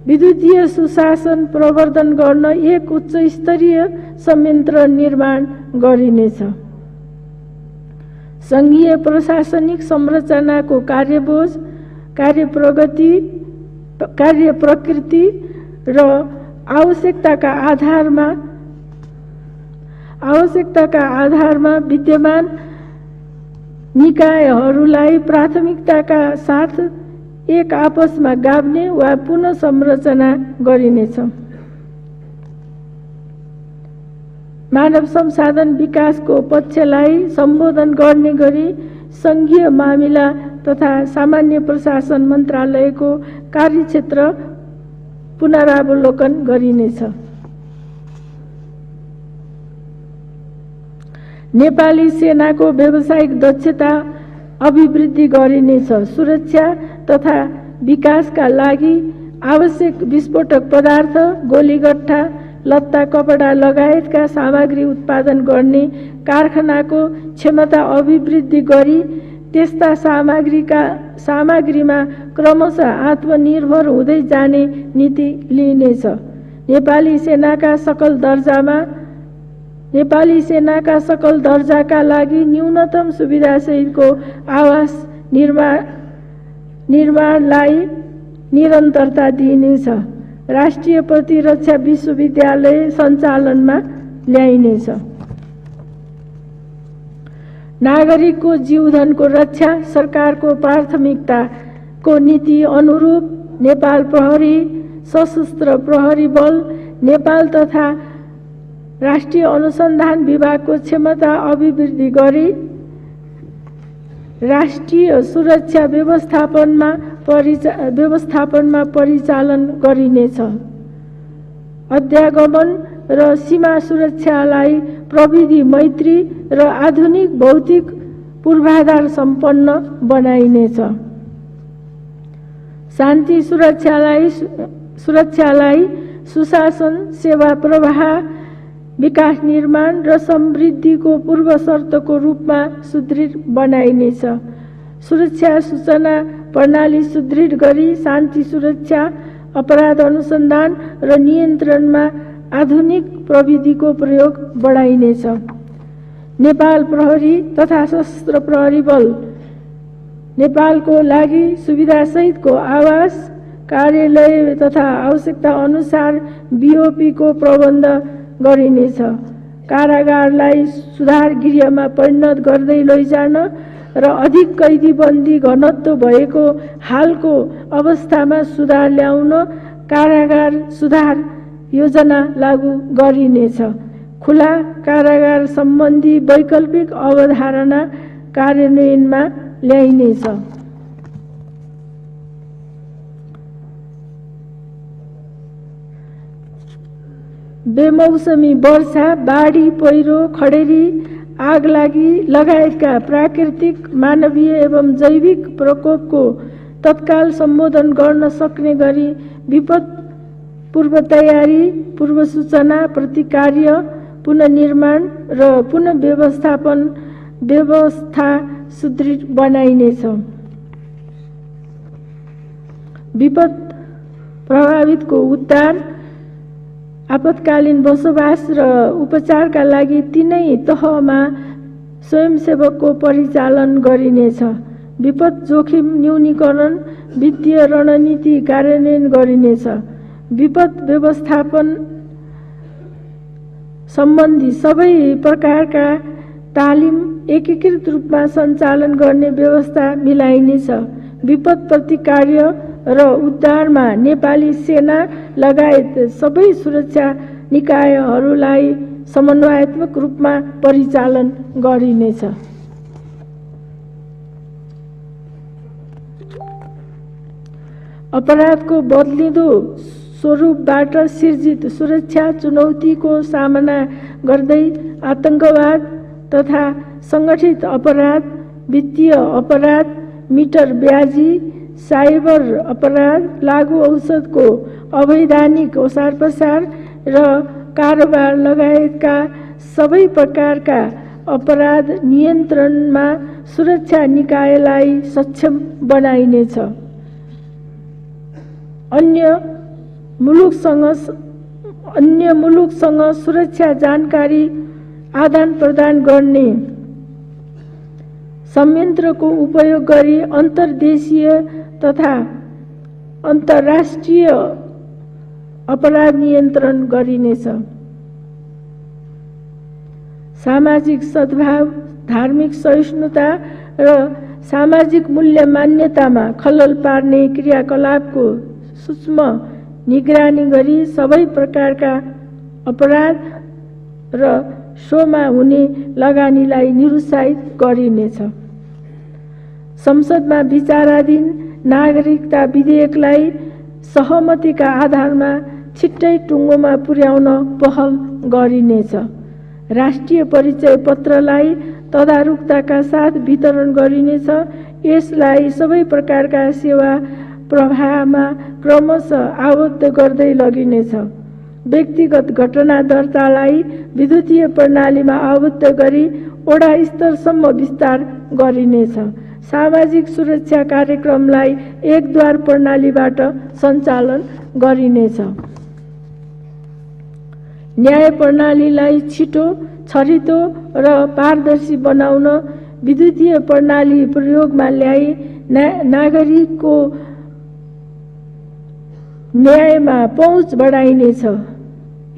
विद्युतीय सुशासन प्रवर्धन गर्न एक उच्च स्तरीय संयन्त्र निर्माण गरिनेछ। संघीय प्रशासनिक संरचनाको कार्यबोझ, कार्यप्रकृति र आवश्यकताका आधारमा विद्यमान निकायहरूलाई प्राथमिकताका साथ एक आपसमा गाभ्ने वा पुनः संरचना गरिनेछ। मानव संसाधन विकासको पक्षलाई सम्बोधन गर्ने गरी संघीय मामिला तथा सामान्य प्रशासन मन्त्रालयको कार्यक्षेत्र पुनरावलोकन गरिनेछ। नेपाली सेनाको व्यावसायिक दक्षता अभिवृद्धि गरिनेछ। सुरक्षा तथा विकासका लागि आवश्यक विस्फोटक पदार्थ, गोलीगट्टा, लत्ता, कपडा लगायतका सामग्री उत्पादन गर्ने कारखानाको क्षमता अभिवृद्धि गरी त्यस्ता सामग्रीमा क्रमशः आत्मनिर्भर हुँदै जाने नीति लिइनेछ। नेपाली सेनाका सकल दर्जाका लागि न्यूनतम सुविधासहितको आवास निर्माणलाई निरन्तरता दिइनेछ। राष्ट्रिय प्रतिरक्षा विश्वविद्यालय सञ्चालनमा ल्याइनेछ। नागरिकको जीवधनको रक्षा सरकारको प्राथमिकताको नीति अनुरूप नेपाल प्रहरी, सशस्त्र प्रहरी बल, नेपाल तथा राष्ट्रिय अनुसन्धान विभागको क्षमता अभिवृद्धि गरी राष्ट्रिय सुरक्षा व्यवस्थापनमा परिचालन गरिनेछ। अध्यागमन र सीमा सुरक्षालाई प्रविधि मैत्री र आधुनिक भौतिक पूर्वाधार सम्पन्न बनाइनेछ। शान्ति सुरक्षालाई सुशासन, सेवा प्रवाह, विकास निर्माण र समृद्धिको पूर्व शर्तको रूपमा सुदृढ बनाइनेछ। सुरक्षा सूचना प्रणाली सुदृढ गरी शान्ति सुरक्षा, अपराध अनुसन्धान र नियन्त्रणमा आधुनिक प्रविधिको प्रयोग बढाइनेछ। नेपाल प्रहरी तथा सशस्त्र प्रहरी बल नेपालको लागि सुविधासहितको आवास, कार्यालय तथा आवश्यकता अनुसार बीओपीको प्रबन्ध गरिनेछ। कारागारलाई सुधार गृहमा परिणत गर्दै लैजान र अधिक कैदीबन्दी घनत्व भएको हालको अवस्थामा सुधार ल्याउन कारागार सुधार योजना लागू गरिनेछ। खुला कारागार सम्बन्धी वैकल्पिक अवधारणा कार्यान्वयनमा ल्याइनेछ। बेमौसमी वर्षा, बाढी, पहिरो, खडेरी, आगलागी लगायतका प्राकृतिक, मानवीय एवं जैविक प्रकोपको तत्काल सम्बोधन गर्न सक्ने गरी विपद पूर्व तयारी, पूर्व सूचना, प्रतिकार्य, पुनर्निर्माण र पुनः व्यवस्था सुदृढ बनाइनेछ। विपद प्रभावितको उद्धार, आपतकालीन बसोबास र उपचारका लागि तीनै तहमा स्वयंसेवकको परिचालन गरिनेछ। विपद जोखिम न्यूनीकरण, वित्तीय रणनीति कार्यान्वयन गरिनेछ। विपद व्यवस्थापन सम्बन्धी सबै प्रकारका तालिम एकीकृत रूपमा सञ्चालन गर्ने व्यवस्था मिलाइनेछ। विपद प्रतिकार्य र उद्धारमा नेपाली सेना लगायत सबै सुरक्षा निकायहरूलाई समन्वयात्मक रूपमा परिचालन गरिनेछ। अपराधको बदलिँदो स्वरूपबाट सिर्जित सुरक्षा चुनौतीको सामना गर्दै आतंकवाद तथा सङ्गठित अपराध, वित्तीय अपराध, मिटर ब्याजी, साइबर अपराध, लागू औषधको अवैधानिक ओसारपसार र कारोबार लगायतका सबै प्रकारका अपराध नियन्त्रणमा सुरक्षा निकायलाई सक्षम बनाइनेछ। अन्य अन्य मुलुकसँग सुरक्षा जानकारी आदान प्रदान गर्ने संयन्त्रको उपयोग गरी अन्तर्देशीय तथा अन्तर्राष्ट्रिय अपराध नियन्त्रण गरिनेछ। सामाजिक सद्भाव, धार्मिक सहिष्णुता र सामाजिक मूल्य मान्यतामा खलल पार्ने क्रियाकलापको सूक्ष्म निगरानी गरी सबै प्रकारका अपराध र सोमा हुने लगानीलाई निरुत्साहित गरिनेछ। संसदमा विचाराधीन नागरिकता विधेयकलाई सहमतिका आधारमा छिट्टै टुङ्गोमा पुर्याउन पहल गरिनेछ। राष्ट्रिय परिचय पत्रलाई तदारुकताका साथ वितरण गरिनेछ। यसलाई सबै प्रकारका सेवा प्रवाहमा क्रमशः आबद्ध गर्दै लगिनेछ। व्यक्तिगत घटना दर्तालाई विद्युतीय प्रणालीमा आबद्ध गरी वडा स्तरसम्म विस्तार गरिनेछ। सामाजिक सुरक्षा कार्यक्रमलाई एकद्वार प्रणालीबाट सञ्चालन गरिनेछ। न्याय प्रणालीलाई छिटो, छरितो र पारदर्शी बनाउन विद्युतीय प्रणाली प्रयोगमा ल्याई नागरिकको न्यायमा पहुँच बढाइनेछ।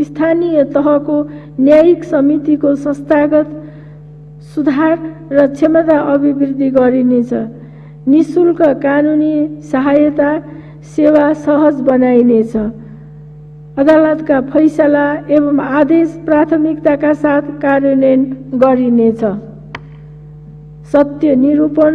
स्थानीय तहको न्यायिक समितिको संस्थागत सुधार र क्षमता अभिवृद्धि गरिनेछ। निःशुल्क कानुनी सहायता सेवा सहज बनाइनेछ। अदालतका फैसला एवं आदेश प्राथमिकताका साथ कार्यान्वयन गरिनेछ। सत्य निरूपण,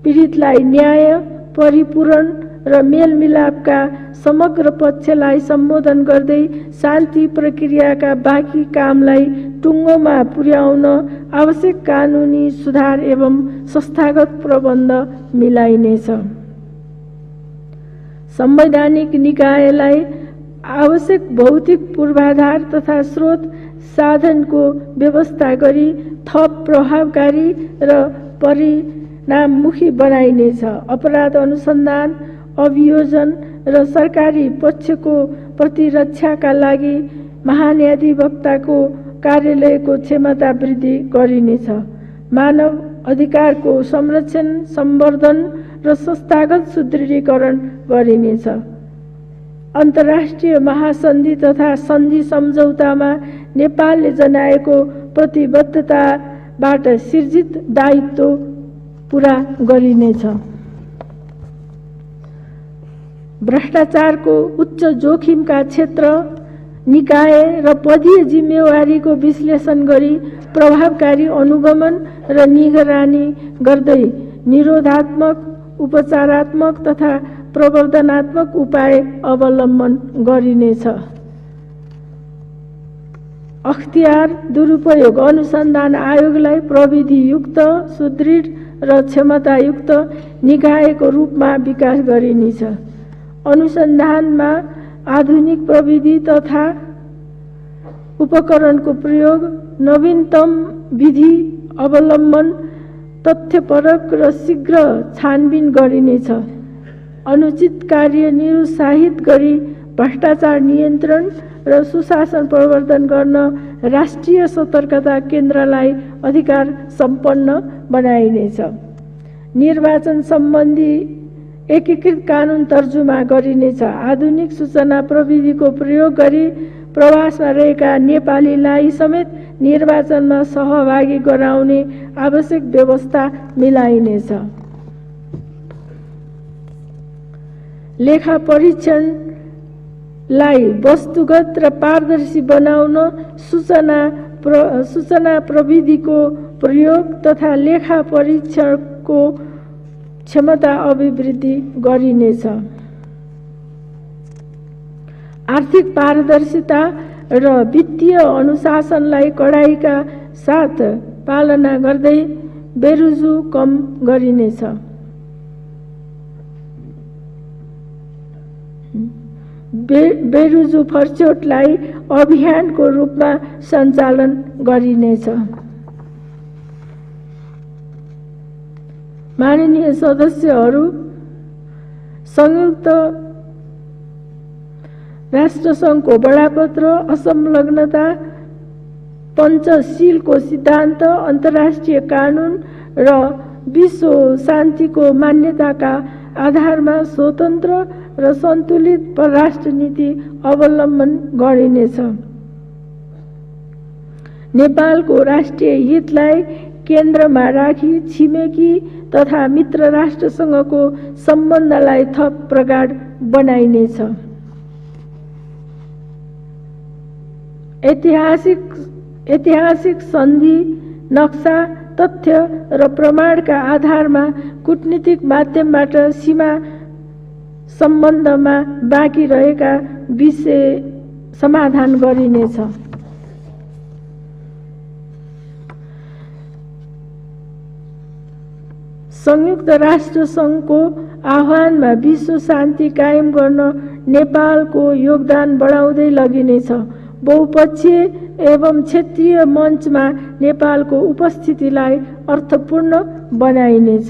पीडितलाई न्याय, परिपूरण र मेलमिलापका समग्र पक्षलाई सम्बोधन गर्दै शान्ति प्रक्रियाका बाँकी कामलाई टुङ्गोमा पुर्याउन आवश्यक कानुनी सुधार एवं संस्थागत प्रबन्ध मिलाइनेछ। संवैधानिक निकायलाई आवश्यक भौतिक पूर्वाधार तथा स्रोत साधनको व्यवस्था गरी थप प्रभावकारी र परिणाममुखी बनाइनेछ। अपराध अनुसन्धान, अभियोजन र सरकारी पक्षको प्रतिरक्षाका लागि महान्यायाधिवक्ताको कार्यालयको क्षमता वृद्धि गरिनेछ। मानव अधिकारको संरक्षण, सम्वर्धन र संस्थागत सुदृढीकरण गरिनेछ। अन्तर्राष्ट्रिय महासन्धि तथा सन्धि सम्झौतामा नेपालले जनाएको प्रतिबद्धताबाट सिर्जित दायित्व पूरा गरिनेछ। भ्रष्टाचारको उच्च जोखिमका क्षेत्र, निकाय र पदीय जिम्मेवारीको विश्लेषण गरी प्रभावकारी अनुगमन र निगरानी गर्दै निरोधात्मक, उपचारात्मक तथा प्रवर्धनात्मक उपाय अवलम्बन गरिनेछ। अख्तियार दुरुपयोग अनुसन्धान आयोगलाई प्रविधियुक्त, सुदृढ र क्षमतायुक्त निकायको रूपमा विकास गरिनेछ। अनुसन्धानमा आधुनिक प्रविधि तथा उपकरणको प्रयोग, नवीनतम विधि अवलम्बन, तथ्यपरक र शीघ्र छानबिन गरिनेछ। अनुचित कार्य निरुत्साहित गरी भ्रष्टाचार नियन्त्रण र सुशासन प्रवर्धन गर्न राष्ट्रिय सतर्कता केन्द्रलाई अधिकार सम्पन्न बनाइनेछ। निर्वाचन सम्बन्धी एकीकृत कानुन तर्जुमा गरिनेछ। आधुनिक सूचना प्रविधिको प्रयोग गरी प्रवासमा रहेका नेपालीलाई समेत निर्वाचनमा सहभागी गराउने आवश्यक व्यवस्था मिलाइनेछ। लेखा परीक्षणलाई वस्तुगत र पारदर्शी बनाउन सूचना प्रविधिको प्रयोग तथा लेखा परीक्षणको क्षमता अभिवृद्धि गरिनेछ। आर्थिक पारदर्शिता र वित्तीय अनुशासनलाई कडाइका साथ पालना गर्दै बेरुजु कम गरिनेछ। बेरुजु फर्चोटलाई अभियानको रूपमा सञ्चालन गरिनेछ। माननीय सदस्यहरू, संयुक्त राष्ट्रसङ्घको बडापत्र, असंलग्नता, पञ्चशीलको सिद्धान्त, अन्तर्राष्ट्रिय कानुन र विश्व शान्तिको मान्यताका आधारमा स्वतन्त्र र सन्तुलित परराष्ट्र नीति अवलम्बन गरिनेछ। नेपालको राष्ट्रिय हितलाई केन्द्रमा राखी छिमेकी तथा मित्र राष्ट्रसँगको सम्बन्धलाई थप प्रगाढ बनाइनेछ। ऐतिहासिक सन्धि, नक्सा, तथ्य र प्रमाणका आधारमा कूटनीतिक माध्यमबाट सीमा सम्बन्धमा बाँकी रहेका विषय समाधान गरिनेछ। संयुक्त राष्ट्र सङ्घको आह्वानमा विश्व शान्ति कायम गर्न नेपालको योगदान बढाउँदै लगिनेछ। बहुपक्षीय एवं क्षेत्रीय मञ्चमा नेपालको उपस्थितिलाई अर्थपूर्ण बनाइनेछ।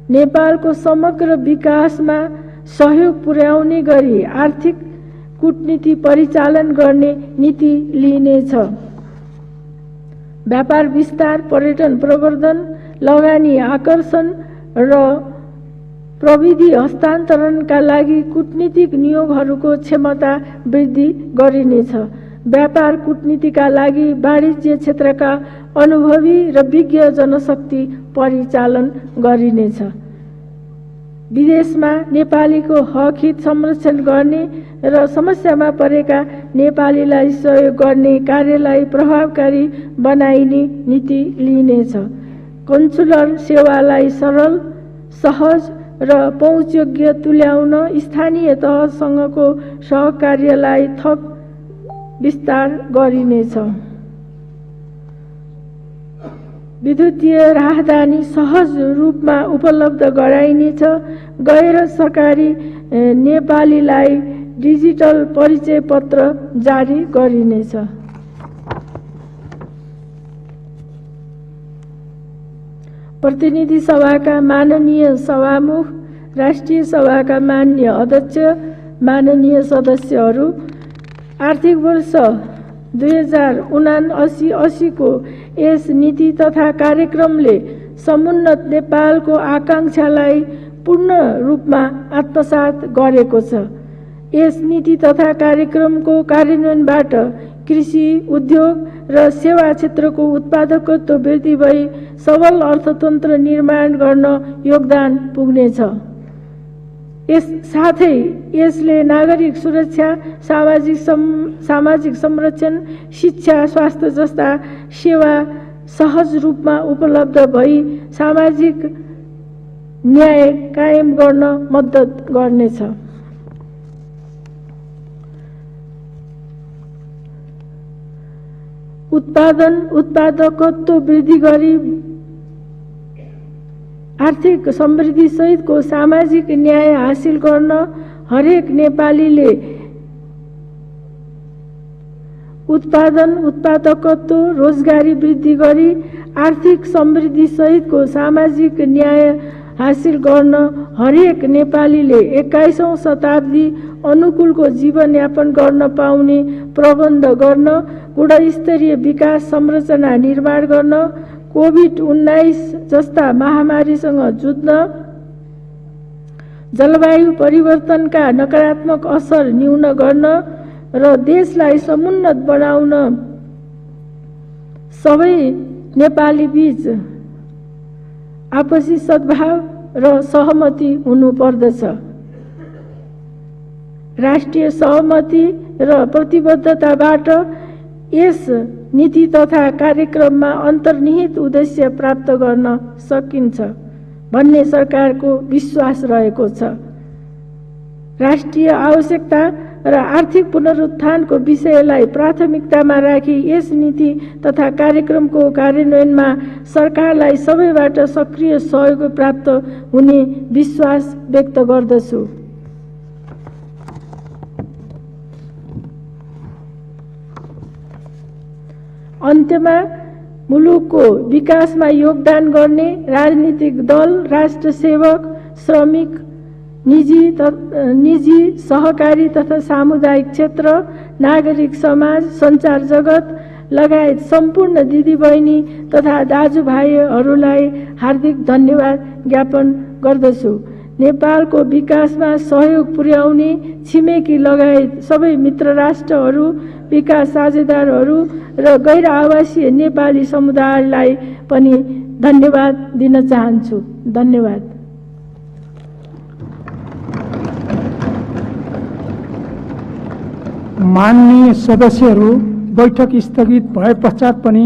नेपालको समग्र विकासमा सहयोग पुर्याउने गरी आर्थिक कूटनीति परिचालन गर्ने नीति लिइनेछ। व्यापार विस्तार, पर्यटन प्रवर्धन, लगानी आकर्षण र प्रविधि हस्तान्तरणका लागि कूटनीतिक नियोगहरूको क्षमता वृद्धि गरिनेछ। व्यापार कूटनीतिका लागि वाणिज्य क्षेत्रका अनुभवी र विज्ञ जनशक्ति परिचालन गरिनेछ। विदेशमा नेपालीको हक हित संरक्षण गर्ने र समस्यामा परेका नेपालीलाई सहयोग गर्ने कार्यलाई प्रभावकारी बनाइने नीति लिइनेछ। कन्सुलर सेवालाई सरल, सहज र पहुँचयोग्य तुल्याउन स्थानीय तहसँगको सहकार्यलाई थप विस्तार गरिनेछ। विद्युतीय राहदानी सहज रूपमा उपलब्ध गराइनेछ। गैर सरकारी नेपालीलाई डिजिटल परिचय पत्र जारी गरिनेछ। प्रतिनिधि सभाका माननीय सभामुख, राष्ट्रिय सभाका माननीय अध्यक्ष, माननीय सदस्यहरू, आर्थिक वर्ष 2079-80 को यस नीति तथा कार्यक्रमले समुन्नत नेपालको आकांक्षालाई पूर्ण रूपमा आत्मसात गरेको छ। यस नीति तथा कार्यक्रमको कार्यान्वयनबाट कृषि, उद्योग र सेवा क्षेत्रको उत्पादकत्व वृद्धि भई सबल अर्थतन्त्र निर्माण गर्न योगदान पुग्नेछ। यस साथै यसले नागरिक सुरक्षा, सामाजिक संरक्षण, शिक्षा, स्वास्थ्य जस्ता सेवा सहज रूपमा उपलब्ध भई सामाजिक न्याय कायम गर्न मद्दत गर्नेछ। उत्पादकत्व वृद्धि गरी आर्थिक समृद्धि सहितको सामाजिक न्याय हासिल गर्न हरेक नेपालीले उत्पादकत्व, रोजगारी वृद्धि गरी आर्थिक समृद्धि सहितको सामाजिक न्याय हासिल गर्न हरेक नेपालीले 21औं शताब्दी अनुकूलको जीवनयापन गर्न पाउने प्रबन्ध गर्न, गुणस्तरीय विकास संरचना निर्माण गर्न, कोभिड-19 जस्ता महामारीसँग जुझ्न, जलवायु परिवर्तनका नकारात्मक असर न्यून गर्न र देशलाई समुन्नत बनाउन सबै नेपाली बीच आपसी सद्भाव र सहमति हुनुपर्दछ। राष्ट्रिय सहमति र प्रतिबद्धताबाट यस नीति तथा कार्यक्रममा अन्तर्निहित उद्देश्य प्राप्त गर्न सकिन्छ भन्ने सरकारको विश्वास रहेको छ। राष्ट्रिय आवश्यकता र आर्थिक पुनरुत्थानको विषयलाई प्राथमिकतामा राखी यस नीति तथा कार्यक्रमको कार्यान्वयनमा सरकारलाई सबैबाट सक्रिय सहयोग प्राप्त हुने विश्वास व्यक्त गर्दछु। अन्त्यमा मुलुकको विकासमा योगदान गर्ने राजनीतिक दल, राष्ट्र सेवक, श्रमिक निजी सहकारी तथा सामुदायिक क्षेत्र, नागरिक समाज, सञ्चार जगत लगायत सम्पूर्ण दिदीबहिनी तथा दाजुभाइहरूलाई हार्दिक धन्यवाद ज्ञापन गर्दछु। नेपालको विकासमा सहयोग पुर्याउने छिमेकी लगायत सबै मित्र राष्ट्रहरू, विकास साझेदारहरू र गैर आवासीय नेपाली समुदायलाई पनि धन्यवाद दिन चाहन्छु। धन्यवाद। माननीय सदस्यहरू, बैठक स्थगित भए पश्चात पनि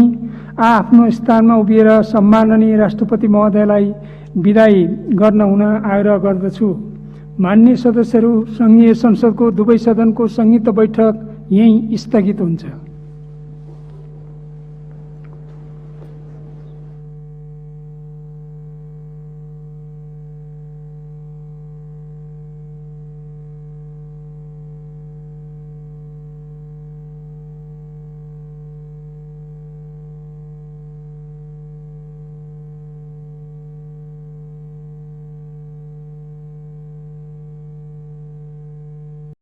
आफ्नो स्थानमा उभिएर सम्माननीय राष्ट्रपति महोदयलाई विदाई गर्न हुन आग्रह गर्दछु। माननीय सदस्यहरू, संघीय संसदको दुवै सदनको संयुक्त बैठक यही स्थगित हुन्छ।